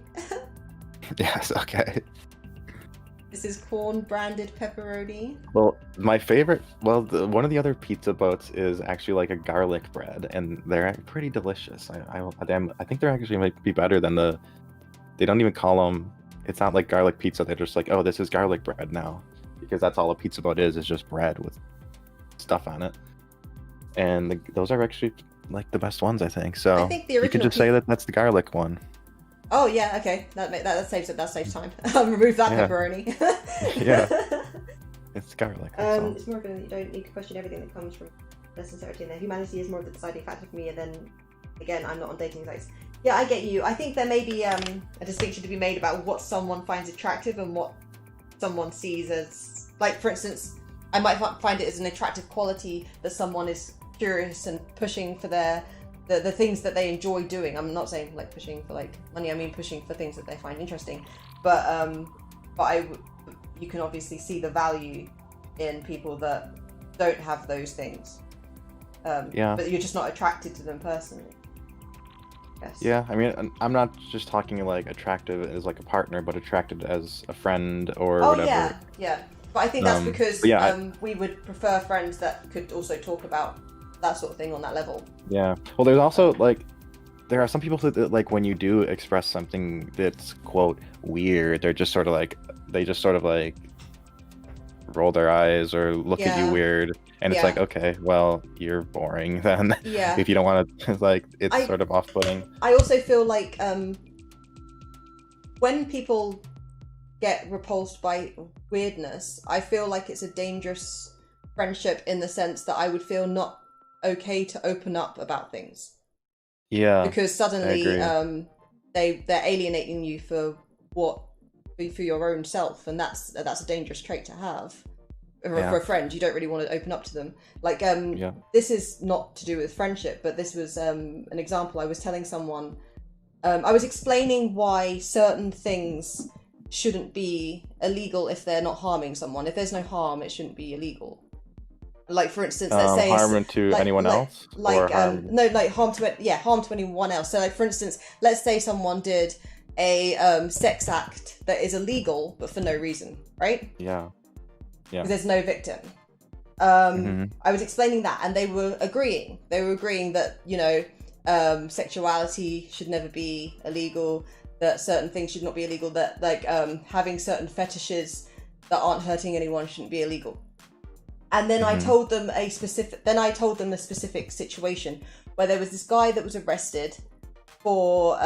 Yes, okay.
This is corn branded pepperoni.
Well, my favorite, one of the other pizza boats is actually like a garlic bread, and they're pretty delicious. I think they're actually might be better than they don't even call them. It's not like garlic pizza. They're just like, oh, this is garlic bread now, because that's all a pizza boat is just bread with stuff on it. And those are actually like the best ones, I think. So
I think the original
you could just say that that's the garlic one.
Oh yeah, okay. That saves it. That saves time. Remove that pepperoni.
Yeah. It's garlic.
It's more of you don't need to question everything that comes from the sincerity in there. Humanity is more of the deciding factor for me, and then again, I'm not on dating sites. Yeah, I get you. I think there may be a distinction to be made about what someone finds attractive and what someone sees as, like, for instance, I might find it as an attractive quality that someone is curious and pushing for the things that they enjoy doing. I'm not saying like pushing for like money. I mean pushing for things that they find interesting. But you can obviously see the value in people that don't have those things. But you're just not attracted to them personally. Yes.
Yeah, I mean, I'm not just talking like attractive as like a partner, but attracted as a friend or whatever.
Yeah. But I think that's because we would prefer friends that could also talk about that sort of thing on that level. Yeah.
Well, there's also like, there are some people that like when you do express something that's quote weird, they just sort of like roll their eyes or look at you weird. And it's like, okay, well, you're boring then.
Yeah.
If you don't want to, like, it's sort of off-putting.
I also feel like when people get repulsed by weirdness, I feel like it's a dangerous friendship in the sense that I would feel not okay to open up about things.
Yeah.
Because suddenly they're alienating you for your own self, and that's a dangerous trait to have. For a friend, you don't really want to open up to them. Like, this is not to do with friendship, but this was an example. I was telling someone, I was explaining why certain things shouldn't be illegal if they're not harming someone. If there's no harm, it shouldn't be illegal. Like, for instance, let's say
harm to anyone else,
like harm to anyone else. So, like, for instance, let's say someone did a sex act that is illegal, but for no reason, right?
Yeah.
Because there's no victim. I was explaining that, and they were agreeing. They were agreeing that, you know, sexuality should never be illegal, that certain things should not be illegal, that like having certain fetishes that aren't hurting anyone shouldn't be illegal. And then I told them a specific situation where there was this guy that was arrested for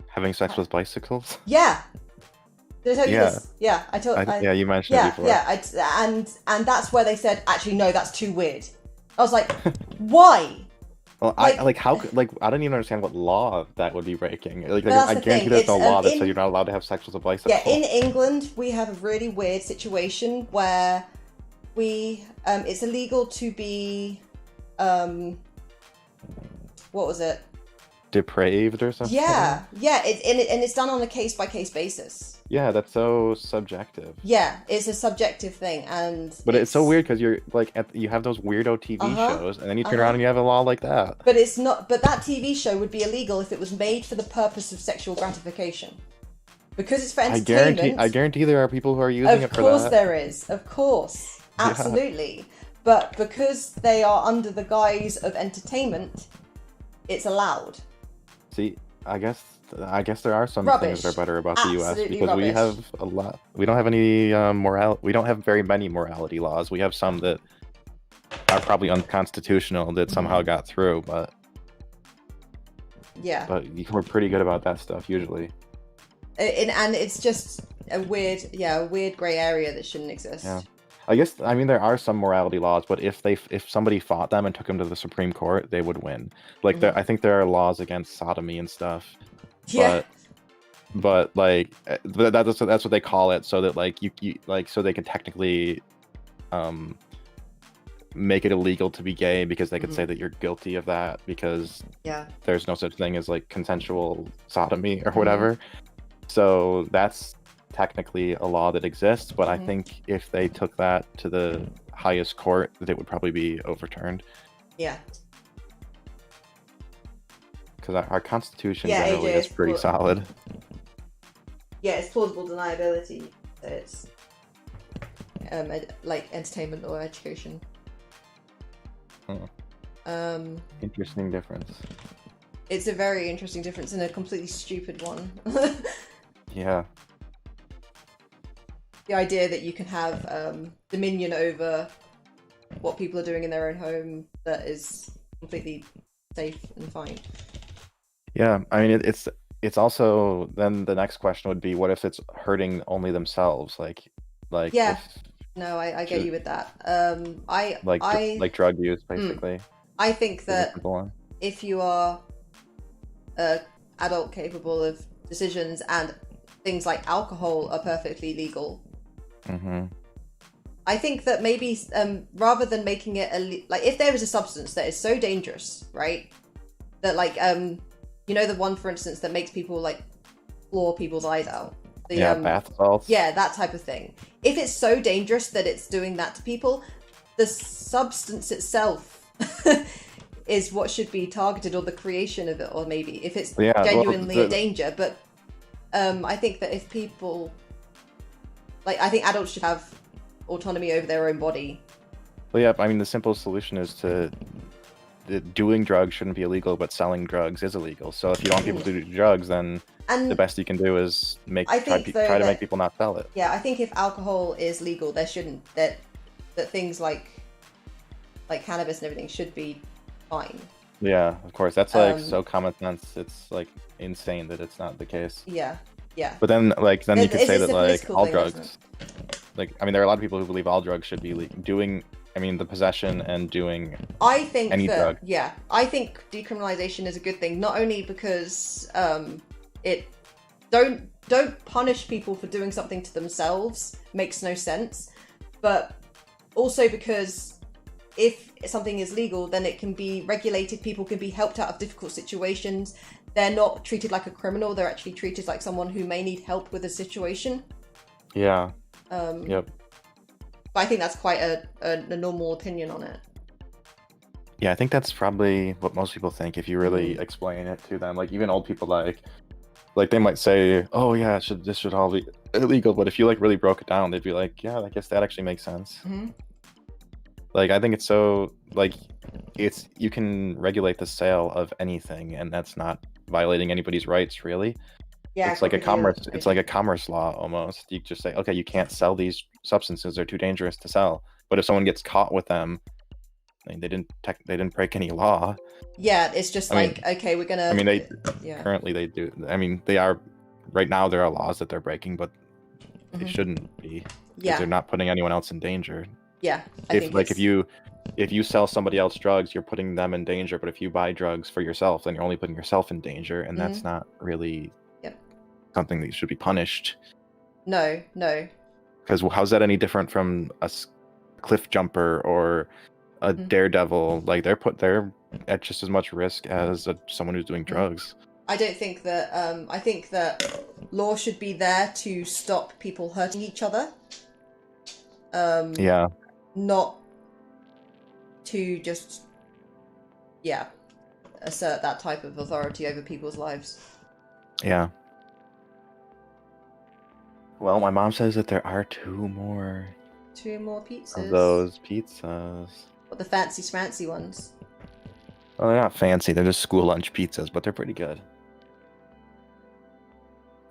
having sex with bicycles.
Yeah. Did I tell you this? Yeah, I told.
Yeah, you mentioned it before.
Yeah, and that's where they said, actually, no, that's too weird. I was like, why?
Well,
Like-
I don't even understand what law that would be breaking. Like,
that's
I
the
guarantee
thing,
there's
it's,
no law that
in-
says you're not allowed to have sex with a bisexual.
Yeah, in England, we have a really weird situation where it's illegal to be, what was it?
Depraved or something.
Yeah, and it's done on a case-by-case basis.
Yeah, that's so subjective.
Yeah, it's a subjective thing, and
But it's so weird because you're like you have those weirdo TV shows, and then you turn around and you have a law like that.
But it's not. But that TV show would be illegal if it was made for the purpose of sexual gratification, because it's for entertainment.
I guarantee there are people who are using it for that.
Of course there is. Of course, absolutely. But because they are under the guise of entertainment, it's allowed.
See, I guess there are some
Rubbish.
things that are better about the U.S.
Absolutely
because we
rubbish.
have a lot. We don't have any we don't have very many morality laws. We have some that are probably unconstitutional that somehow got through, but
Yeah.
but we're pretty good about that stuff usually.
And it's just a weird gray area that shouldn't exist.
Yeah. I mean there are some morality laws, but if somebody fought them and took them to the Supreme Court, they would win. Like I think there are laws against sodomy and stuff.
Yeah.
But like that's what they call it, so that like you like so they can technically make it illegal to be gay because they could say that you're guilty of that because there's no such thing as like consensual sodomy or whatever. So that's technically a law that exists, but I think if they took that to the highest court, that it would probably be overturned.
Yeah.
Because our Constitution
Yeah,
generally
AJ,
is pretty solid.
Yeah, it's plausible deniability. So it's like entertainment or education.
Interesting difference.
It's a very interesting difference and a completely stupid one.
Yeah.
The idea that you can have dominion over what people are doing in their own home that is completely safe and fine.
Yeah, I mean it's also then the next question would be what if it's hurting only themselves, like
Yeah.
if,
No, I get you with that.
like drug use basically.
I think
is a
that
simple one.
if you are a adult capable of decisions and things like alcohol are perfectly legal, I think that maybe rather than making it like if there is a substance that is so dangerous, right, that like you know the one for instance that makes people like claw people's eyes out, the
bath salts.
yeah, that type of thing. If it's so dangerous that it's doing that to people, the substance itself is what should be targeted, or the creation of it, or maybe if it's genuinely a danger. But I think that if people, like, I think adults should have autonomy over their own body.
Well, yeah, I mean the simple solution is doing drugs shouldn't be illegal, but selling drugs is illegal. So if you don't want people to do drugs, then the best you can do is try to make people not sell it.
Yeah, I think if alcohol is legal, there shouldn't that things like cannabis and everything should be fine.
Yeah, of course. That's like so common sense. It's like insane that it's not the case.
Yeah, yeah.
But then you could say that like all
thing,
drugs, like I mean, there are a lot of people who believe all drugs should be doing. I mean, the possession and doing.
I think
any drug.
Yeah, I think decriminalization is a good thing. Not only because it don't punish people for doing something to themselves, makes no sense, but also because if something is legal, then it can be regulated. People can be helped out of difficult situations. They're not treated like a criminal. They're actually treated like someone who may need help with a situation.
Yeah.
Yep. But I think that's quite a normal opinion on it.
Yeah, I think that's probably what most people think if you really explain it to them. Like even old people, like they might say, "Oh yeah, this should all be illegal," but if you like really broke it down, they'd be like, "Yeah, I guess that actually makes sense." Like I think it's so like you can regulate the sale of anything, and that's not violating anybody's rights, really.
Yeah,
it's like a commerce. It's like a commerce law almost. You just say, okay, you can't sell these substances; they're too dangerous to sell. But if someone gets caught with them, I mean, they didn't break any law.
Yeah, it's just okay, we're gonna.
I mean, currently they do. I mean, they are right now. There are laws that they're breaking, but they shouldn't be.
Yeah,
they're not putting anyone else in danger.
Yeah,
if if you sell somebody else drugs, you're putting them in danger. But if you buy drugs for yourself, then you're only putting yourself in danger, and that's not really
Yep.
something that should be punished.
No.
Because how's that any different from a cliff jumper or a daredevil? Like they're at just as much risk as someone who's doing drugs.
I don't think that. I think that law should be there to stop people hurting each other.
Yeah.
Not to just, assert that type of authority over people's lives.
Yeah. Well, my mom says that there are 2 more
pizzas.
of those pizzas.
What, the fancy ones?
Well, they're not fancy. They're just school lunch pizzas, but they're pretty good.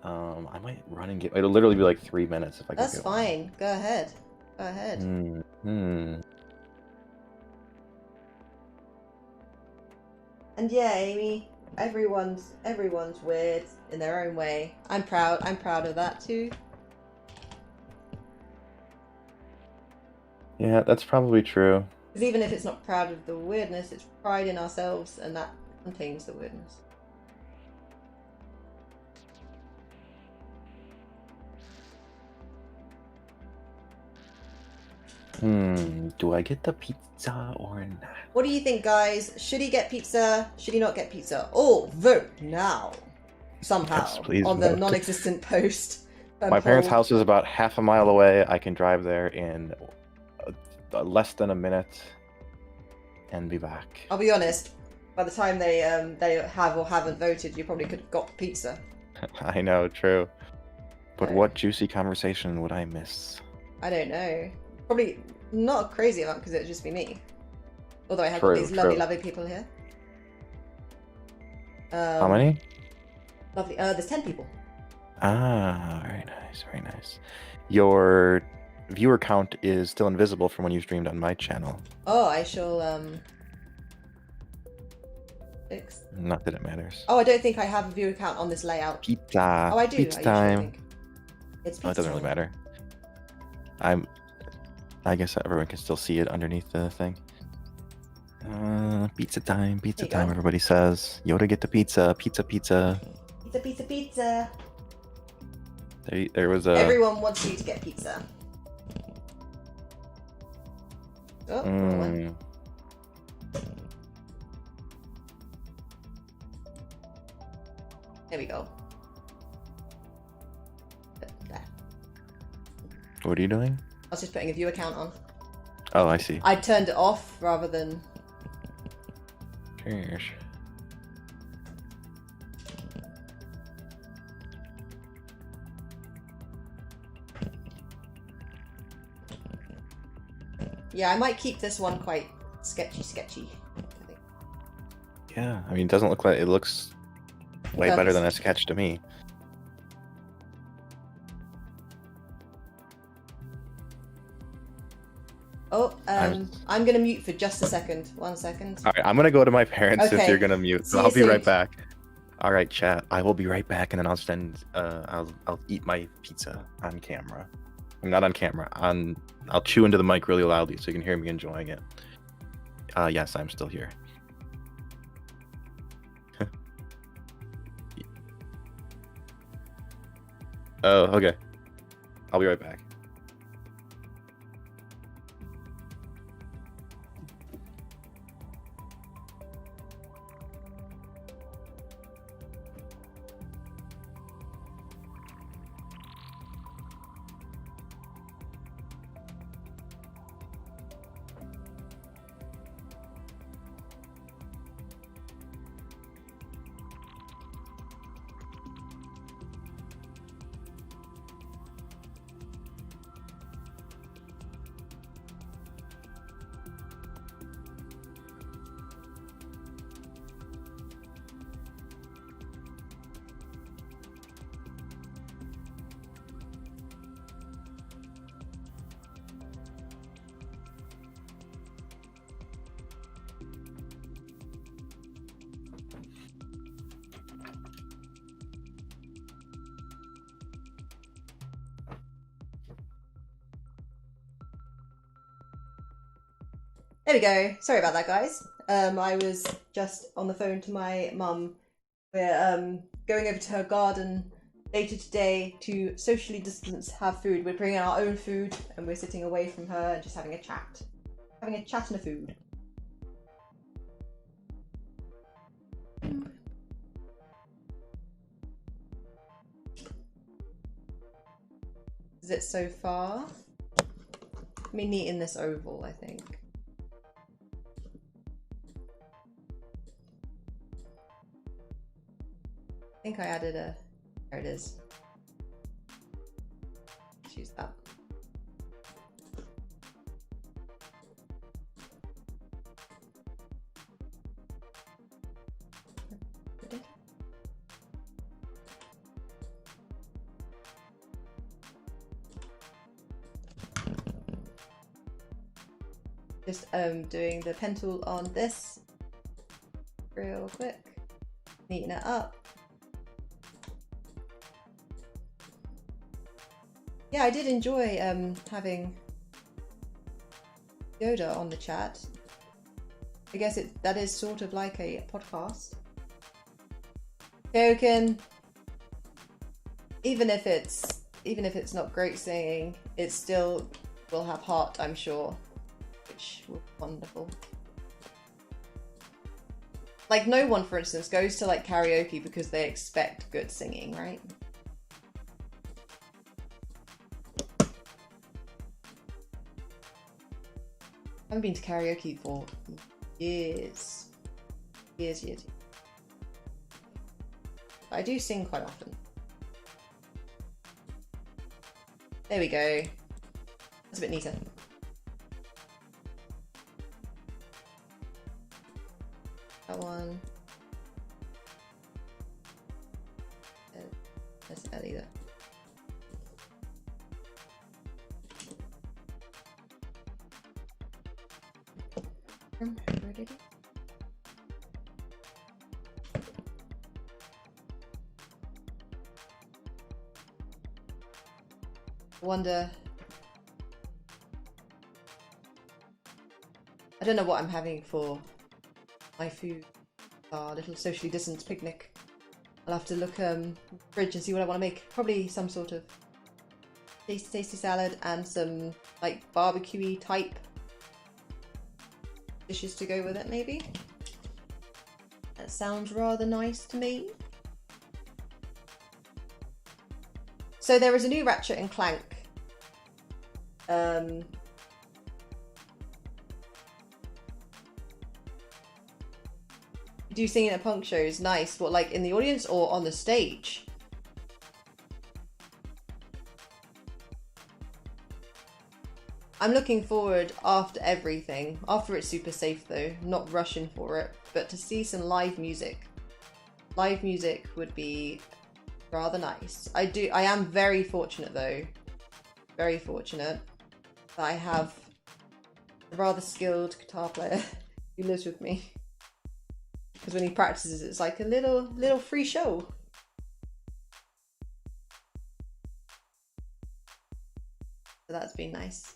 I might run and get. It'll literally be like 3 minutes if I.
That's fine. Go ahead. And yeah, Amy, everyone's weird in their own way. I'm proud of that too.
Yeah, that's probably true.
Because even if it's not proud of the weirdness, it's pride in ourselves, and that contains the weirdness.
Do I get the pizza or not?
What do you think, guys? Should he get pizza? Should he not get pizza? All vote now. Somehow.
Yes, please
on the
vote.
non-existent post.
My parents' house is about half a mile away. I can drive there in less than a minute and be back.
I'll be honest. By the time they have or haven't voted, you probably could have got pizza.
I know, true. But
Okay.
what juicy conversation would I miss?
I don't know. Probably not a crazy amount because it would just be me. Although I have
True,
all these lovely,
true.
lovely people here.
How many?
Lovely. There's 10 people.
Ah, very nice, very nice. Your viewer count is still invisible from when you streamed on my channel.
Oh, I shall fix.
Not that it matters.
Oh, I don't think I have a viewer count on this layout.
Pizza.
Oh, I do.
Pizza
I usually
time.
think. It's pizza
Oh, it doesn't really
time.
matter. I guess everyone can still see it underneath the thing. Pizza time,
There you go.
everybody says. Yoda, get the pizza, pizza.
Pizza.
There was a...
Everyone wants you to get pizza. Oh, wrong one. There we go. There.
What are you doing?
I was just putting a viewer count on.
Oh, I see.
I turned it off rather than...
Cheers.
Yeah, I might keep this one quite sketchy, I think.
Yeah, I mean, it doesn't look like... It looks way better than a sketch to me.
Oh, I'm gonna mute for just a second. 1 second.
All right, I'm gonna go to my parents since
Okay.
you're gonna mute, so
See
I'll
you
be right
soon.
back. All right, chat. I will be right back, and then I'll send. I'll eat my pizza on camera. I'm not on camera. I'll chew into the mic really loudly so you can hear me enjoying it. Yes, I'm still here. Oh, okay. I'll be right back.
There we go. Sorry about that, guys. I was just on the phone to my mum. We're going over to her garden later today to socially distance, have food. We're bringing our own food and we're sitting away from her and just having a chat. Having a chat and a food. Is it so far? Me neat in this oval, I think. I think I added a... There it is. Let's use that. Just doing the pen tool on this real quick, neaten it up. Yeah, I did enjoy having Yoda on the chat. I guess that is sort of like a podcast. Joking. Even if it's not great singing, it still will have heart, I'm sure. Which will be wonderful. Like, no one, for instance, goes to like karaoke because they expect good singing, right? I haven't been to karaoke for years. Years. But I do sing quite often. There we go. That's a bit neater. That one. That's that either. Where did it? I wonder. I don't know what I'm having for my food. Our little socially distanced picnic. I'll have to look fridge and see what I want to make. Probably some sort of tasty salad and some like barbecue-y type dishes to go with it, maybe. That sounds rather nice to me. So there is a new Ratchet and Clank. Do you sing it at punk shows? Nice. What, like in the audience or on the stage? I'm looking forward after everything. After it's super safe though. Not rushing for it. But to see some live music. Live music would be rather nice. I am very fortunate though. Very fortunate. That I have a rather skilled guitar player who lives with me. Because when he practices, it's like a little free show. So that's been nice.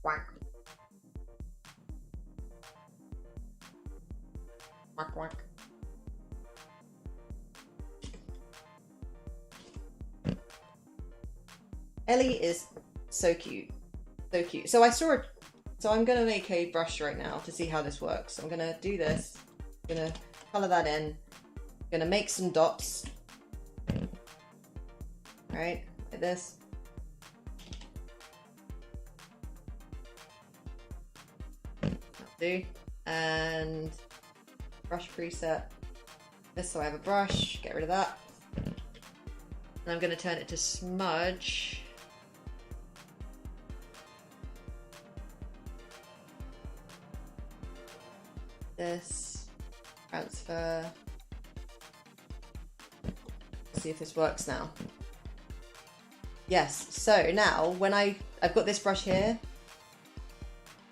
Quack. Quack, quack. Ellie is so cute. So cute. So I saw her. So I'm going to make a brush right now to see how this works. I'm going to do this. I'm going to colour that in. I'm going to make some dots. Alright, like this. That'll do. And brush preset. This, so I have a brush. Get rid of that. And I'm going to turn it to smudge. This, transfer. See if this works now. Yes, so now when I've got this brush here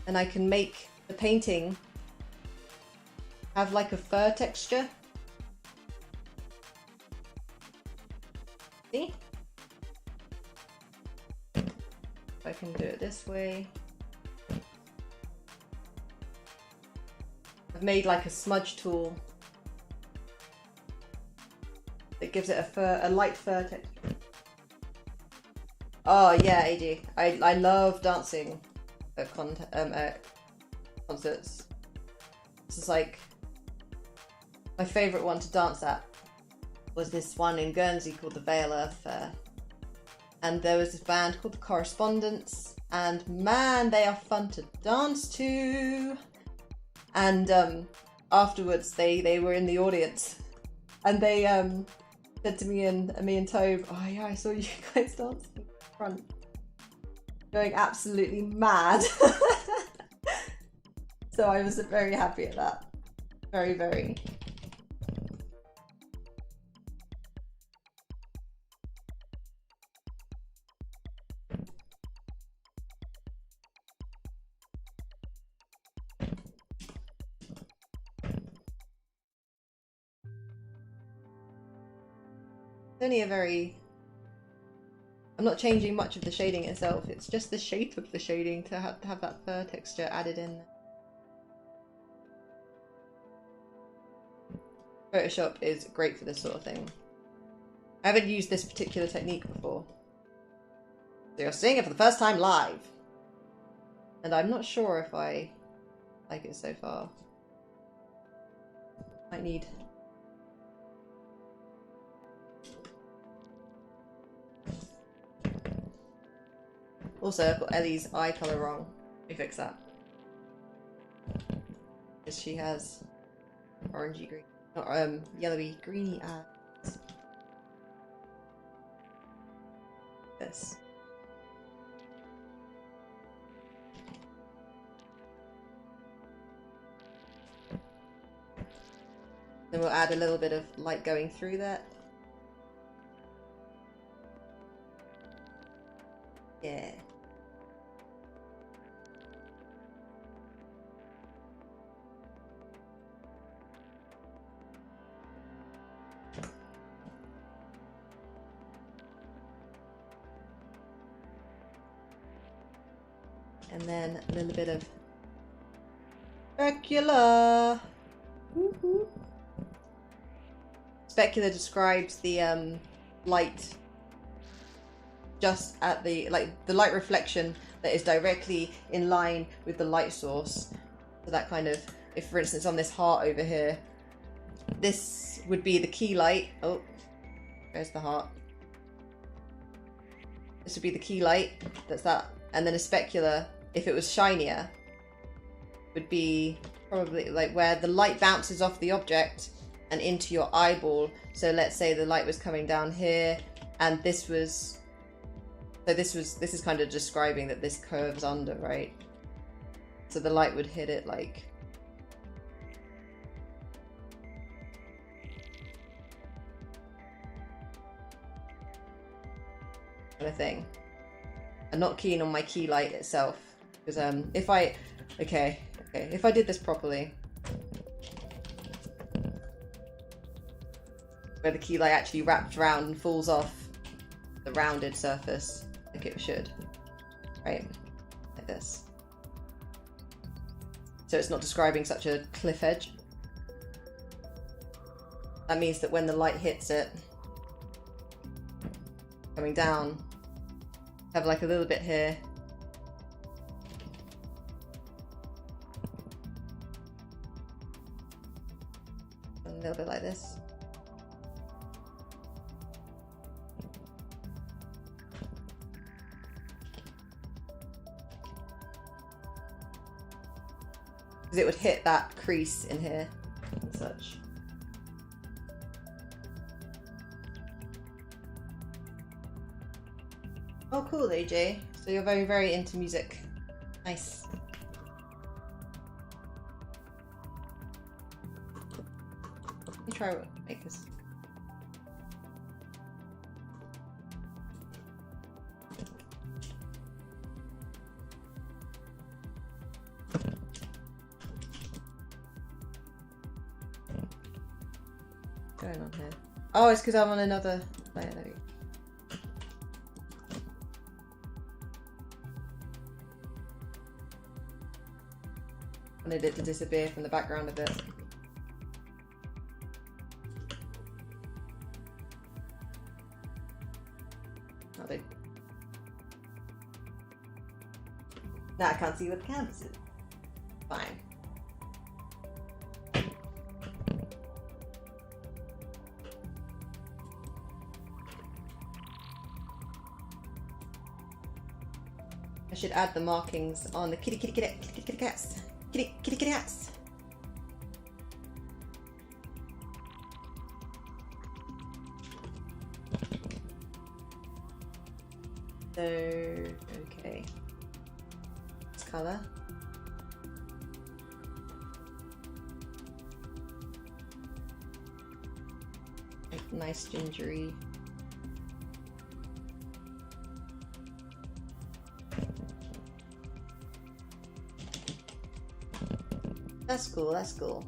and I can make the painting have like a fur texture. See? I can do it this way. I've made like a smudge tool that gives it a light fur texture. Oh yeah, AD. I love dancing at concerts. This is like my favourite one to dance at. Was this one in Guernsey called the Vale Earth Fair, and there was this band called the Correspondents, and man, they are fun to dance to. And afterwards, they were in the audience, and they said to me and Tobe, "Oh yeah, I saw you guys dancing in front, going absolutely mad." So I was very happy at that. Very, very. It's only a very... I'm not changing much of the shading itself, it's just the shape of the shading to have that fur texture added in. Photoshop is great for this sort of thing. I haven't used this particular technique before. So you're seeing it for the first time live. And I'm not sure if I like it so far. Might need... Also, I've got Ellie's eye colour wrong. Let me fix that. Because she has orangey green, not yellowy greeny eyes. This. Then we'll add a little bit of light going through that. Yeah. And then a little bit of specular. Woohoo. Specular describes the light just at the light reflection that is directly in line with the light source. So that kind of, if for instance on this heart over here, this would be the key light. Oh, there's the heart. This would be the key light. That's that. And then a specular, if it was shinier, would be probably like where the light bounces off the object and into your eyeball. So let's say the light was coming down here, and this was, so this is kind of describing that this curves under, right? So the light would hit it like, kind of thing. I'm not keen on my key light itself, because if I did this properly, where the key light actually wraps around and falls off the rounded surface like it should, right, like this, so it's not describing such a cliff edge. That means that when the light hits it coming down, have like a little bit here, and a little bit like this. Because it would hit that crease in here and such. Oh, cool, AJ. So you're very, very into music. Nice. Let me try make this. What's going on here? Oh, it's because I'm on another layer. There we go. wanted it to disappear from the background a bit. Oh, they... Now I can't see what the canvas is. Fine. I should add the markings on the kitty cats. Kitty cats. So, okay. This color. Like nice gingery. That's cool, that's cool.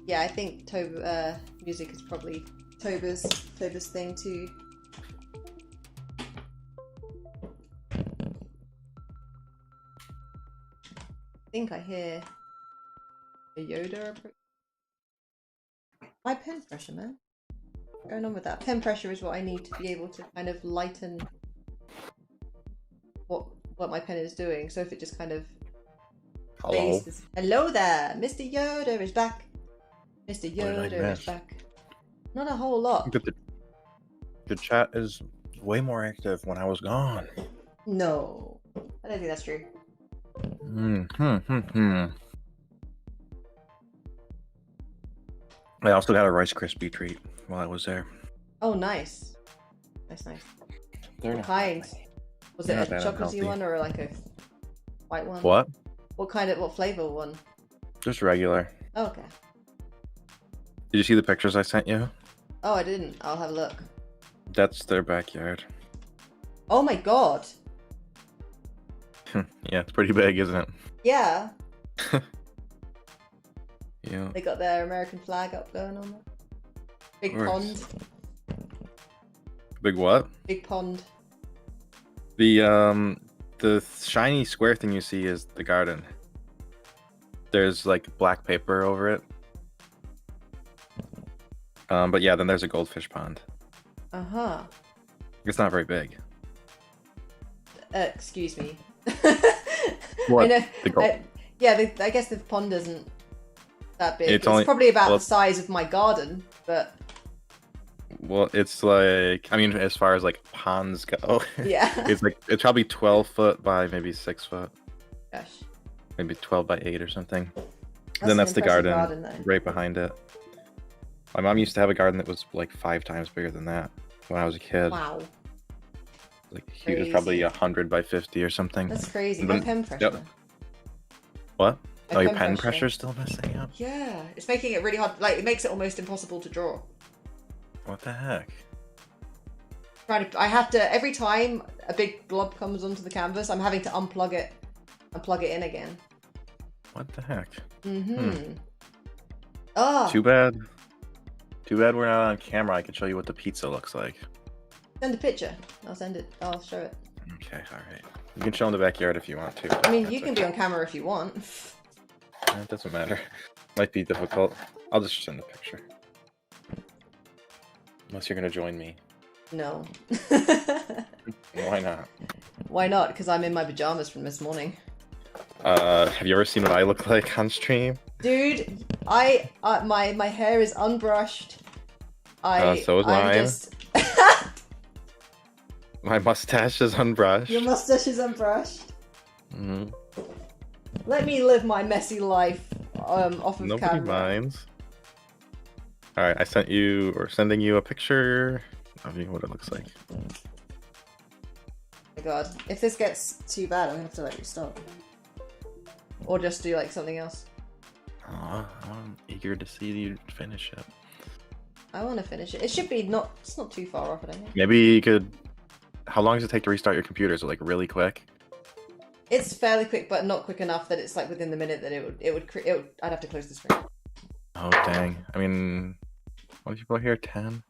Yeah, I think Toba, music is probably Toba's thing too. I think I hear a Yoda. My pen pressure, man. What's going on with that? Pen pressure is what I need to be able to kind of lighten what my pen is doing. So if it just kind of
Hello.
Hello there, Mr. Yoda is back. Mr. Yoda is back. Not a whole lot.
The chat is way more active when I was gone.
No, I don't think that's true.
I also got a Rice Krispie treat while I was there.
Oh, nice. Nice.
They're
What
not
kind?
bad.
Was
They're
it
not
a
bad,
chocolatey
unhealthy.
one or like a white one?
What?
What flavor one?
Just regular.
Oh, okay.
Did you see the pictures I sent you?
Oh, I didn't. I'll have a look.
That's their backyard.
Oh my god.
Yeah, it's pretty big, isn't it?
Yeah.
Yeah.
They got their American flag up going on there. Big
Of course.
pond.
Big what?
Big pond.
The shiny square thing you see is the garden. There's like black paper over it. But yeah, then there's a goldfish pond.
Uh-huh.
It's not very big.
Excuse me.
What?
I know.
The gold.
I guess the pond isn't that big.
It's
It's
only-
probably about
well-
the size of my garden, but
Well, it's like, I mean, as far as like ponds go,
yeah.
it's probably 12 foot by maybe 6 foot,
Gosh.
maybe 12 by 8 or something.
an
Then that's the
impressive
garden
though.
right behind it. My mom used to have a garden that was like 5 times bigger than that when I was a kid.
Wow.
Like he was probably
Crazy.
100 by 50 or something.
That's crazy.
And
My
then-
pen pressure.
yep. What?
My
Oh, your pen pressure's still messing up?
Yeah. It's making it really hard. Like, it makes it almost impossible to draw.
What the heck?
I have to, every time a big blob comes onto the canvas, I'm having to unplug it and plug it in again.
What the heck?
Mm-hmm. Oh,
Too bad. Too bad we're not on camera. I can show you what the pizza looks like.
send a picture. I'll send it. I'll show it.
Okay, alright. You can show in the backyard if you want to.
I mean,
That's
you can
okay.
be on camera if you want.
It doesn't matter. Might be difficult. I'll just send a picture. Unless you're gonna join me.
No.
Why not?
Why not? Because I'm in my pajamas from this morning.
Have you ever seen what I look like on stream?
Dude, my hair is unbrushed.
So is
I'm
mine.
just...
My mustache is unbrushed.
Your mustache is unbrushed.
Mhm.
Let me live my messy life off of
Nobody
camera.
minds. Alright, I sending you a picture of what it looks like.
Oh my god. If this gets too bad, I'm gonna have to like restart. Or just do like something else.
Aw, I'm eager to see you finish it.
I want to finish it. It should be it's not too far off, I don't think.
Maybe you could... How long does it take to restart your computer? Is it like really quick?
It's fairly quick, but not quick enough that it's like within the minute that it would I'd have to close the screen.
Oh, dang. I mean, how many people are here? 10?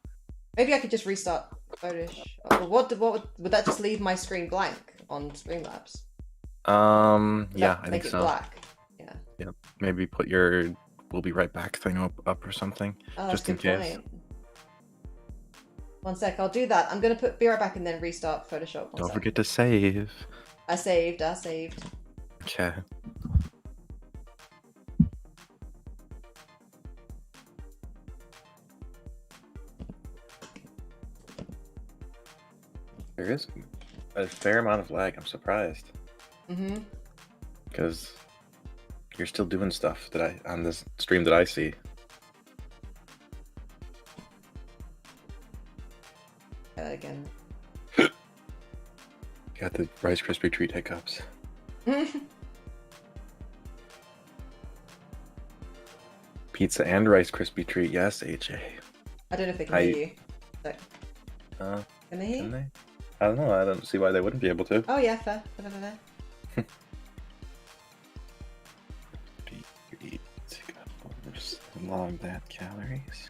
Maybe I could just restart Photoshop. Oh, would that just leave my screen blank on Streamlabs?
Yeah,
That
I
make
think
it
so.
black. Yeah.
Maybe put your "we'll be right back" thing up or something,
Oh,
just in
that's a good
case.
point. One sec, I'll do that. I'm gonna be right back and then restart Photoshop. One
Don't
sec.
forget to save.
I saved.
Okay. There is a fair amount of lag. I'm surprised
Mm-hmm.
because you're still doing stuff that on this stream that I see.
Try that again.
Got the Rice Krispie treat hiccups. Pizza and Rice Krispie treat. Yes, AJ.
I don't know if they can hear you. So,
Uh,
can they hear
can
you?
they? I don't know. I don't see why they wouldn't be able to.
Oh yeah, fair.
Just log that calories.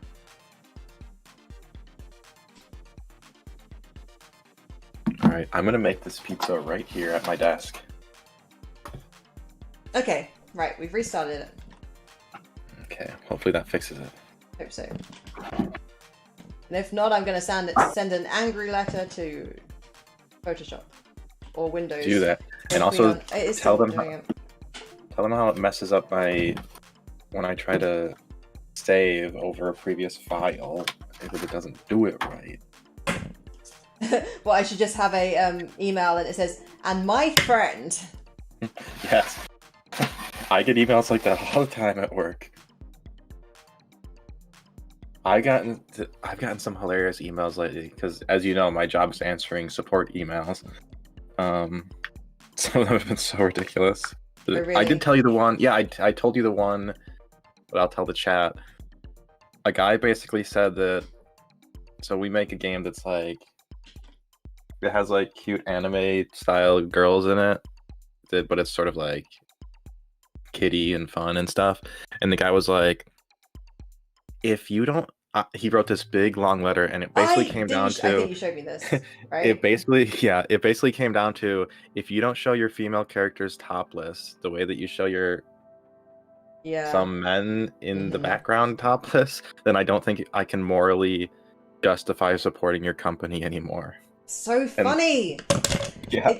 Alright, I'm gonna make this pizza right here at my desk.
Okay, right, we've restarted it.
Okay, hopefully that fixes it.
Hope so. And if not, I'm gonna send an angry letter to Photoshop or Windows.
Do that. And
If
also
it is
tell
still
them
doing it.
Tell them how it messes up when I try to save over a previous file if it doesn't do it right.
Well, I should just have a email and it says, "And my friend."
Yes. I get emails like that all the time at work. I've gotten some hilarious emails lately because, as you know, my job's answering support emails. Some of them have been so ridiculous.
Oh,
I
really?
did tell you the one. Yeah, I told you the one, but I'll tell the chat. A guy basically said that. So we make a game that's like, it has like cute anime style girls in it, but it's sort of like kiddie and fun and stuff. And the guy was like, if you don't, he wrote this big long letter, and it basically came down
I
to.
think you showed me this, right?
It basically came down to, if you don't show your female characters topless the way that you show your some men in the background topless, then I don't think I can morally justify supporting your company anymore.
So funny.
Yeah,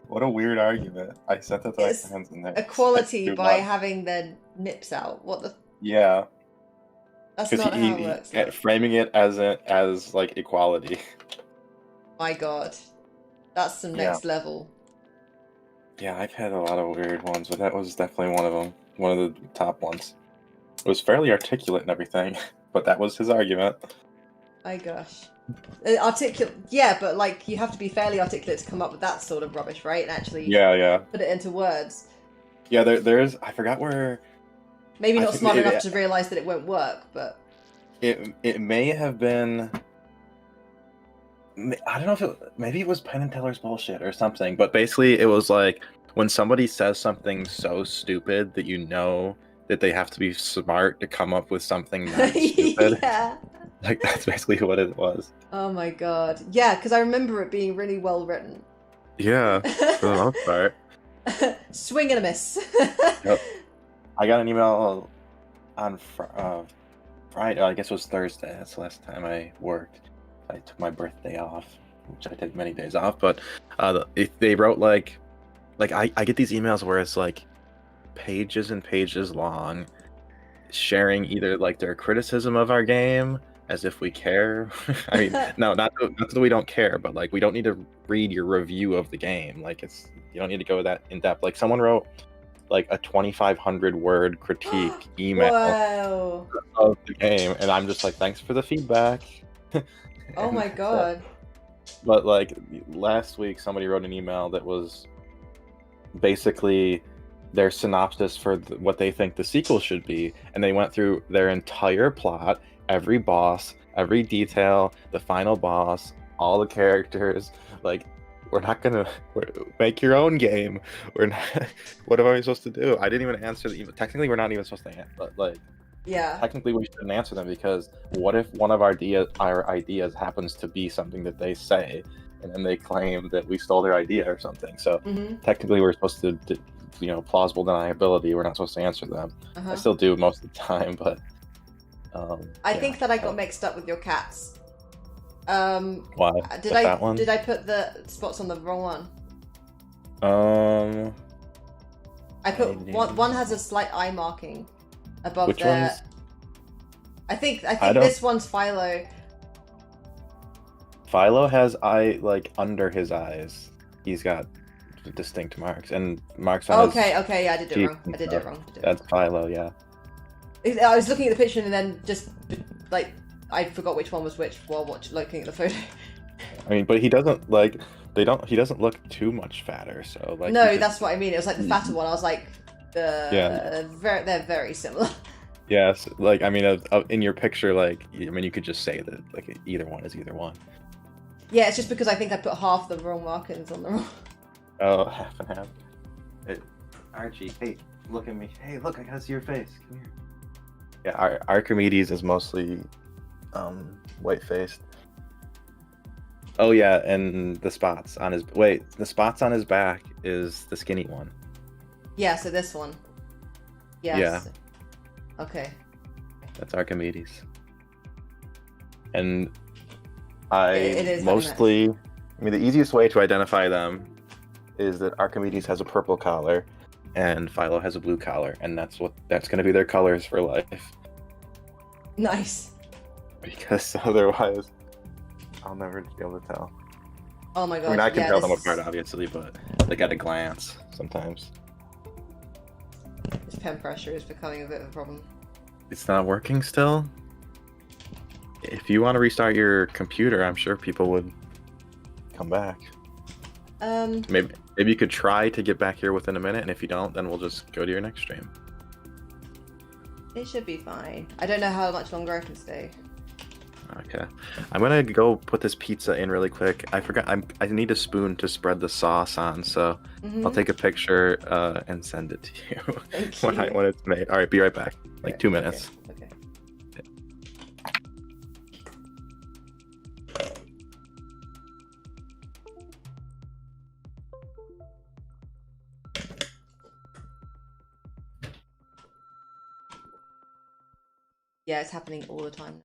what a weird argument. I sent that to my friends in there.
Equality by having their nips out. What the?
Yeah.
That's not how it works.
Framing it as like equality.
My God, that's some next level.
Yeah, I've had a lot of weird ones, but that was definitely one of them. One of the top ones. It was fairly articulate and everything, but that was his argument.
My gosh. Articulate, yeah, but like you have to be fairly articulate to come up with that sort of rubbish, right? And actually, put it into words.
Yeah, there's I forgot where.
Maybe not smart enough to realize that it won't work, but
it may have been. I don't know if maybe it was Penn and Teller's bullshit or something, but basically it was like when somebody says something so stupid that you know that they have to be smart to come up with something not stupid.
Yeah.
Like that's basically what it was.
Oh my God. Yeah, because I remember it being really well written.
Yeah, for the most part.
Swing and a miss.
Yep. I got an email on Friday. I guess it was Thursday. That's the last time I worked. I took my birthday off, which I take many days off. But they wrote like I get these emails where it's like pages and pages long, sharing either like their criticism of our game as if we care. I mean, no, not that we don't care, but like we don't need to read your review of the game. Like you don't need to go that in depth. Like someone wrote like a 2,500 word critique email of the game, and I'm just like, thanks for the feedback.
Oh my God.
But like last week, somebody wrote an email that was basically their synopsis for what they think the sequel should be, and they went through their entire plot, every boss, every detail, the final boss, all the characters. Like, we're not gonna make your own game. We're not. What am I supposed to do? I didn't even answer the email. Technically, we're not even supposed to answer, but like,
yeah.
Technically, we shouldn't answer them, because what if one of our ideas happens to be something that they say, and then they claim that we stole their idea or something? So technically, we're supposed to plausible deniability. We're not supposed to answer them. I still do most of the time, but
I think that I got mixed up with your cats.
Why?
Did I put the spots on the wrong one? I put one has a slight eye marking above
Which
there.
one's?
I think this one's Philo.
Philo has eye under his eyes. He's got distinct marks and marks on his
Okay, yeah, I did it
cheeks
wrong.
and
I did
stuff.
it wrong.
That's Philo, yeah.
I was looking at the picture and then just I forgot which one was which while looking at the photo.
I mean, but he doesn't he doesn't look too much fatter, so
No, that's what I mean. It was like the fatter one. I was like, they're very similar.
Yes, I mean, in your picture, you could just say that either one is either one.
Yeah, it's just because I think I put half the wrong markings on the wrong.
Oh, half and half. Archie, hey, look at me. Hey, look, I gotta see your face. Come here. Yeah, Archimedes is mostly white-faced. Oh yeah, and the spots on his back is the skinny one.
Yeah, so this one. Yes.
Yeah.
Okay.
That's Archimedes. And
It is
mostly, I mean, the easiest way to identify them is that Archimedes has a purple collar and Philo has a blue collar, and that's going to be their colors for life.
Nice.
Because otherwise, I'll never be able to tell.
Oh my god.
I mean, I can tell them apart, obviously, but at a glance, sometimes.
This pen pressure is becoming a bit of a problem.
It's not working still? If you want to restart your computer, I'm sure people would come back. Maybe you could try to get back here within a minute, and if you don't, then we'll just go to your next stream.
It should be fine. I don't know how much longer I can stay.
Okay. I'm gonna go put this pizza in really quick. I forgot, I need a spoon to spread the sauce on, so I'll take a picture and send it to you,
Thank you.
when it's made. Alright, be right back. 2 minutes.
Okay. Yeah, it's happening all the time.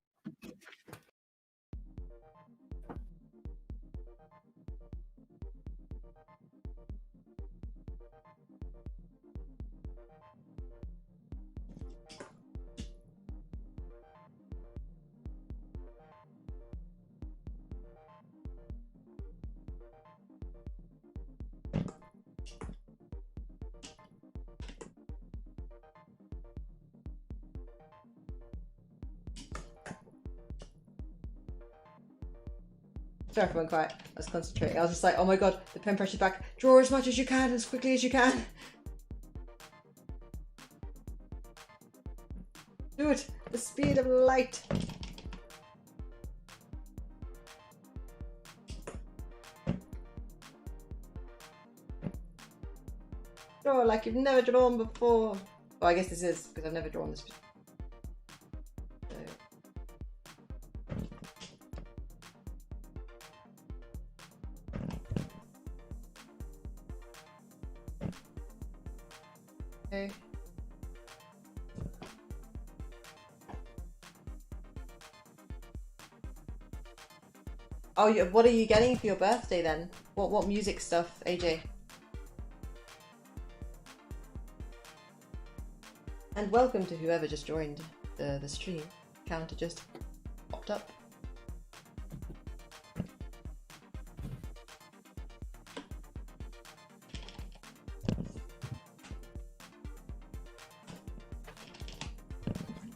Sorry if I went quiet. I was concentrating. I was just like, oh my god, the pen pressure's back. Draw as much as you can, as quickly as you can. Do it! The speed of light! Draw like you've never drawn before. Oh, I guess this is, because I've never drawn this before. Okay. Oh, what are you getting for your birthday then? What music stuff, AJ? And welcome to whoever just joined the stream. Counter just popped up.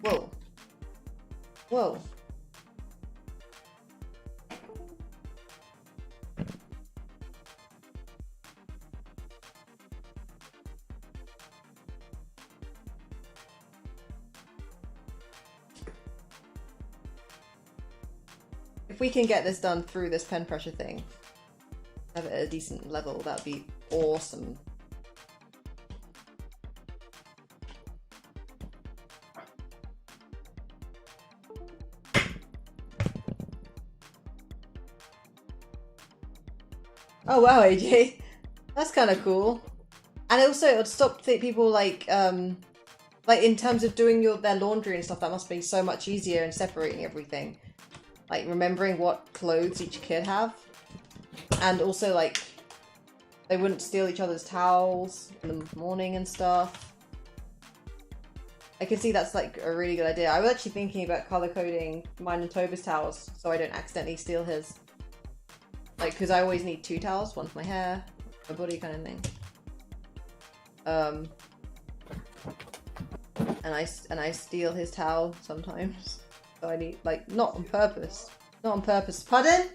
Whoa. Whoa. If we can get this done through this pen pressure thing, have it at a decent level, that'd be awesome. Oh wow, AJ. That's kind of cool. And also it would stop people like in terms of doing their laundry and stuff, that must be so much easier and separating everything. Like remembering what clothes each kid have. And also like they wouldn't steal each other's towels in the morning and stuff. I can see that's like a really good idea. I was actually thinking about color coding mine and Toba's towels so I don't accidentally steal his. Like, because I always need 2 towels, one for my hair, my body kind of thing. And I steal his towel sometimes. So I need, like, not on purpose. Not on purpose. Pardon?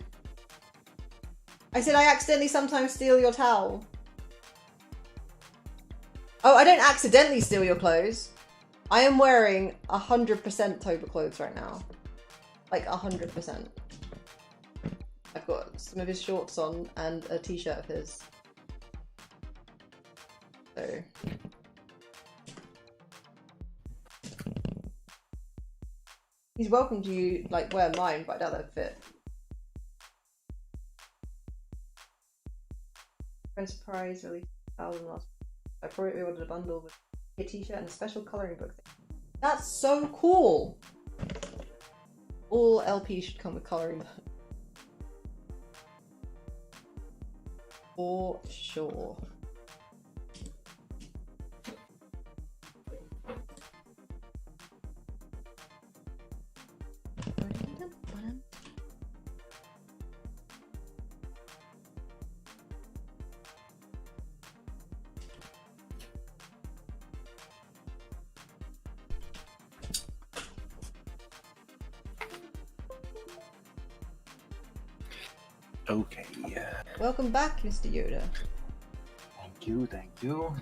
I said I accidentally sometimes steal your towel. Oh, I don't accidentally steal your clothes. I am wearing 100% Toba clothes right now. Like 100%. I've got some of his shorts on and a t-shirt of his. So... He's welcome to you, like, wear mine, but I doubt that'd fit. Friend surprise released 1,000 last. I probably ordered a bundle with a t-shirt and a special colouring book. That's so cool! All LPs should come with colouring book. For sure.
Okay, yeah.
Welcome back, Mr. Yoda.
Thank you.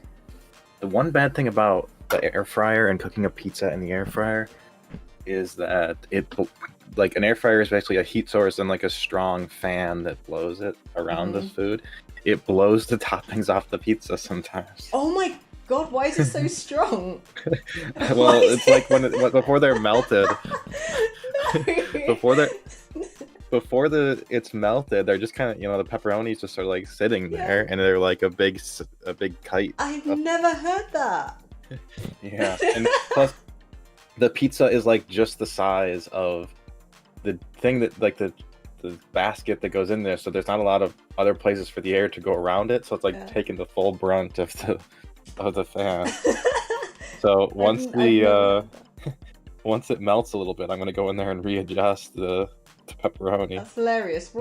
The one bad thing about the air fryer and cooking a pizza in the air fryer is that like an air fryer is basically a heat source and like a strong fan that blows it around the food. It blows the toppings off the pizza sometimes.
Oh my god, why is it so strong?
Well, it's like before they're melted. Before it's melted, they're just kind of, the pepperonis just are like sitting there, and they're like a big kite.
I've never heard that.
Yeah, and plus the pizza is like just the size of the thing that like the basket that goes in there, so there's not a lot of other places for the air to go around it, so it's like taking the full brunt of the fan. So once it melts a little bit, I'm gonna go in there and readjust the pepperoni.
That's hilarious.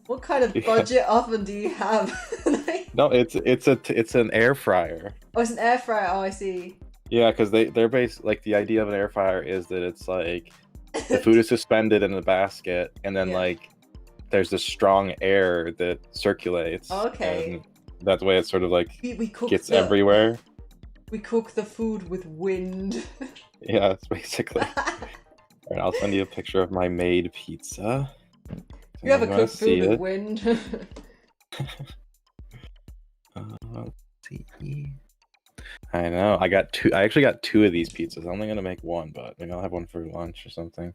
What kind of budget oven do you have?
No, it's an air fryer.
Oh, it's an air fryer. Oh, I see.
Yeah, because they're based, like, the idea of an air fryer is that it's like the food is suspended in a basket, and then like there's this strong air that circulates.
Okay.
And that way it sort of like
we
gets everywhere.
We cook the food with wind.
Yeah, it's basically. Alright, I'll send you a picture of my made pizza.
You have a cooked food with wind.
Let's see. I know. I actually got 2 of these pizzas. I'm only gonna make 1, but maybe I'll have one for lunch or something.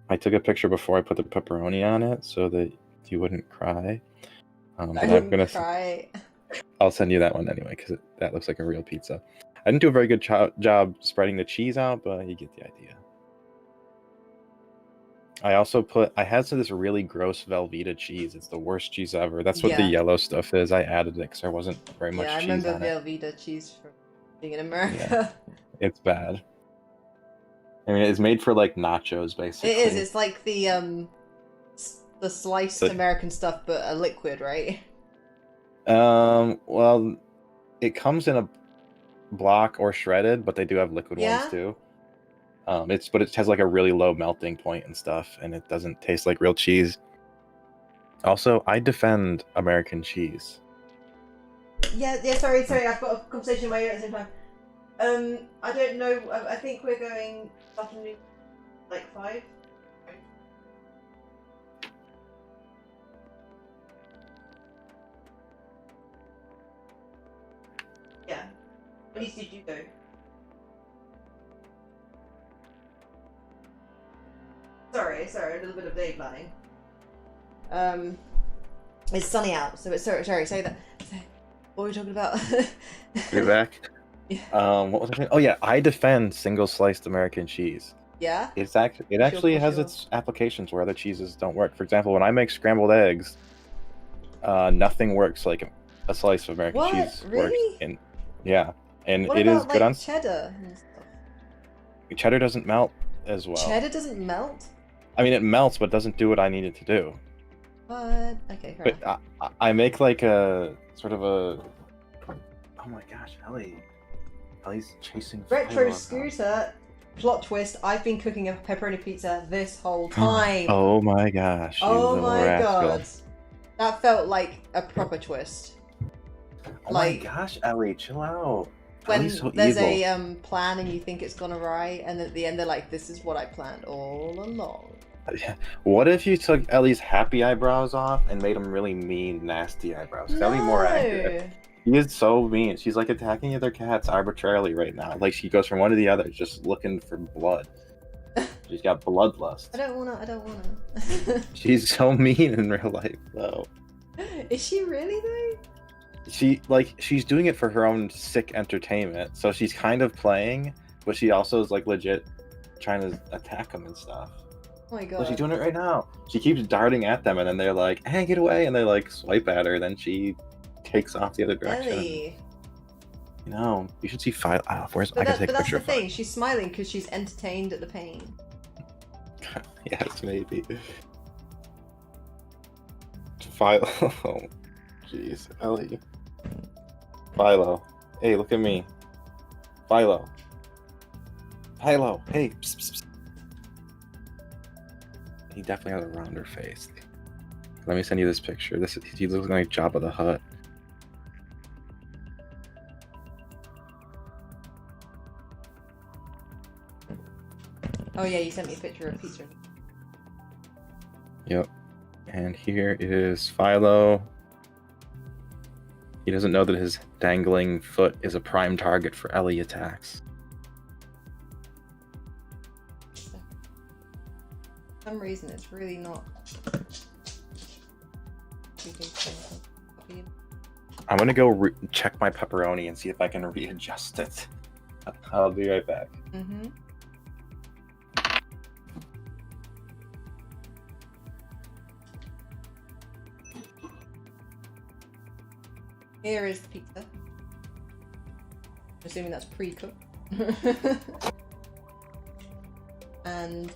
I took a picture before I put the pepperoni on it so that you wouldn't cry.
I wouldn't cry.
I'll send you that one anyway, because that looks like a real pizza. I didn't do a very good job spreading the cheese out, but you get the idea. I had this really gross Velveeta cheese. It's the worst cheese ever. That's what the yellow stuff is. I added it because there wasn't very much cheese on it.
Yeah, I remember Velveeta cheese from being in America.
Yeah, it's bad. I mean, it's made for like nachos, basically.
It is. It's like the sliced American stuff, but a liquid, right?
Well, it comes in a block or shredded, but they do have liquid ones too. But it has like a really low melting point and stuff, and it doesn't taste like real cheese. Also, I defend American cheese.
Yeah. Sorry. I've got a conversation in my ear at the same time. I don't know. I think we're going afternoon, like 5. Yeah. At least did you go? Sorry, a little bit of day planning. It's sunny out, so it's sorry. Say that. What were we talking about?
You're back.
Yeah.
What was I saying? Oh yeah, I defend single sliced American cheese.
Yeah.
It actually has its applications where other cheeses don't work. For example, when I make scrambled eggs, nothing works like a slice of American cheese
Really?
works. Yeah, and
What
it
about,
is good on
cheddar and stuff?
cheddar. Doesn't melt as well.
Cheddar doesn't melt?
I mean, it melts, but doesn't do what I need it to do.
What? Okay, fair enough.
But I make like a sort of a. Oh my gosh, Ellie's chasing.
Retro Scooter. Plot twist, I've been cooking a pepperoni pizza this whole time.
Oh my gosh.
Oh my
rascal.
god. That felt like a proper twist.
Oh my gosh, Ellie, chill out.
When
Ellie's so
there's
evil.
a plan and you think it's gone awry, and at the end they're like, this is what I planned all along.
What if you took Ellie's happy eyebrows off and made them really mean, nasty eyebrows? That'd be more accurate. She is so mean. She's like attacking other cats arbitrarily right now. Like she goes from one to the other, just looking for blood. She's got bloodlust.
I don't wanna.
She's so mean in real life, though.
Is she really though?
She's doing it for her own sick entertainment. So she's kind of playing, but she also is like legit trying to attack them and stuff.
Oh my god.
Well, she's doing it right now. She keeps darting at them, and then they're like, "Hey, get away!" And they like swipe at her. Then she takes off the other direction.
Ellie.
You know, you should see Philo. I can take a
That's
picture
the
of
thing. She's smiling because she's entertained at the pain.
Yes, maybe. Philo. Oh, jeez, Ellie. Philo. Hey, look at me. Philo. Philo. Hey. Psst, psst, psst. He definitely has a rounder face. Let me send you this picture. He looks like Jabba the Hutt.
Oh yeah, you sent me a picture of pizza.
Yep. And here is Philo. He doesn't know that his dangling foot is a prime target for Ellie attacks.
For some reason, it's really not.
I'm gonna go check my pepperoni and see if I can readjust it. I'll be right back.
Mm-hmm. Here is the pizza. I'm assuming that's pre-cooked. And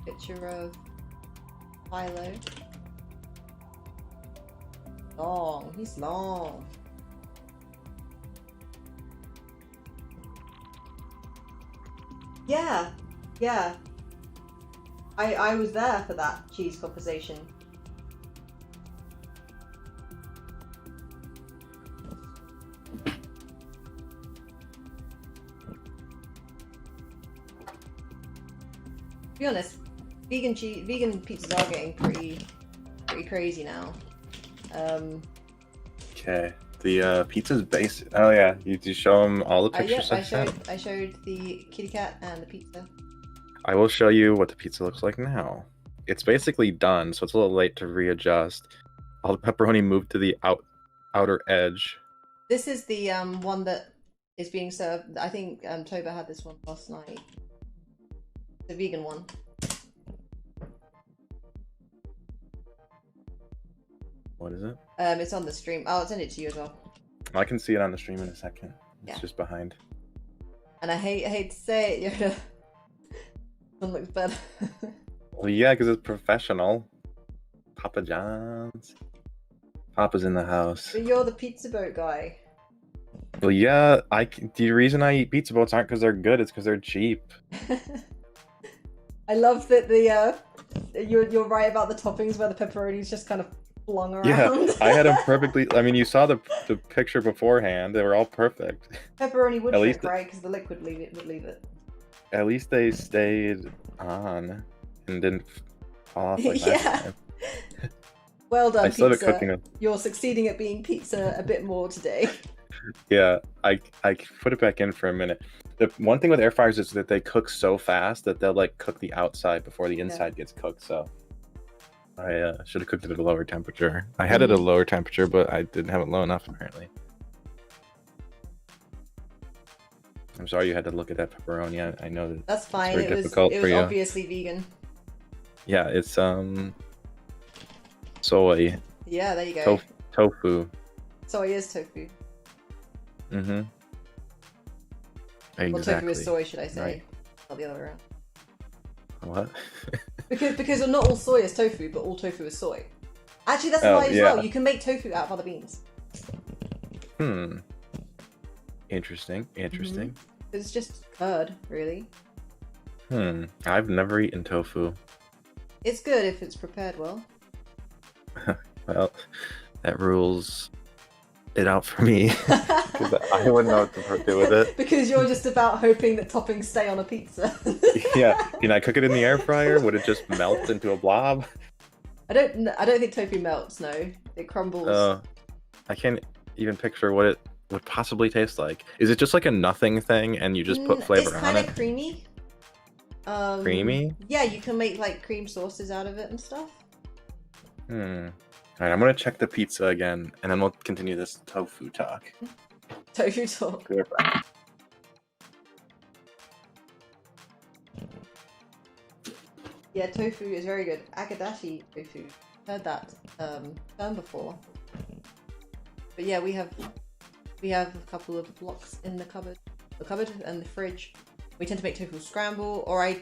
picture of Philo. Long, he's long. Yeah, yeah. I was there for that cheese conversation. To be honest, vegan pizzas are getting pretty crazy now.
Okay, the pizza's basic. Oh yeah, you show them all the pictures.
I showed the kitty cat and the pizza.
I will show you what the pizza looks like now. It's basically done, so it's a little late to readjust. All the pepperoni moved to the outer edge.
This is the one that is being served. I think Toba had this one last night. The vegan one.
What is it?
It's on the stream. I'll send it to you as well.
I can see it on the stream in a second. It's
Yeah.
just behind.
And I hate to say it, Yoda. One looks better.
Well, yeah, because it's professional. Papa John's. Papa's in the house.
But you're the pizza boat guy.
Well, yeah. The reason I eat pizza boats aren't because they're good. It's because they're cheap.
I love that you're right about the toppings where the pepperoni's just kind of flung around.
Yeah, I had them perfectly. I mean, you saw the picture beforehand. They were all perfect.
Pepperoni would
At
shrink,
least
right? Because the liquid would leave it.
At least they stayed on and didn't fall off like
Yeah.
last time.
Well done,
I still have
pizza.
it cooking them.
You're succeeding at being pizza a bit more today.
Yeah, I put it back in for a minute. The one thing with air fryers is that they cook so fast that they'll like cook the outside before the inside gets cooked. So I should have cooked it at a lower temperature. I had it at a lower temperature, but I didn't have it low enough apparently. I'm sorry you had to look at that pepperoni. I know that
That's fine.
very
It was
difficult for you.
obviously vegan.
Yeah, it's soy.
Yeah, there you go.
Tofu.
Soy is tofu.
Mm-hmm. Exactly.
Well, tofu is soy, should I say?
Right.
Not the other way around.
What?
because not all soy is tofu, but all tofu is soy. Actually, that's a lie as well. You can make tofu out of other beans.
Interesting.
It's just curd, really.
I've never eaten tofu.
It's good if it's prepared well.
Well, that rules it out for me. Because I wouldn't know what to do with it.
Because you're just about hoping that toppings stay on a pizza.
Yeah. Can I cook it in the air fryer? Would it just melt into a blob?
I don't think tofu melts, no. It crumbles.
I can't even picture what it would possibly taste like. Is it just like a nothing thing and you just put flavor on it?
It's kind of creamy.
Creamy?
Yeah, you can make like cream sauces out of it and stuff.
Alright, I'm gonna check the pizza again, and then we'll continue this tofu talk.
Tofu talk. Yeah, tofu is very good. Agadashi tofu. Heard that term before. But yeah, we have a couple of blocks in the cupboard and the fridge. We tend to make tofu scramble, or I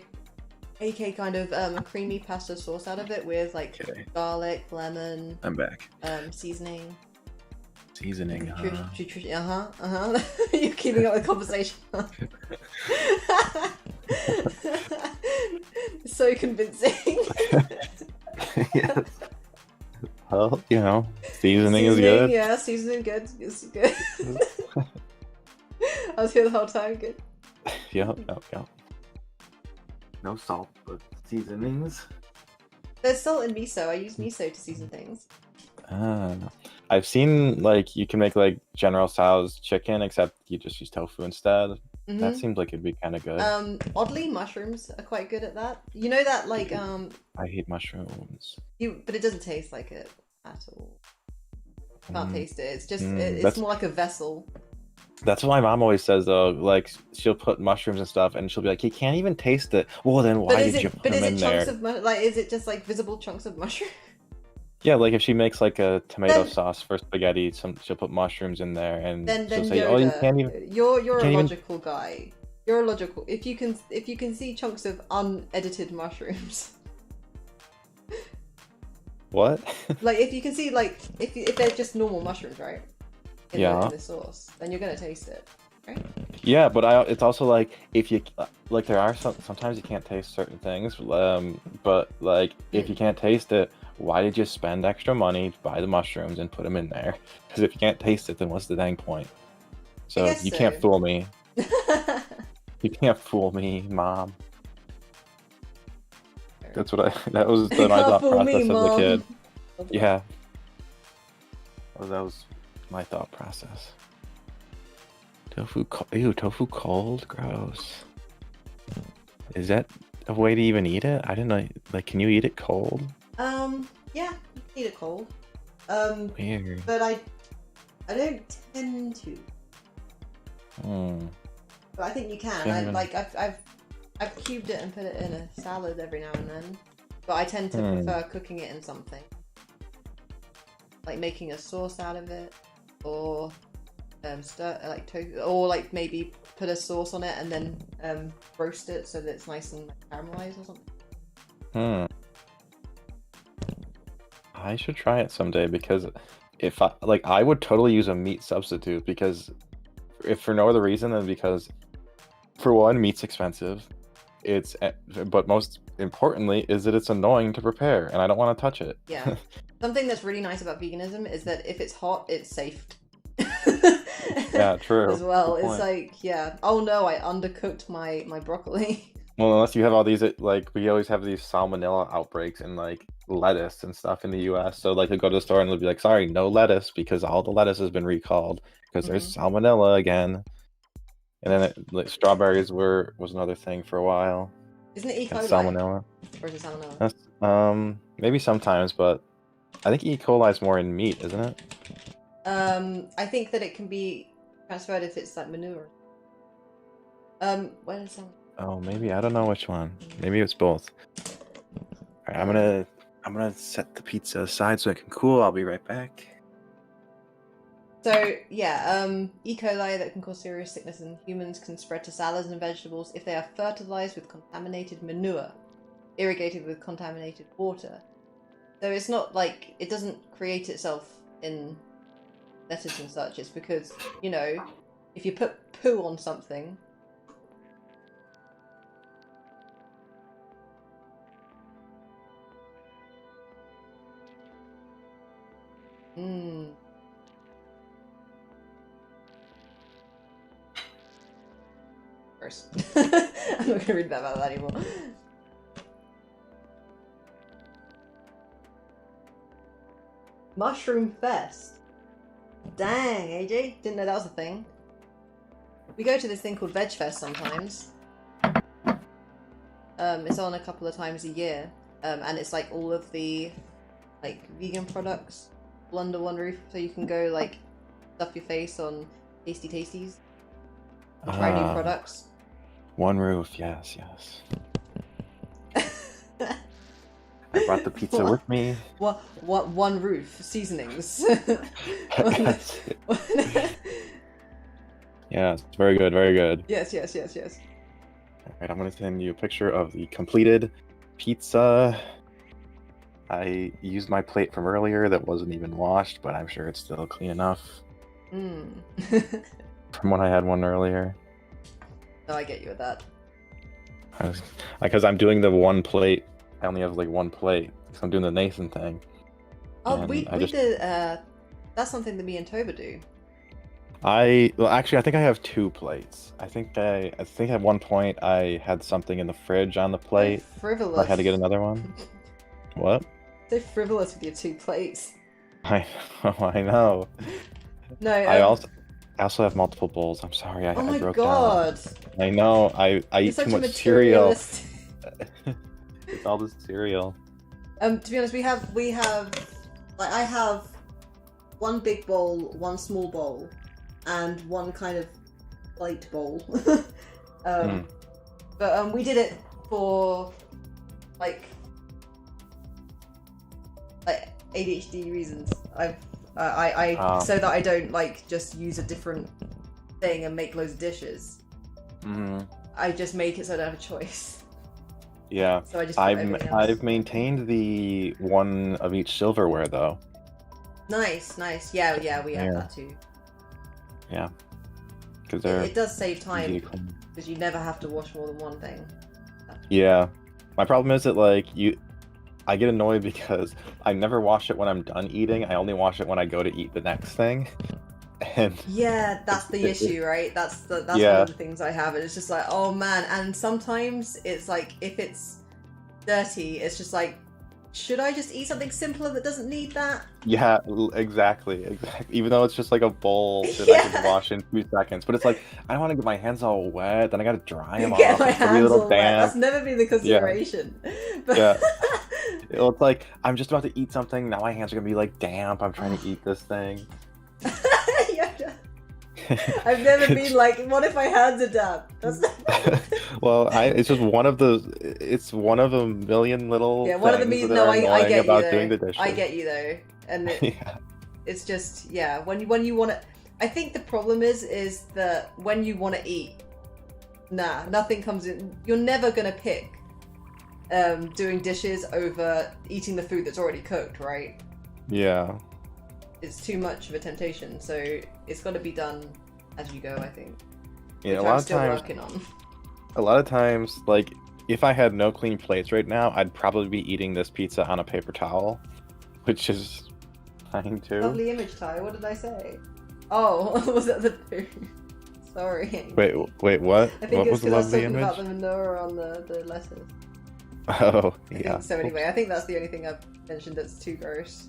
make kind of a creamy pasta sauce out of it with like garlic, lemon.
I'm back.
Seasoning.
Seasoning,
You're keeping up with the conversation. So convincing.
Yes. Well, you know, seasoning is good.
Yeah, seasoning good. It's good. I was here the whole time. Good.
Yep. No salt, but seasonings.
There's salt in miso. I use miso to season things.
I've seen like you can make like General Tso's chicken, except you just use tofu instead. That seems like it'd be kind of good.
Oddly, mushrooms are quite good at that. You know that like
I hate mushrooms.
But it doesn't taste like it at all. Can't taste it. It's just it's more like a vessel.
That's what my mom always says though. Like she'll put mushrooms and stuff, and she'll be like, "You can't even taste it." Well, then why did you put them in there?
Like, is it just like visible chunks of mushroom?
Yeah, like if she makes like a tomato sauce for spaghetti, she'll put mushrooms in there, and she'll say,
Yoda,
"Oh, you can't even."
You're a logical guy. You're a logical. If you can see chunks of unedited mushrooms.
What?
Like if you can see like if they're just normal mushrooms, right? In the sauce, then you're gonna taste it, right?
Yeah, but it's also like if you like there are sometimes you can't taste certain things, but like if you can't taste it, why did you spend extra money to buy the mushrooms and put them in there? Because if you can't taste it, then what's the dang point? So you can't fool me. You can't fool me, Mom. That was my thought process as a kid. Yeah. Well, that was my thought process. Tofu cold? Gross. Is that a way to even eat it? I didn't know. Like, can you eat it cold?
Yeah, you can eat it cold.
Weird.
But I don't tend to. But I think you can. I've cubed it and put it in a salad every now and then. But I tend to prefer cooking it in something. Like making a sauce out of it, or tofu, or like maybe put a sauce on it and then roast it so that it's nice and caramelized or something.
I should try it someday because if I would totally use a meat substitute because if for no other reason than because for one, meat's expensive. But most importantly is that it's annoying to prepare and I don't want to touch it.
Yeah. Something that's really nice about veganism is that if it's hot, it's safe.
Yeah, true.
As well. It's like, yeah. Oh no, I undercooked my broccoli.
Well, unless you have all these, like, we always have these salmonella outbreaks in, like, lettuce and stuff in the US. So, like, they'll go to the store and they'll be like, sorry, no lettuce because all the lettuce has been recalled because there's salmonella again. And then like, strawberries was another thing for a while.
Isn't it E.
And
coli?
salmonella.
Or is it salmonella?
That's, maybe sometimes, but I think E. coli is more in meat, isn't it?
I think that it can be transferred if it's like manure. Where is salmonella?
Oh, maybe I don't know which one. Maybe it's both. All right, I'm gonna set the pizza aside so it can cool. I'll be right back.
So yeah, E. coli that can cause serious sickness in humans can spread to salads and vegetables if they are fertilized with contaminated manure, irrigated with contaminated water. So it's not like it doesn't create itself in lettuce and such. It's because, you know, if you put poo on something. Gross. I'm not going to read about that anymore. Mushroom Fest. Dang, AJ. Didn't know that was a thing. We go to this thing called Veg Fest sometimes. It's on a couple of times a year. And it's like all of the like vegan products all under one roof. So you can go like stuff your face on Tasty Tasties. And try new products.
One roof, yes. I brought the pizza with me.
What? One roof seasonings.
Yeah, it's very good, very good.
Yes.
Alright, I'm gonna send you a picture of the completed pizza. I used my plate from earlier that wasn't even washed, but I'm sure it's still clean enough. From when I had one earlier.
No, I get you with that.
Because I'm doing the one plate. I only have like one plate. So I'm doing the Nathan thing.
Oh,
And
we
just...
did. That's something that me and Toba do.
Well, actually, I think I have two plates. I think at one point I had something in the fridge on the plate.
So frivolous.
I had to get another one. What?
So frivolous with your two plates.
I know.
No.
I also have multiple bowls. I'm sorry.
Oh my
I broke
god.
down. I know. I eat too much cereal. It's all the cereal.
To be honest, we have like I have one big bowl, one small bowl, and one kind of light bowl. But we did it for like ADHD reasons. So that I don't like just use a different thing and make loads of dishes. I just make it so I don't have a choice.
Yeah.
So I just
I've maintained the one of each silverware though.
Nice. Yeah, we have that too.
Yeah. Because
it does save time because you never have to wash more than one thing.
Yeah. My problem is that like I get annoyed because I never wash it when I'm done eating. I only wash it when I go to eat the next thing. And
yeah, that's the issue, right? That's one of the things I have. And it's just like, oh man. And sometimes it's like, if it's dirty, it's just like, should I just eat something simpler that doesn't need that?
Yeah, exactly. Even though it's just like a bowl that I can wash in 2 seconds. But it's like, I don't want to get my hands all wet, then I gotta dry them off.
My
it's
hands
a little
all
damp.
wet. That's never been the consideration. But...
Yeah. It's like, I'm just about to eat something, now my hands are gonna be like damp, I'm trying to eat this thing.
I've never been like, what if my hands are damp? That's not...
Well, it's just one of a million little
one of the
things that
no,
are
I
annoying
get
about
you
doing
though.
the dishes.
I get you though, and it's just when you want to. I think the problem is that when you want to eat, nothing comes in. You're never gonna pick doing dishes over eating the food that's already cooked, right?
Yeah.
It's too much of a temptation, so it's got to be done as you go, I think.
Yeah,
which I'm still working on.
A lot of times, like, if I had no clean plates right now, I'd probably be eating this pizza on a paper towel, which is fine too.
Lovely image, Ty. What did I say? Oh, was that the food? Sorry.
Wait, what?
I think
what was the lovely image?
About the manure on the lettuce.
Oh,
I
yeah.
think so anyway, I think that's the only thing I've mentioned that's too gross.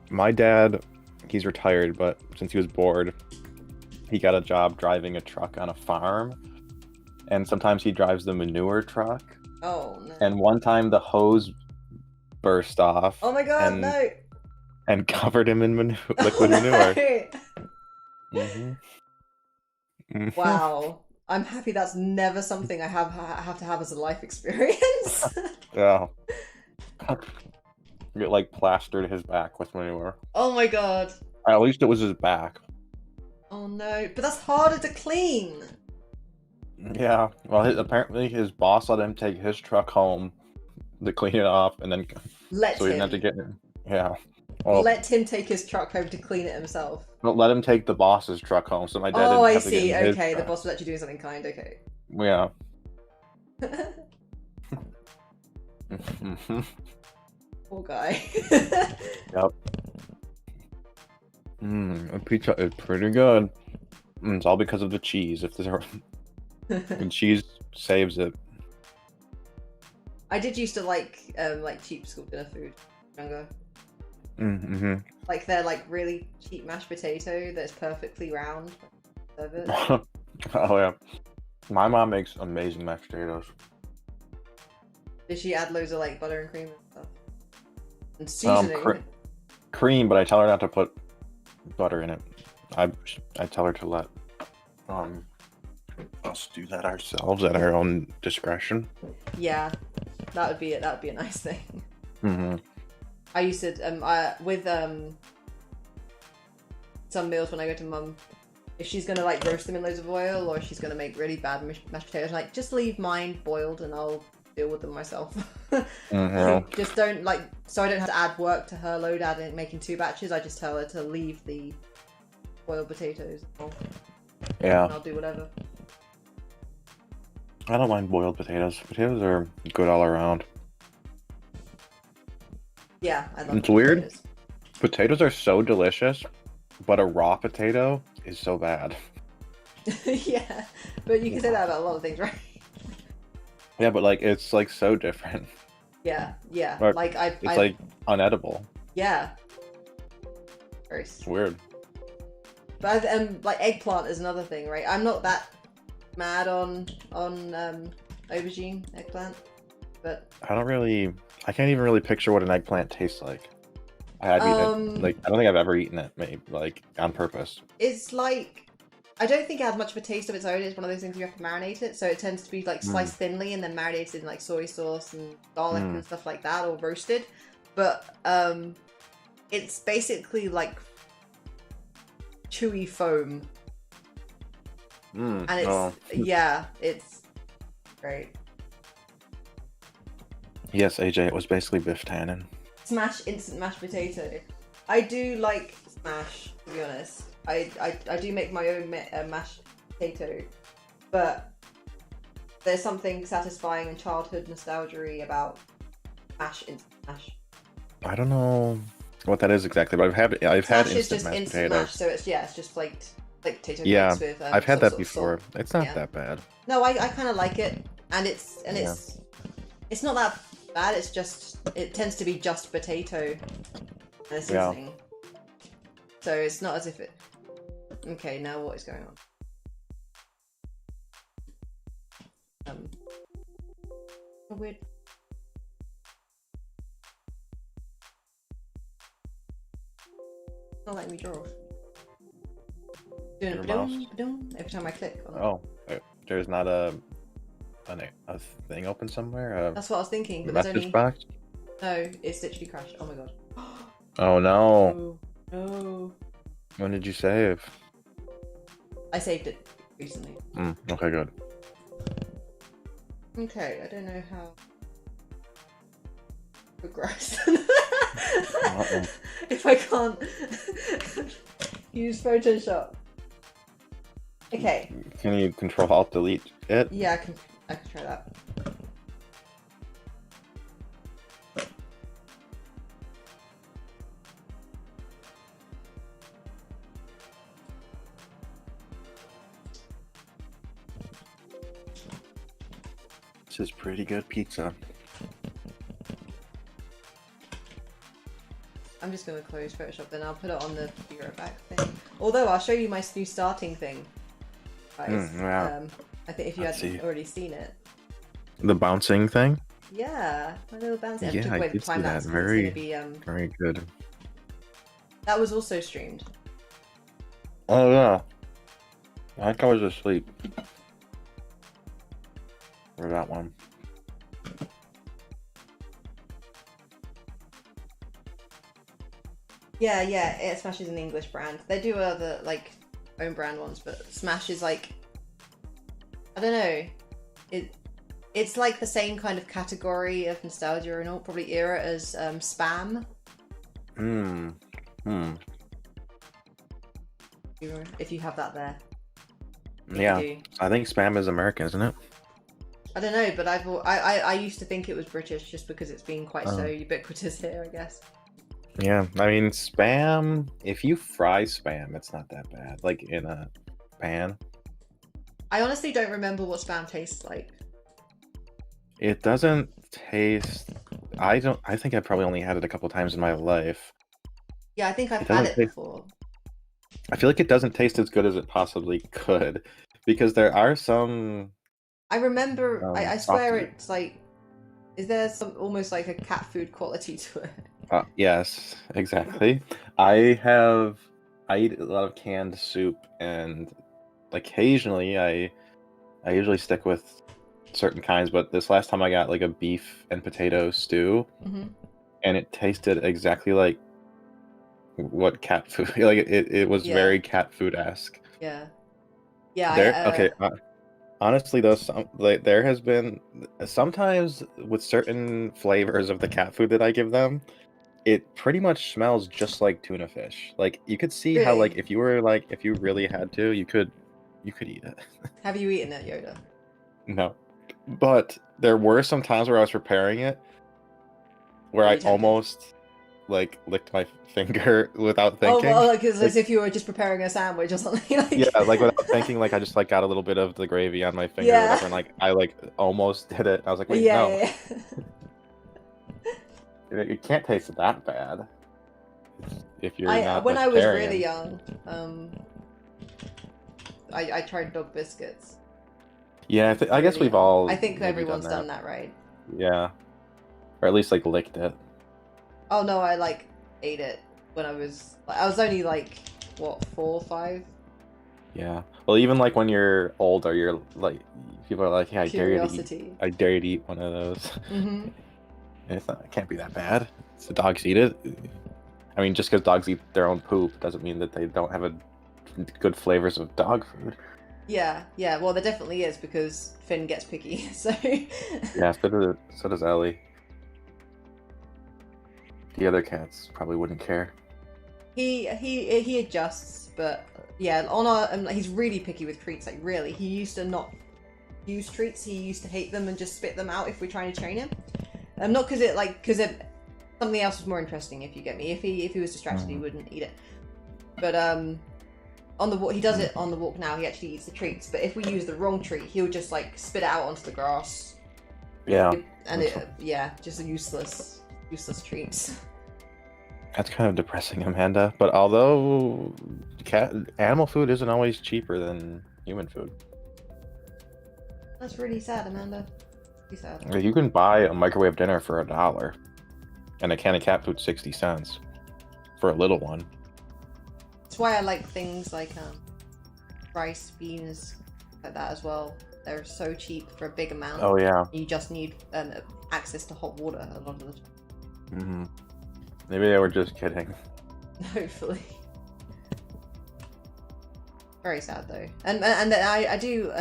My dad, he's retired, but since he was bored, he got a job driving a truck on a farm, and sometimes he drives the manure truck.
Oh no.
And one time the hose burst off.
Oh my god, no.
And covered him in liquid
Oh,
manure.
no. Wow. I'm happy that's never something I have to have as a life experience.
Yeah. It like plastered his back with manure.
Oh my god.
At least it was his back.
Oh no. But that's harder to clean.
Yeah. Well, apparently his boss let him take his truck home to clean it off, and then
Let
so he
him.
didn't have to get it. Yeah. Well,
Let him take his truck home to clean it himself.
don't let him take the boss's truck home, so my dad
Oh,
didn't
I
have to get
see.
in his
Okay, the
truck.
boss was actually doing something kind. Okay.
Yeah.
Poor guy.
Yep. The pizza is pretty good. It's all because of the cheese. If there's and cheese saves it.
I did used to like cheap school dinner food younger.
Mm-hmm.
Like they're like really cheap mashed potato that's perfectly round. Serve it.
Oh yeah. My mom makes amazing mashed potatoes.
Did she add loads of like butter and cream and stuff? And seasoning.
Cream, but I tell her not to put butter in it. I tell her to let us do that ourselves at our own discretion.
Yeah, that would be it. That would be a nice thing.
Mm-hmm.
I used to with some meals when I go to mum, if she's gonna like roast them in loads of oil or she's gonna make really bad mashed potatoes, like just leave mine boiled and I'll deal with them myself.
Mm-hmm.
Just don't like, so I don't have to add work to her load adding making 2 batches. I just tell her to leave the boiled potatoes.
Yeah.
And I'll do whatever.
I don't mind boiled potatoes. Potatoes are good all around.
Yeah, I love
It's weird.
potatoes.
Potatoes are so delicious, but a raw potato is so bad.
Yeah, but you can say that about a lot of things, right?
Yeah, but like it's like so different.
Yeah, yeah.
Or
Like
it's like unedible.
yeah. Very
It's weird.
But like eggplant is another thing, right? I'm not that mad on aubergine eggplant, but
I can't even really picture what an eggplant tastes like. I've eaten it. Like I don't think I've ever eaten it, maybe like on purpose.
it's like, I don't think it has much of a taste of its own. It's one of those things you have to marinate it, so it tends to be like sliced thinly and then marinated in like soy sauce and garlic and stuff like that, or roasted. But it's basically like chewy foam, and it's yeah, it's great.
Yes, AJ, it was basically Biff Tannen.
Smash instant mashed potato. I do like smash, to be honest. I do make my own mashed potato, but there's something satisfying and childhood nostalgia about instant mash.
I don't know what that is exactly, but I've had
Smash is
instant
just
mashed
instant
potatoes.
mash, so it's just flaked potato
Yeah,
flakes with
I've had
some
that
sort of
before.
salt.
It's not
Yeah.
that bad.
No, I kind of like it, and it's not that bad. It's just, it tends to be just potato and a seasoning. So it's not as if it. Okay, now what is going on? A weird. Not letting me draw. Doing
Your
a
mouse?
ba-dum, every time I click on it.
Oh, there's not a thing open somewhere.
That's what I was thinking, but there's
Message
only
box.
no. It's literally crashed. Oh my god.
Oh no!
No.
When did you save?
I saved it recently.
Okay, good.
Okay, I don't know how progress. If I can't use Photoshop. Okay.
Can you Control Alt Delete it?
Yeah, I can try that.
This is pretty good pizza.
I'm just gonna close Photoshop, then I'll put it on the Bureau back thing. Although I'll show you my new starting thing, guys.
Yeah.
I think if you
Let's
hadn't
see.
already seen it.
The bouncing thing.
Yeah, my little bouncy.
Yeah, I
wait,
did see
time
that.
lapse. It's
Very,
gonna be
very good.
that was also streamed.
Oh yeah. I think I was asleep for that one.
Yeah, It Smash is an English brand. They do other like own brand ones, but Smash is like, I don't know, it's like the same kind of category of nostalgia and all, probably era as Spam. If you have that there.
Yeah,
You do.
I think Spam is American, isn't it?
I don't know, but I used to think it was British just because it's been quite so
Oh.
ubiquitous here, I guess.
Yeah, I mean Spam. If you fry Spam, it's not that bad. Like in a pan.
I honestly don't remember what Spam tastes like.
It doesn't taste. I don't. I think I probably only had it a couple times in my life.
Yeah, I think I've
It
had
doesn't
it
taste-
before.
I feel like it doesn't taste as good as it possibly could, because there are some.
I remember, I swear
soft-
it's like, is there some almost like a cat food quality to it?
Yes, exactly. I eat a lot of canned soup, and occasionally I usually stick with certain kinds, but this last time I got like a beef and potato stew,
Mm-hmm.
and it tasted exactly like what cat food like it was
Yeah.
very cat food-esque.
Yeah. Yeah.
Okay, honestly though, there has been sometimes with certain flavors of the cat food that I give them, it pretty much smells just like tuna fish. Like you could see how like
Really?
if you really had to, you could eat it.
Have you eaten it, Yoda?
No. But there were some times where I was preparing it where
Were
I
you tempted?
almost like licked my finger without
Oh,
thinking.
well, like as if you were just preparing a sandwich or something. Like...
Yeah, like without thinking, like I just like got a little bit of the gravy on my finger or
Yeah.
whatever, and like I like almost did it. I was like, wait,
Yeah,
no,
yeah.
it can't taste that bad if you're not
When I was
vegetarian.
really young, I tried dog biscuits.
Yeah, I guess
Really
we've
young.
all.
I think
maybe
everyone's done that, right?
Yeah, or at least like licked it.
Oh no, I like ate it when I was only like what 4 or 5.
Yeah. Well, even like when you're older, you're like people are like, "Yeah, I dare you to eat.
Curiosity.
I dare you to eat one of those."
Mm-hmm.
And it's not. It can't be that bad. So dogs eat it. I mean, just because dogs eat their own poop doesn't mean that they don't have good flavors of dog food.
Yeah. Well, there definitely is because Finn gets picky. So.
Yeah, so does Ellie. The other cats probably wouldn't care.
He adjusts, but yeah, on our he's really picky with treats. Like really, he used to not use treats. He used to hate them and just spit them out if we're trying to train him. Not because something else was more interesting. If you get me, if he was distracted, he wouldn't eat it. But on the walk, he does it on the walk now. He actually eats the treats. But if we use the wrong treat, he'll just like spit it out onto the grass.
Yeah.
And just useless treats.
That's kind of depressing, Amanda. But although animal food isn't always cheaper than human food.
That's really sad, Amanda. Really sad.
You can buy a microwave dinner for $1, and a can of cat food 60 cents for a little one.
That's why I like things like rice, beans, like that as well. They're so cheap for a big amount.
Oh yeah.
You just need access to hot water a lot of the time.
Maybe they were just kidding.
Hopefully. Very sad though, and I do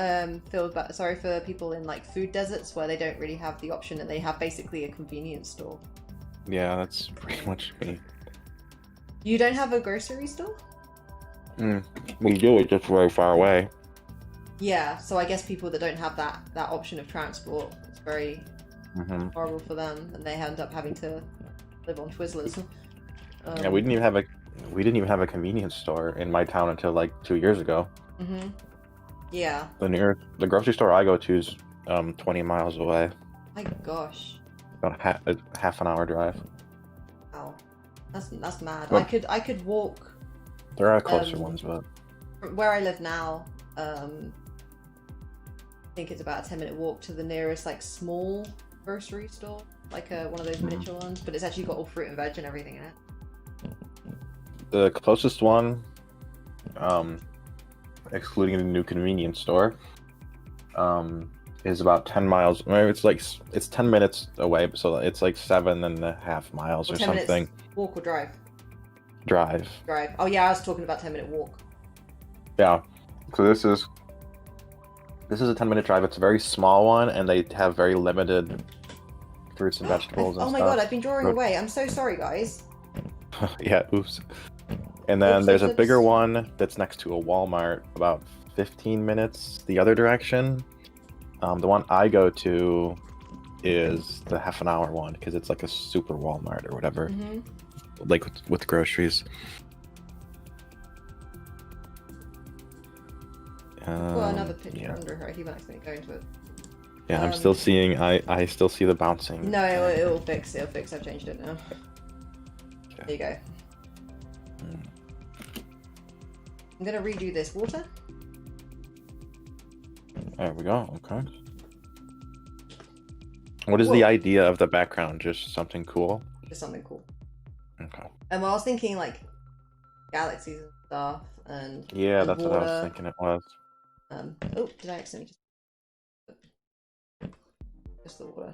feel sorry for people in like food deserts where they don't really have the option and they have basically a convenience store.
Yeah, that's pretty much me.
You don't have a grocery store?
We do it just very far away.
Yeah, so I guess people that don't have that option of transport, it's very horrible for them, and they end up having to live on Twizzlers.
Yeah, we didn't even have a convenience store in my town until like 2 years ago.
Yeah.
The grocery store I go to is 20 miles away.
My gosh.
About a half an hour drive.
Wow. That's mad.
Well-
I could walk
There are closer
Um,
ones, but
From where I live now, I think it's about a 10-minute walk to the nearest like small grocery store, like one of those miniature ones, but it's actually got all fruit and veg and everything in it.
the closest one, excluding the new convenience store, is about 10 miles. Maybe it's 10 minutes away, so it's like 7.5 miles or
10
something.
minutes walk or drive?
Drive.
Drive. Oh yeah, I was talking about 10-minute walk.
Yeah. So this is a 10-minute drive. It's a very small one, and they have very limited fruits and vegetables and
oh my
stuff.
god, I've been drawing away. I'm so sorry, guys.
Yeah, oops. And then
Oops,
there's a
oops,
bigger
oops.
one that's next to a Walmart, about 15 minutes the other direction. The one I go to is the half-an-hour one because it's like a super Walmart or whatever, like with groceries.
Well, another picture
Yeah.
under her. He won't accidentally go into it.
Yeah, I'm still seeing. I still see the bouncing.
No, it'll fix. It'll fix. I've changed it now.
Okay.
There you go. I'm gonna redo this water.
There we go. Okay. What is
Whoa.
the idea of the background? Just something cool?
Just something cool.
Okay.
And I was thinking like galaxies and stuff, and
Yeah,
and
that's
water.
what I was thinking it was.
Oh, did I accidentally just the water?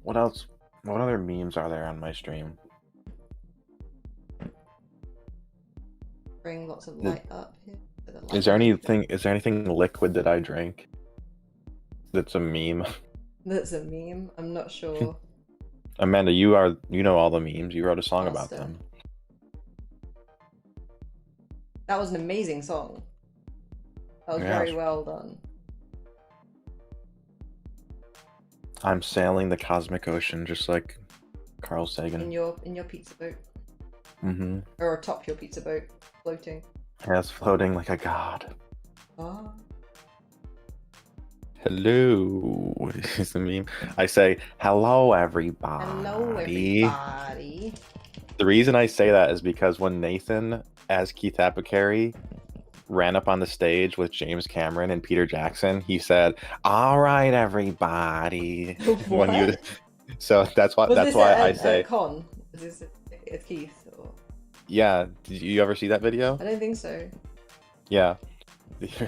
What else? What other memes are there on my stream?
Bring lots of light up here.
Is there anything liquid that I drink that's a meme?
That's a meme. I'm not sure.
Amanda, you know all the memes. You wrote a song about
Master.
them.
That was an amazing song. That was
Yeah.
very well done.
I'm sailing the cosmic ocean just like Carl Sagan.
In your pizza boat,
Mm-hmm.
or atop your pizza boat, floating.
Yes, floating like a god.
Ah.
Hello is the meme. I say hello everybody.
Hello, everybody.
The reason I say that is because when Nathan, as Keith Apicary, ran up on the stage with James Cameron and Peter Jackson, he said, "All right, everybody."
What?
So that's why.
Was
That's
this
why
at
I say.
Con? Was this at Keith? Or...
Yeah. Did you ever see that video?
I don't think so.
Yeah.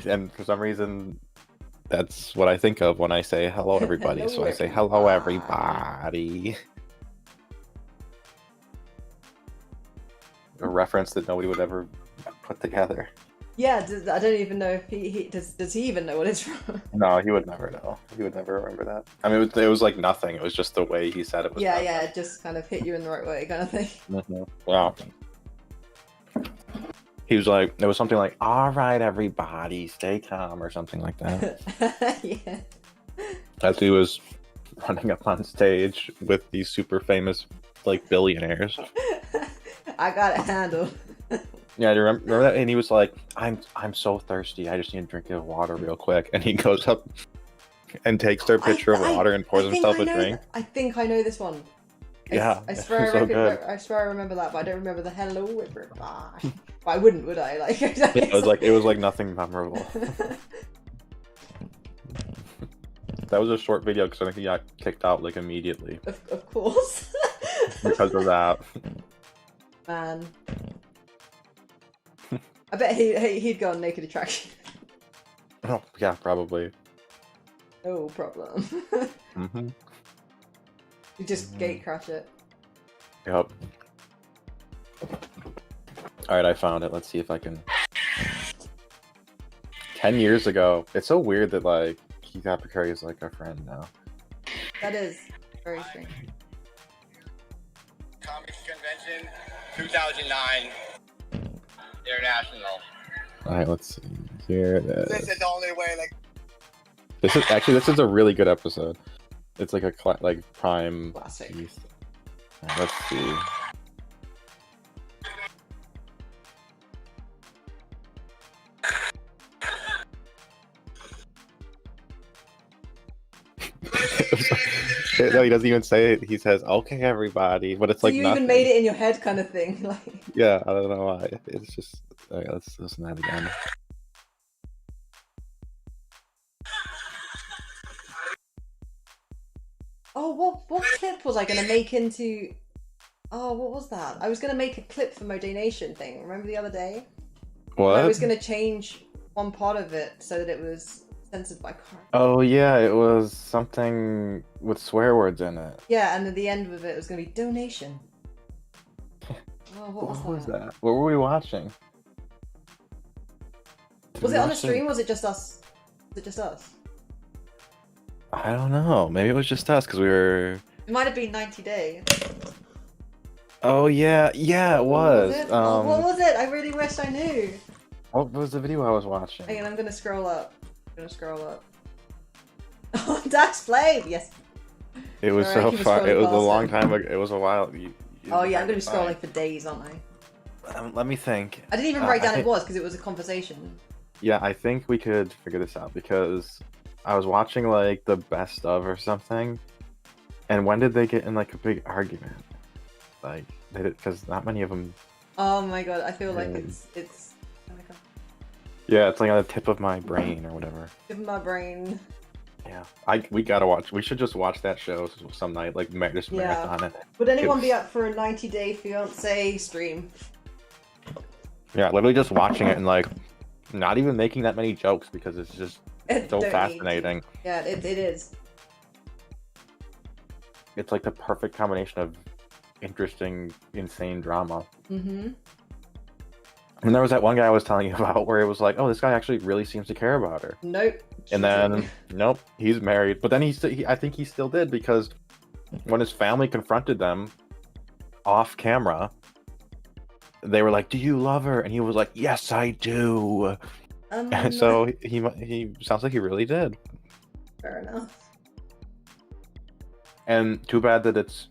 And for some reason, that's what I think of when I say hello, everybody.
Hello,
So I say hello,
everybody.
everybody. A reference that nobody would ever put together.
Yeah, I don't even know if he does he even know what it's from?
No, he would never know. He would never remember that. I mean, it was like nothing. It was just the way he said it was.
Yeah,
nothing.
yeah, it just kind of hit you in the right way, kind of thing.
Mm-hmm. Yeah. He was like, it was something like, "All right, everybody, stay calm," or something like that.
Yeah.
As he was running up on stage with these super famous, like, billionaires.
I got it handled.
Yeah, do you remember that? And he was like, I'm so thirsty. I just need a drink of water real quick. And he goes up and takes their pitcher of water and pours himself a drink.
I think I know this one.
Yeah,
I swear
so good.
I swear I remember that, but I don't remember the hello everybody. But I wouldn't, would I? Like,
Yeah, it was like nothing memorable. That was a short video because I think he got kicked out like immediately
of course.
because of that.
Man. I bet he'd go on Naked Attraction.
Oh, yeah, probably.
No problem.
Mm-hmm.
You just gate crash it.
Yep. Alright, I found it. Let's see if I can... 10 years ago. It's so weird that, like, Keith Apicary is, like, our friend now.
That is very strange.
Comics Convention 2009 International.
Alright, let's see. Here it is.
This is the only way, like,
This is a really good episode. It's like a prime
Classic.
piece. Alright, let's see.
No, he doesn't even say it. He says, "Okay, everybody," but it's
So
like
you
nothing.
even made it in your head, kind of thing. Like,
Yeah, I don't know why. It's just. Okay, let's listen to that again.
oh, what clip was I gonna make into? Oh, what was that? I was gonna make a clip for Modination thing. Remember the other day?
What?
I was gonna change one part of it so that it was censored by car.
Oh yeah, it was something with swear words in it.
Yeah, and at the end of it was gonna be donation. Oh, what was that?
What were we watching? Did
Was
we
it on a
watch
stream? Or was it just us? Was it just us?
I don't know. Maybe it was just us because we were.
It might have been 90 Day.
Oh yeah, it was.
it? Oh, what was it? I really wish I knew.
What was the video I was watching?
Hang on, I'm gonna scroll up. Oh, Dax Flame! Yes.
It was
Alright,
so
keep
far. It
scrolling
was a
past
long
it.
time ago. It was a while.
Oh yeah, I'm gonna be
fine.
scrolling for days, aren't I?
Let me think.
I didn't even write down
I
it was because it was a conversation.
Yeah, I think we could figure this out because I was watching like the best of or something, and when did they get in like a big argument? Like they did because not many of them.
Oh my god, I feel like
Yeah.
it's. Oh my god,
Yeah, it's like on the tip of my brain or whatever.
give my brain.
Yeah, we gotta watch. We should just watch that show some night, like just
Yeah.
marathon it.
Would anyone
It
be
was-
up for a 90 Day Fiance stream?
Yeah, literally just watching it and like not even making that many jokes because it's just so
Don't need to.
fascinating.
Yeah, it is.
It's like the perfect combination of interesting, insane drama.
Mm-hmm.
And there was that one guy I was telling you about where it was like, oh, this guy actually really seems to care about her.
Nope.
And then, nope, he's married. But then I think he still did because when his family confronted them off camera, they were like, "Do you love her?" And he was like, "Yes, I do." So he sounds like he really did.
Fair enough.
And too bad that it's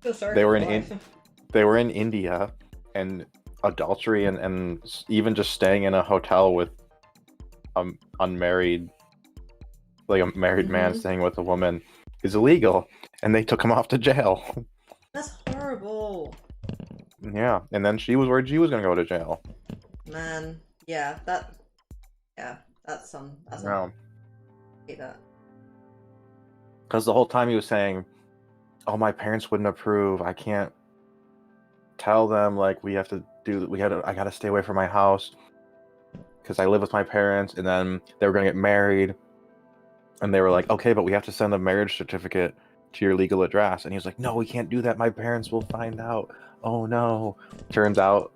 Feel sorry
They
for
were
your
in
wife.
they were in India and adultery and even just staying in a hotel with unmarried, like a married man
Mhm.
staying with a woman is illegal, and they took him off to jail.
That's horrible.
Yeah, and then she was worried she was gonna go to jail.
Man, yeah, that's
Yeah,
I hate that.
because the whole time he was saying, "Oh, my parents wouldn't approve. I can't tell them like I gotta stay away from my house because I live with my parents." And then they were gonna get married, and they were like, "Okay, but we have to send a marriage certificate to your legal address." And he was like, "No, we can't do that. My parents will find out." Oh no! Turns out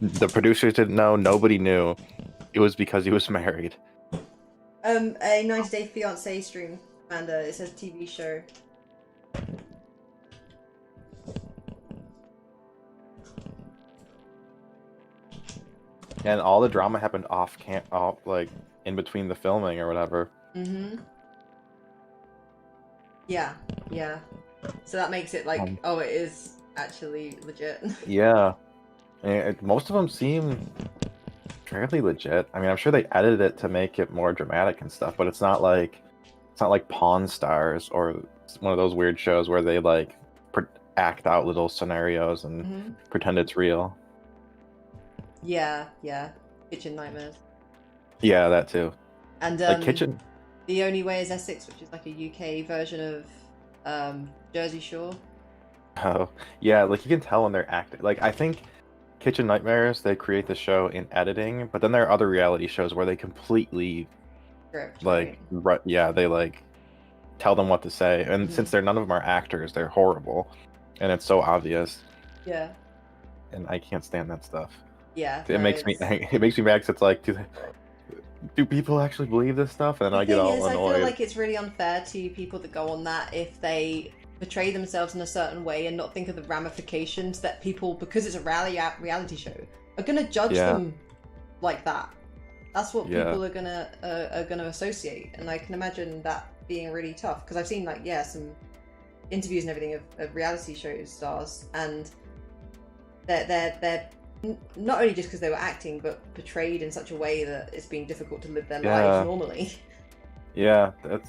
the producers didn't know. Nobody knew. It was because he was married.
A 90 Day Fiance stream, Amanda. It says TV show.
And all the drama happened off like in between the filming or whatever.
Mm-hmm. Yeah. So that makes it like, oh, it is actually legit.
Yeah, and most of them seem fairly legit. I mean, I'm sure they edited it to make it more dramatic and stuff, but it's not like Pawn Stars or one of those weird shows where they like act out little scenarios and
Mm-hmm.
pretend it's real.
Yeah. Kitchen Nightmares.
Yeah, that too.
And
Like Kitchen.
The Only Way is Essex, which is like a UK version of Jersey Shore.
Oh, yeah, like you can tell when they're acting. Like I think Kitchen Nightmares, they create the show in editing, but then there are other reality shows where they completely
Script,
like
right?
yeah, they like tell them what to say, and
Mhm.
since none of them are actors, they're horrible, and it's so obvious,
Yeah.
and I can't stand that stuff.
Yeah.
It makes me it makes me mad 'cause it's like, do people actually believe this stuff? And then I get all
I
annoyed.
feel like it's really unfair to people that go on that if they portray themselves in a certain way and not think of the ramifications that people, because it's a reality show, are gonna judge
Yeah.
them like that. That's what
Yeah.
people are gonna associate, and I can imagine that being really tough because I've seen some interviews and everything of reality show stars, and they're not only just because they were acting, but portrayed in such a way that it's been difficult to live their
Yeah.
lives normally.
Yeah, that's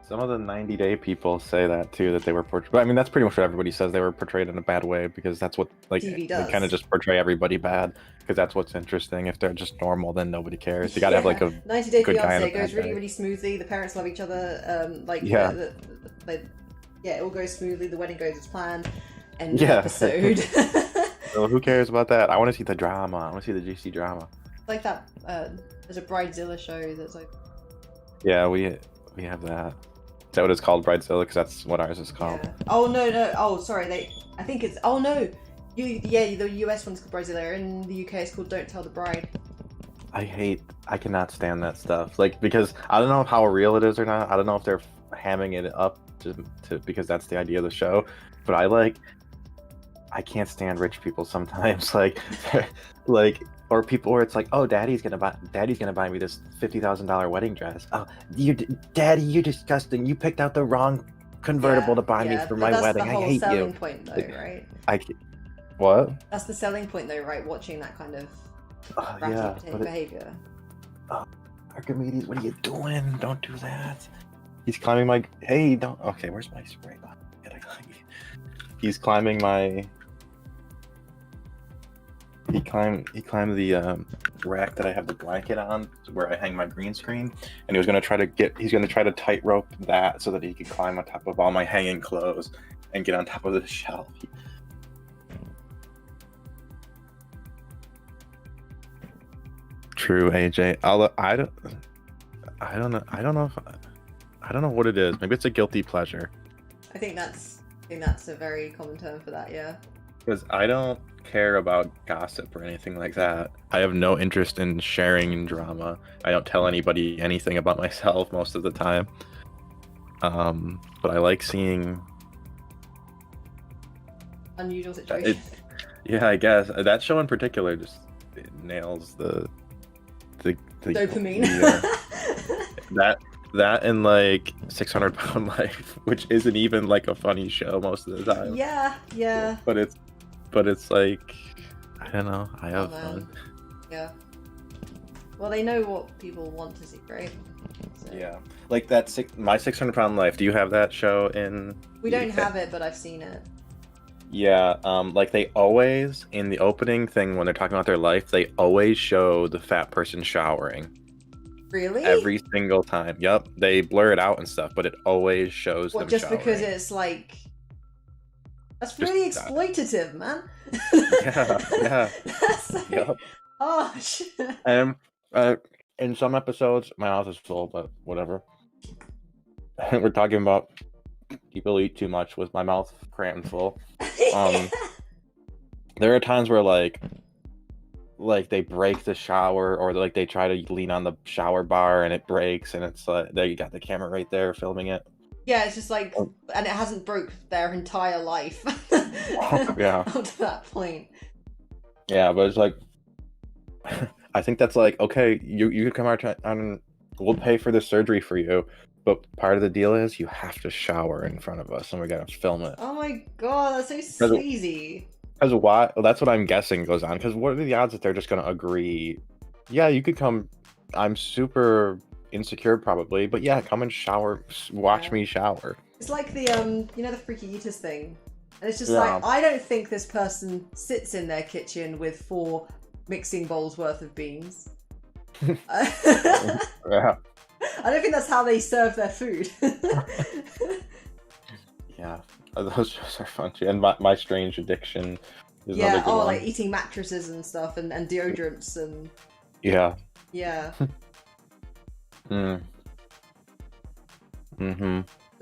Some of the 90-day people say that too, that they were portrayed. But I mean, that's pretty much what everybody says. They were portrayed in a bad way because that's what
TV
they kind of
does.
just portray everybody bad because that's what's interesting. If they're just normal, then nobody cares. You gotta have like a
90 Day
good guy and
Fiance
a
goes
bad
really,
guy.
really smoothly. The parents love each other.
Yeah.
Yeah, it all goes smoothly. The wedding goes as planned. End of
Yeah.
episode.
So who cares about that? I want to see the drama. I want to see the juicy drama.
Like that. There's a Bridezilla show that's like.
Yeah, we have that. Is that what it's called, Bridezilla? Because that's what ours is called.
Yeah. Oh no! Oh, sorry. I think it's. Oh no! The US one's called Bridezilla. In the UK, it's called Don't Tell the Bride.
I cannot stand that stuff. Like, because I don't know how real it is or not. I don't know if they're hamming it up to because that's the idea of the show. But I can't stand rich people sometimes. Like, or people where it's like, oh, daddy's gonna buy me this $50,000 wedding dress. Oh, daddy, you disgusting. You picked out the wrong convertible to buy me for my wedding. I hate
That's the whole selling
you.
point, though, right?
What?
That's the selling point, though, right? Watching that kind of ratty
Yeah,
potato
but
behavior.
Archimedes, what are you doing? Don't do that. He's climbing my. Hey, don't. Okay, where's my spray bottle? He's climbing my. He climbed the rack that I have the blanket on, where I hang my green screen, and he's gonna try to tightrope that so that he can climb on top of all my hanging clothes and get on top of the shelf. True, AJ. I don't know what it is. Maybe it's a guilty pleasure.
I think that's a very common term for that. Yeah.
Because I don't care about gossip or anything like that. I have no interest in sharing drama. I don't tell anybody anything about myself most of the time. But I like seeing
Unusual situations.
Yeah, I guess that show in particular just nails the
Dopamine.
that and like 600 Pound Life, which isn't even like a funny show most of the time.
Yeah.
But it's like, I don't know. I have fun.
Yeah. Well, they know what people want to see, right? So.
Yeah, like that. My 600 Pound Life. Do you have that show in?
We don't have it, but I've seen it.
Yeah, like they always, in the opening thing when they're talking about their life, they always show the fat person showering.
Really?
Every single time. Yep, they blur it out and stuff, but it always shows them
just
showering.
because it's like... That's really exploitative, man.
Yeah.
That's like...
Yep.
Oh, shit.
And in some episodes, my mouth is full, but whatever. We're talking about people eat too much with my mouth crammed full. There are times where like they break the shower, or like they try to lean on the shower bar and it breaks, and it's like there you got the camera right there filming it.
Yeah, it's just like, and it hasn't broke their entire life.
Yeah.
Up to that point.
Yeah, but it's like, I think that's like, okay, you can come out and we'll pay for the surgery for you, but part of the deal is you have to shower in front of us and we gotta film it.
Oh my god, that's so sleazy.
Because why? Well, that's what I'm guessing goes on. Because what are the odds that they're just gonna agree? Yeah, you could come. I'm super insecure probably, but yeah, come and shower. Watch me shower.
It's like the the freaky eaters thing, and it's just like, I don't think this person sits in their kitchen with 4 mixing bowls worth of beans.
Yeah.
I don't think that's how they serve their food.
Yeah, those shows are fun too. And my strange addiction is another good one.
Like eating mattresses and stuff, and deodorants and...
Yeah.
Mm-hmm.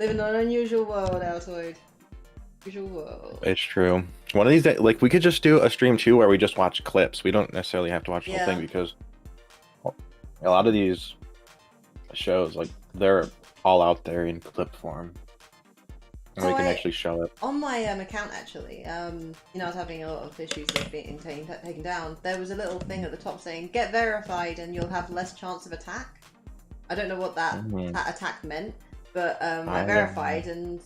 Living in an unusual world, Altoid. Unusual world.
It's true. One of these days, like, we could just do a stream too where we just watch clips. We don't necessarily have to watch the whole thing, because a lot of these shows, like, they're all out there in clip form. And we can actually show it.
On my account, actually, I was having a lot of issues with being taken down. There was a little thing at the top saying, get verified and you'll have less chance of attack. I don't know what that attack meant, but I verified and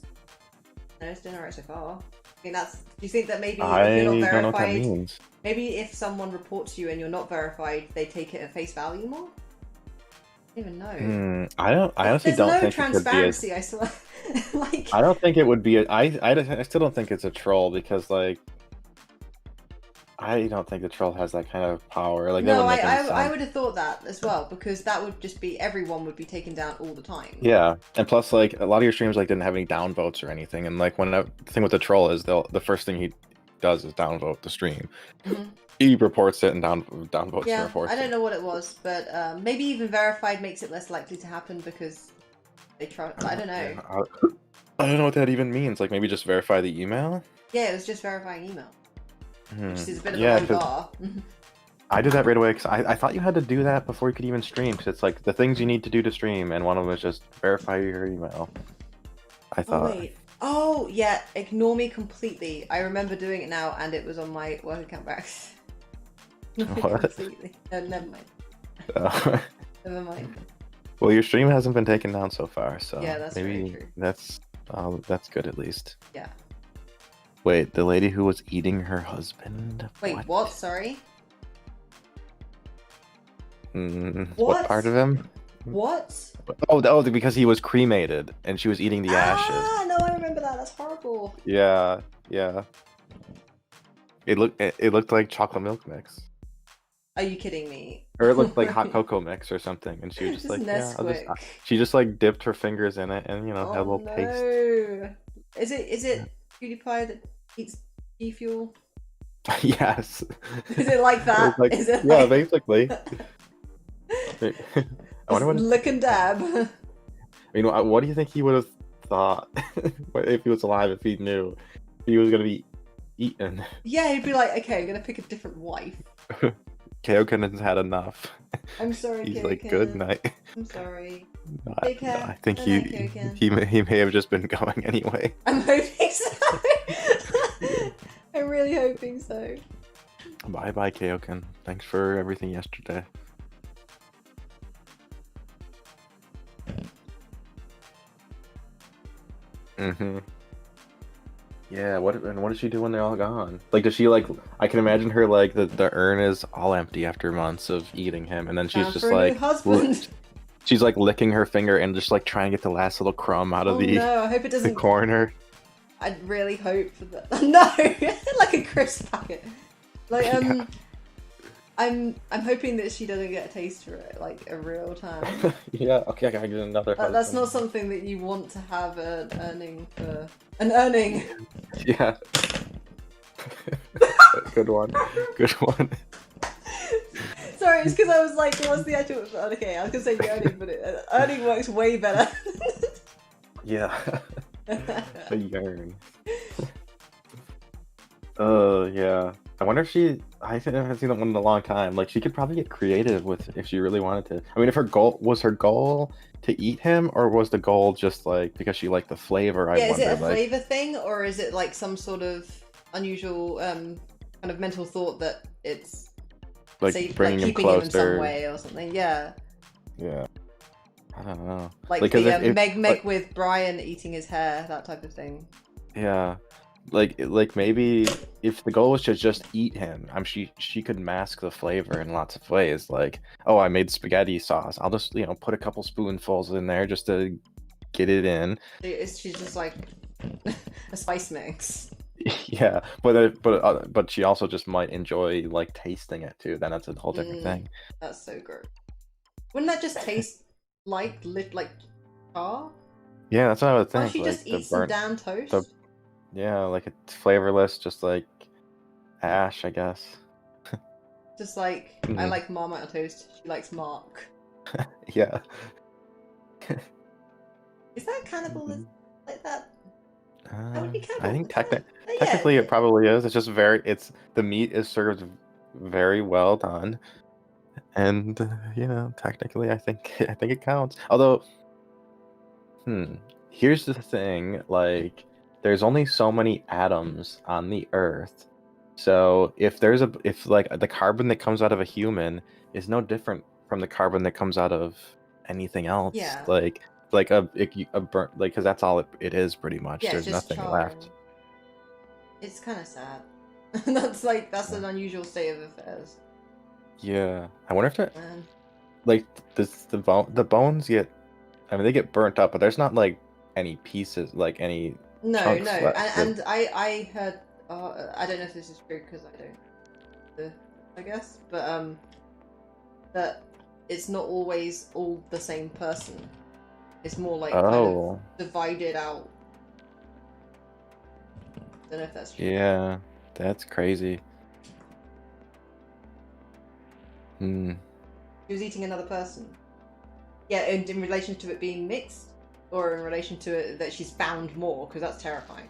it's doing alright so far. I think do you think that maybe if you're not verified,
don't know what that means.
Maybe if someone reports you and you're not verified, they take it at face value more? don't even know.
I honestly
There's
don't
no
think it could be as.
transparency, I swear. Like,
I don't think it would be. I still don't think it's a troll because like I don't think the troll has that kind of power. Like that
no,
wouldn't make any
I
sense.
would have thought that as well, because that would just be everyone would be taken down all the time.
Yeah, and plus like a lot of your streams like didn't have any downvotes or anything, and like when the thing with the troll is the first thing he does is downvote the stream.
Mhm.
He reports it and downvotes
Yeah,
and reports
I don't
it.
know what it was, but maybe even verified makes it less likely to happen because they try. I don't know.
Yeah, I don't know what that even means. Like maybe just verify the email.
Yeah, it was just verifying email, which is a bit of
Yeah,
a low
'cause
bar.
I did that right away because I thought you had to do that before you could even stream. Because it's like the things you need to do to stream, and one of them is just verify your email. I
Oh
thought.
wait. Oh yeah. Ignore me completely. I remember doing it now, and it was on my work account back.
What?
Completely. No, never mind.
Uh,
Never mind.
well, your stream hasn't been taken down so far, so
Yeah, that's very
maybe
true.
that's good at least.
Yeah.
Wait, the lady who was eating her husband?
Wait, what? Sorry.
What
What?
part of him?
What?
Oh, because he was cremated and she was eating the ashes.
Ah, no, I remember that. That's horrible.
Yeah. It looked like chocolate milk mix,
Are you kidding me?
or it looked like hot cocoa mix or something. And she was just like, yeah,
Nesquik.
she just like dipped her fingers in it and had a little taste.
No. Is it PewDiePie that eats G-Fuel?
Yes.
Is it like that?
Like,
Is it
yeah,
like...
basically. I wonder what.
Lick and dab.
I mean, what do you think he would have thought if he was alive, if he knew he was gonna be eaten?
Yeah, he'd be like, okay, I'm gonna pick a different wife.
Keoken has had enough.
I'm sorry,
He's
Keoken.
like, good night.
I'm sorry.
No,
Take care.
I think
Good night, Keoken.
he may have just been going anyway.
I'm hoping so. I'm really hoping so.
Bye, Keoken. Thanks for everything yesterday. Yeah, what does she do when they're all gone? Like, does she like? I can imagine her like the urn is all empty after months of eating him, and then she's
Time
just
for a
like
new husband.
she's like licking her finger and just like trying to get the last little crumb out of
Oh
the
no, I hope it
the
doesn't.
corner.
I'd really hope that. No, like a crisp packet. Like
Yeah.
I'm hoping that she doesn't get a taste for it like a real time.
Yeah, okay, I gotta get another.
That's not something that you want to have an earning for. An earning.
Yeah. Good one. Good one.
Sorry, it's because I was like, what's the actual? Okay, I was gonna say yearning, but earning works way better.
Yeah. A yearn. Yeah. I wonder if I haven't seen that one in a long time. Like, she could probably get creative with if she really wanted to. I mean, if her goal to eat him, or was the goal just like because she liked the flavor? I
Yeah, is
wonder.
it a flavor thing, or is it like some sort of unusual kind of mental thought that it's
like
say,
bringing
like
him
keeping him in
closer.
some way or something? Yeah,
Yeah. I don't know.
like
'cause
the
if-
Meg
like-
with Brian eating his hair, that type of thing.
Yeah. Like maybe if the goal was to just eat him, she could mask the flavor in lots of ways. Like, oh, I made spaghetti sauce. I'll just put a couple spoonfuls in there just to get it in.
She's just like a spice mix.
Yeah, but she also just might enjoy like tasting it too. Then that's a whole different thing.
That's so gross. Wouldn't that just taste like char?
Yeah, that's what I would
Why
think.
don't you
Like
just
the
eat some
burnt,
damn toast?
yeah, like it's flavorless, just like ash, I guess.
Just like I
Mhm.
like Marmite on toast. She likes Mark.
Yeah.
Is that cannibalism like that? That would be
I think
cannibalism.
technically it probably is. It's just the meat is served very well done, and technically I think it counts. Although, here's the thing: like, there's only so many atoms on the Earth, so if like the carbon that comes out of a human is no different from the carbon that comes out of anything else.
Yeah.
Like a burnt, like, because that's all it is pretty much.
Yeah,
There's
it's just
nothing
char.
left.
It's kind of sad. That's an unusual state of affairs.
Yeah, I wonder if that.
Man.
like the bones get, I mean, they get burnt up, but there's not like any pieces, like any
No,
chunks
no,
left.
and I heard. I don't know if this is true because I don't. I guess, but that it's not always all the same person. It's more like kind of divided out. Don't know if that's true.
Yeah, that's crazy. Hmm.
She was eating another person. Yeah, in relation to it being mixed, or in relation to it that she's found more, because that's terrifying.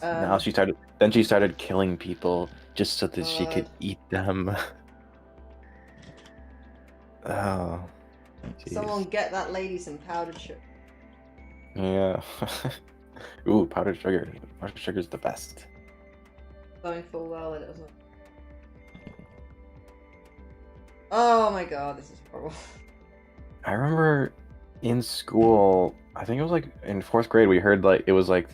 Now she started killing people just so that she could eat them. Oh. Geez.
Someone get that lady some powdered sugar.
Yeah. Ooh, powdered sugar. Powdered sugar's the best.
Knowing full well that it was not. Oh my god, this is horrible.
I remember in school, I think it was like in 4th grade, we heard like it was like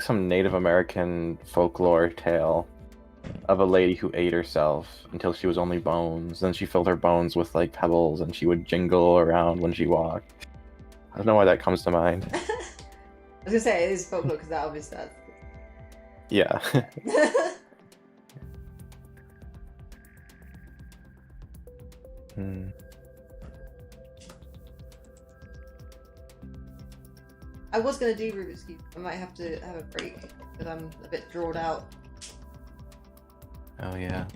some Native American folklore tale of a lady who ate herself until she was only bones. Then she filled her bones with like pebbles and she would jingle around when she walked. I don't know why that comes to mind.
I was gonna say it is folklore because that obviously that's.
Yeah.
I was gonna do Rubik's Cube. I might have to have a break because I'm a bit drawn out.
Oh yeah.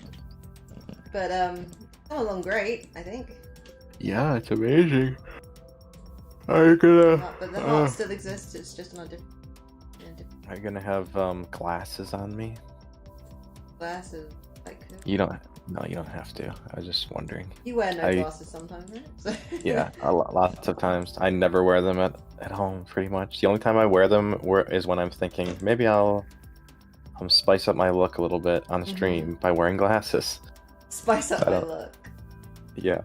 But come along great, I think.
Yeah, it's amazing. Are you gonna?
But the heart still exists. It's just on a different.
Are you gonna have glasses on me?
Glasses, like.
You don't. No, you don't have to. I was just wondering.
You wear no glasses sometimes, right? So...
Yeah, lots of times. I never wear them at home, pretty much. The only time I wear them is when I'm thinking maybe I'll spice up my look a little bit on stream by wearing glasses.
Spice up my look.
Yeah,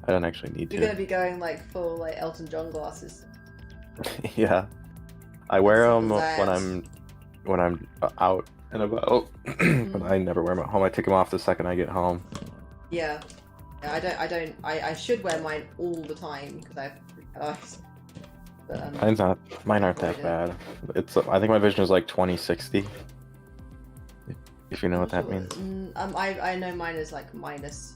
I don't actually need
You're
to.
gonna be going like full like Elton John glasses.
Yeah, I wear them when I'm out and about, but I never wear them at home. I take them off the second I get home.
Yeah, I should wear mine all the time because I have red eyes. But,
mine aren't that bad. I think my vision is like 20/60. If you know what that means.
I know mine is like minus.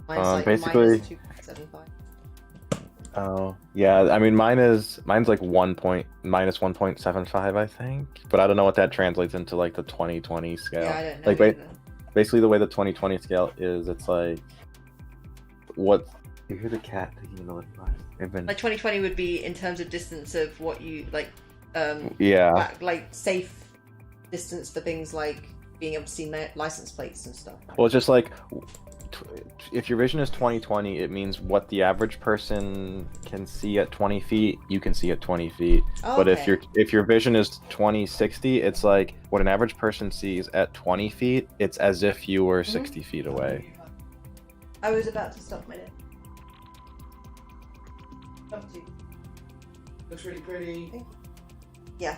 Mine's like basically
-2.75.
Oh yeah, I mean mine's like minus 1.75, I think, but I don't know what that translates into like the 20/20 scale.
Yeah, I don't know.
Like basically the way the 20/20 scale is, it's like what you hear the cat taking another bite.
Like 20/20 would be in terms of distance of what you like.
Yeah.
Like safe distance for things like being able to see license plates and stuff.
Well, it's just like if your vision is 20/20, it means what the average person can see at 20 feet, you can see at 20 feet.
Oh,
but
okay.
if your vision is 20/60, it's like what an average person sees at 20 feet, it's as if you were 60 feet away.
I was about to stop my day.
Looks really pretty.
Yeah,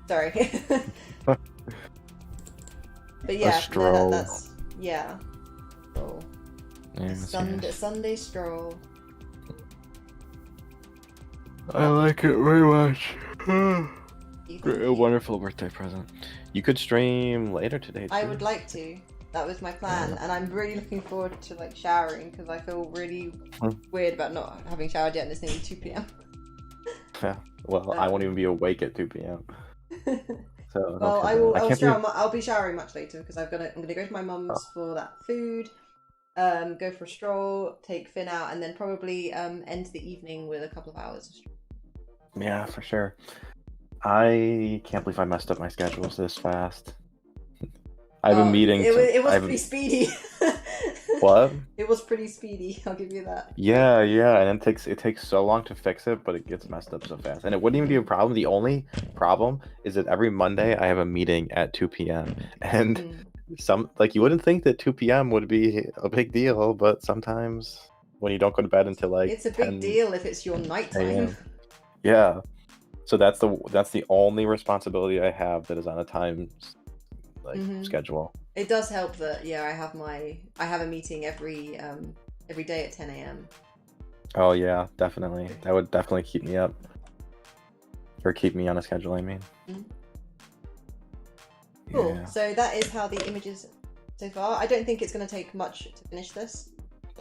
sorry. But yeah,
A stroll.
that's yeah. Stroll.
Yeah,
Sunday stroll.
I like it very much. A wonderful birthday present. You could stream later today too.
I would like to. That was my plan, and I'm really looking forward to like showering because I feel really weird about not having showered yet, and it's nearly 2 p.m.
Yeah. Well, I won't even be awake at 2 p.m. So
well, I'll be showering much later because I'm gonna go to my mum's for that food, go for a stroll, take Finn out, and then probably end the evening with a couple of hours of stream.
Yeah, for sure. I can't believe I messed up my schedules this fast. I have a meeting.
It was pretty speedy.
What?
It was pretty speedy. I'll give you that.
Yeah, and it takes so long to fix it, but it gets messed up so fast. And it wouldn't even be a problem. The only problem is that every Monday I have a meeting at 2 p.m. and you wouldn't think that 2 p.m. would be a big deal, but sometimes when you don't go to bed until like
it's a big deal if it's your nighttime.
Yeah. So that's the only responsibility I have that is on a time
like
Mhm.
schedule.
It does help that I have a meeting every day at 10 a.m.
Oh yeah, definitely. That would definitely keep me up, or keep me on a schedule. I mean.
Mhm. Cool.
Yeah.
So that is how the images so far. I don't think it's going to take much to finish this.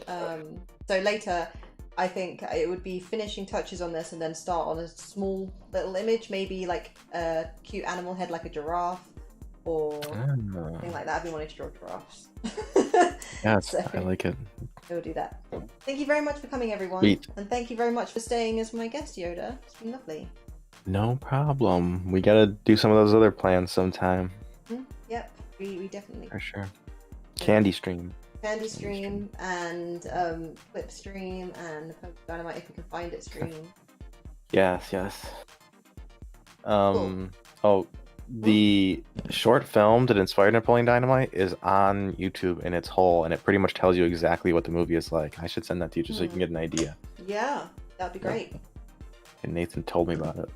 So later, I think it would be finishing touches on this and then start on a small little image, maybe like a cute animal head like a giraffe or something like that. I've been wanting to draw giraffes.
Yes,
So
I like it.
we'll do that. Thank you very much for coming, everyone.
Sweet.
And thank you very much for staying as my guest, Yoda. It's been lovely.
No problem. We gotta do some of those other plans sometime.
Yep, we definitely.
For sure. Candy stream.
Candy stream and clip stream and Dynamite if we can find it stream.
Yes. Oh, the short film that inspired Napoleon Dynamite is on YouTube in its whole, and it pretty much tells you exactly what the movie is like. I should send that to you just so you can get an idea.
Yeah, that'd be great.
And Nathan told me about it.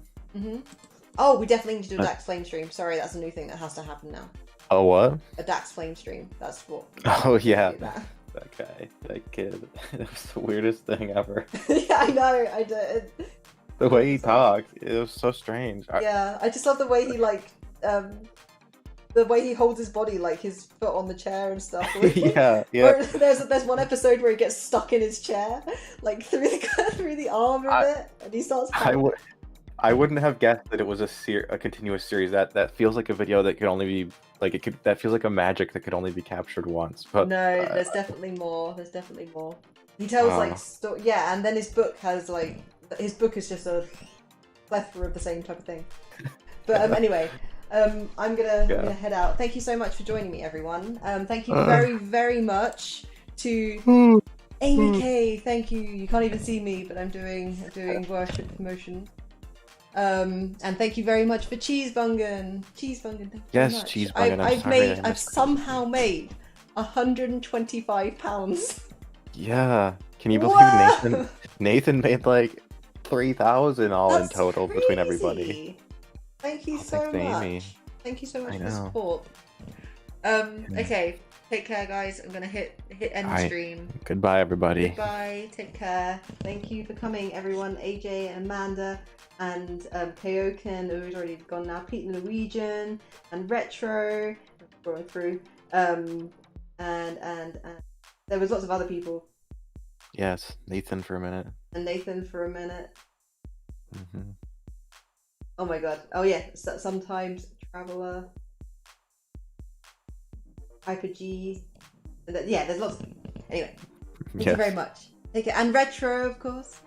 Oh, we definitely need to do a Dax Flame stream. Sorry, that's a new thing that has to happen now.
Oh, what?
A Dax Flame stream. That's what.
Oh, yeah.
Do that.
That guy. That kid. That was the weirdest thing ever.
Yeah, I know. I did.
The way he talked, it was so strange.
Yeah, I just love the way he the way he holds his body, like his foot on the chair and stuff.
Yeah.
Or there's one episode where he gets stuck in his chair, like through the arm of it, and he starts.
I wouldn't have guessed that it was a continuous series. That feels like a video that could only be that feels like a magic that could only be captured once. But
No, there's definitely more. There's definitely more. He tells and then his book has his book is just a plethora of the same type of thing. But anyway, I'm gonna head out. Thank you so much for joining me, everyone. Thank you very, very much to Amy K. Thank you. You can't even see me, but I'm doing worship motion. And thank you very much for Cheesebungen. Cheesebungen, thank you
yes,
very much.
Cheesebungen.
I've somehow made £125.
Yeah. Can you believe Nathan made like 3,000 all in total between everybody.
Thank you so much.
Amy.
Thank you so much for the support. Okay, take care, guys. I'm gonna hit end stream.
Goodbye, everybody.
Goodbye. Take care. Thank you for coming, everyone. AJ and Amanda and Kaoken, who's already gone now. Pete the Norwegian and Retro. Going through. And there was lots of other people.
Yes, Nathan for a minute.
And Nathan for a minute. Oh my god. Oh yeah. Sometimes Traveler. Hyper G. Yeah, there's lots of people. Anyway. Thank you very much. Take it. And Retro, of course.